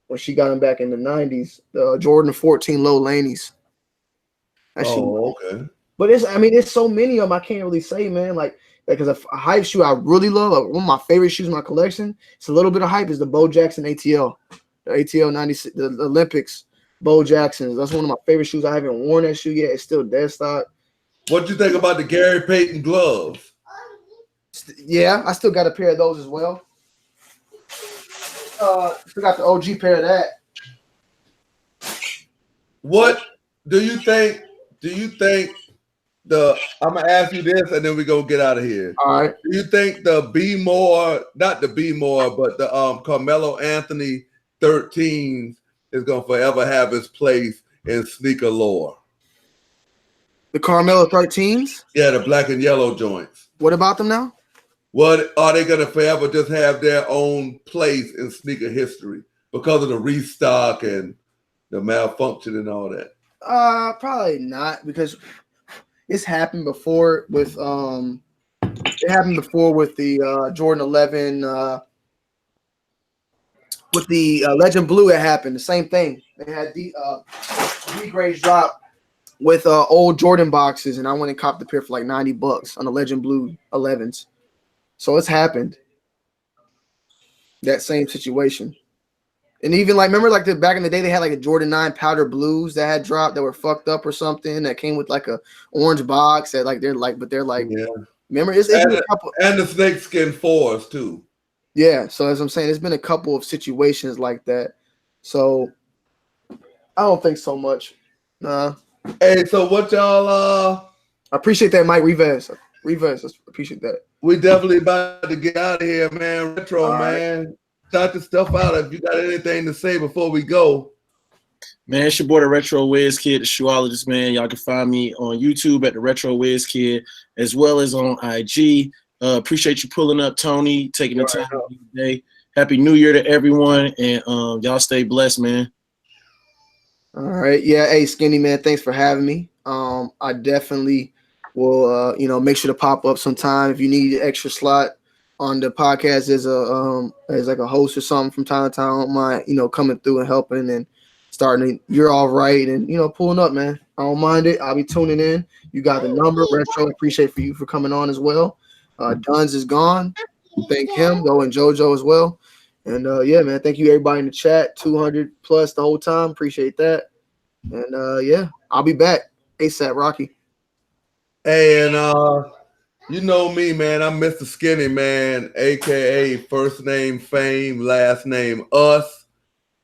when she got them back in the 90s. The Jordan 14 Low Laneys. Okay. But it's so many of them. I can't really say, man. Like because a hype shoe I really love, one of my favorite shoes in my collection. It's a little bit of hype. Is the Bo Jackson ATL, the ATL 96, the Olympics Bo Jacksons. That's one of my favorite shoes. I haven't worn that shoe yet. It's still dead stock. What you think about the Gary Payton gloves? Yeah, I still got a pair of those as well. Still got the OG pair of that. What do you think? I'm gonna ask you this, and then we go get out of here. All right. Do you think the not the B More, but the Carmelo Anthony 13s is gonna forever have its place in sneaker lore? The Carmelo 13s? Yeah, the black and yellow joints. What about them now? What are they gonna forever just have their own place in sneaker history because of the restock and the malfunction and all that? Probably not, because it's happened before with the Jordan 11 with the Legend Blue. It happened the same thing. They had the grades drop with old Jordan boxes, and I went and copped the pair for like $90 on the Legend Blue 11s. So it's happened. That same situation. And even like, remember like back in the day, they had like a Jordan 9 powder blues that had dropped that were fucked up or something that came with like a orange box that like, yeah. Remember, it's been a couple. And the snakeskin 4s too. Yeah. So as I'm saying, there's been a couple of situations like that. So I don't think so much. Nah. Hey, so what y'all I appreciate that, Mike Rivas. I appreciate that. We definitely about to get out of here, man. Retro, all man. Right. Start the stuff out if you got anything to say before we go. Man, it's your boy, the Retro Wiz Kid, the shoeologist, man. Y'all can find me on YouTube at the Retro Wiz Kid, as well as on IG. Appreciate you pulling up, Tony, taking the time today. Happy New Year to everyone, and y'all stay blessed, man. All right. Yeah. Hey, Skinny, man, thanks for having me. I definitely we'll make sure to pop up sometime if you need an extra slot on the podcast as like a host or something from time to time. I don't mind coming through and helping and starting. You're all right and pulling up, man. I don't mind it. I'll be tuning in. You got the number, Retro. Appreciate you for coming on as well. Duns is gone. Thank him. Go and JoJo as well. And yeah, man. Thank you everybody in the chat. 200 plus the whole time. Appreciate that. And yeah, I'll be back ASAP. Rocky. Hey, and you know me, man. I'm Mr. Skinny, man, aka first name Fame, last name Us.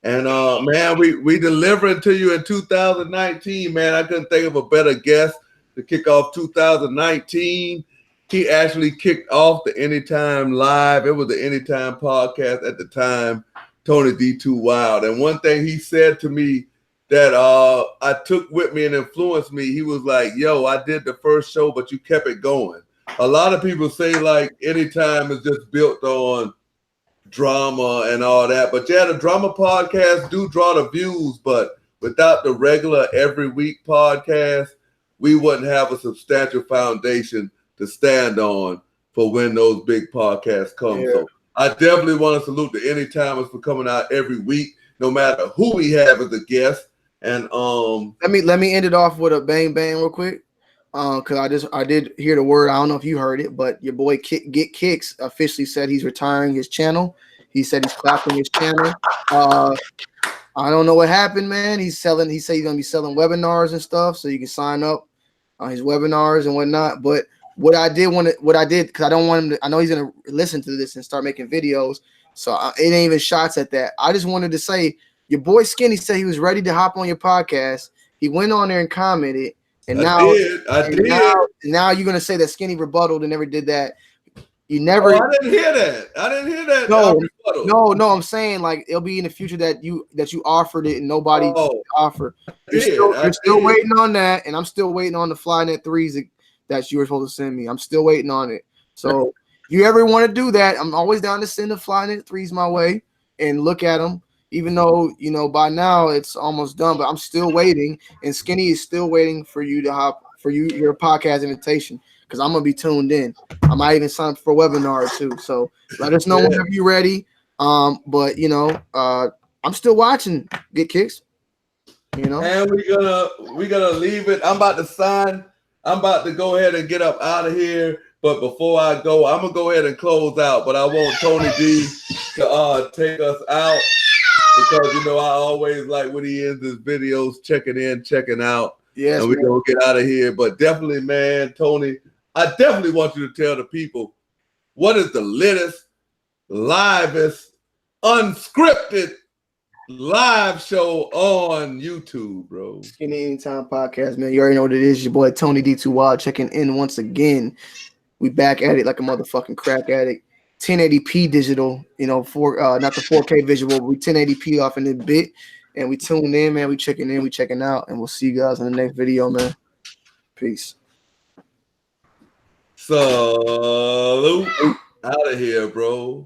And man, we delivering to you in 2019, man. I couldn't think of a better guest to kick off 2019. He actually kicked off the Anytime Live. It was the Anytime podcast at the time, ToNYD2WiLD. And one thing he said to me that I took with me and influenced me, he was like, yo, I did the first show, but you kept it going. A lot of people say like Anytime is just built on drama and all that, but yeah, the drama podcasts do draw the views, but without the regular every week podcast, we wouldn't have a substantial foundation to stand on for when those big podcasts come. Yeah. So I definitely want to salute the Anytimers for coming out every week, no matter who we have as a guest. And let me end it off with a bang bang real quick. Because I did hear the word. I don't know if you heard it, but your boy Get Kicks officially said he's retiring his channel. He said he's clapping his channel. I don't know what happened, man. He said he's gonna be selling webinars and stuff, so you can sign up on his webinars and whatnot. But what I did because I don't want him to. I know he's gonna listen to this and start making videos, so it ain't even shots at that. I just wanted to say your boy Skinny said he was ready to hop on your podcast. He went on there and commented. And now you're gonna say that Skinny rebutted and never did that. You never. I didn't hear that. No. I'm saying like it'll be in the future that you offered it and nobody offered. You're still waiting on that, and I'm still waiting on the Flynet 3s that you were supposed to send me. I'm still waiting on it. So if you ever want to do that, I'm always down to send the Flynet 3s my way and look at them. Even though, by now it's almost done, but I'm still waiting, and Skinny is still waiting for you to your podcast invitation, because I'm going to be tuned in. I might even sign up for a webinar or two, so let us know whenever you're ready. But, I'm still watching Get Kicks, And we're gonna leave it. I'm about to go ahead and get up out of here. But before I go, I'm going to go ahead and close out, but I want Tony D to take us out. Because, I always like when he ends his videos, checking in, checking out. Yes, and we're going to get out of here. But definitely, man, Tony, I definitely want you to tell the people what is the latest, livest, unscripted live show on YouTube, bro. Skinny Anytime Podcast, man. You already know what it is. Your boy ToNYD2WiLD checking in once again. We back at it like a motherfucking crack addict. 1080p digital, not the 4K visual, but we 1080p off in the bit, and we tune in, man. We checking in, we checking out, and we'll see you guys in the next video, man. Peace. Salute. Out of here, bro.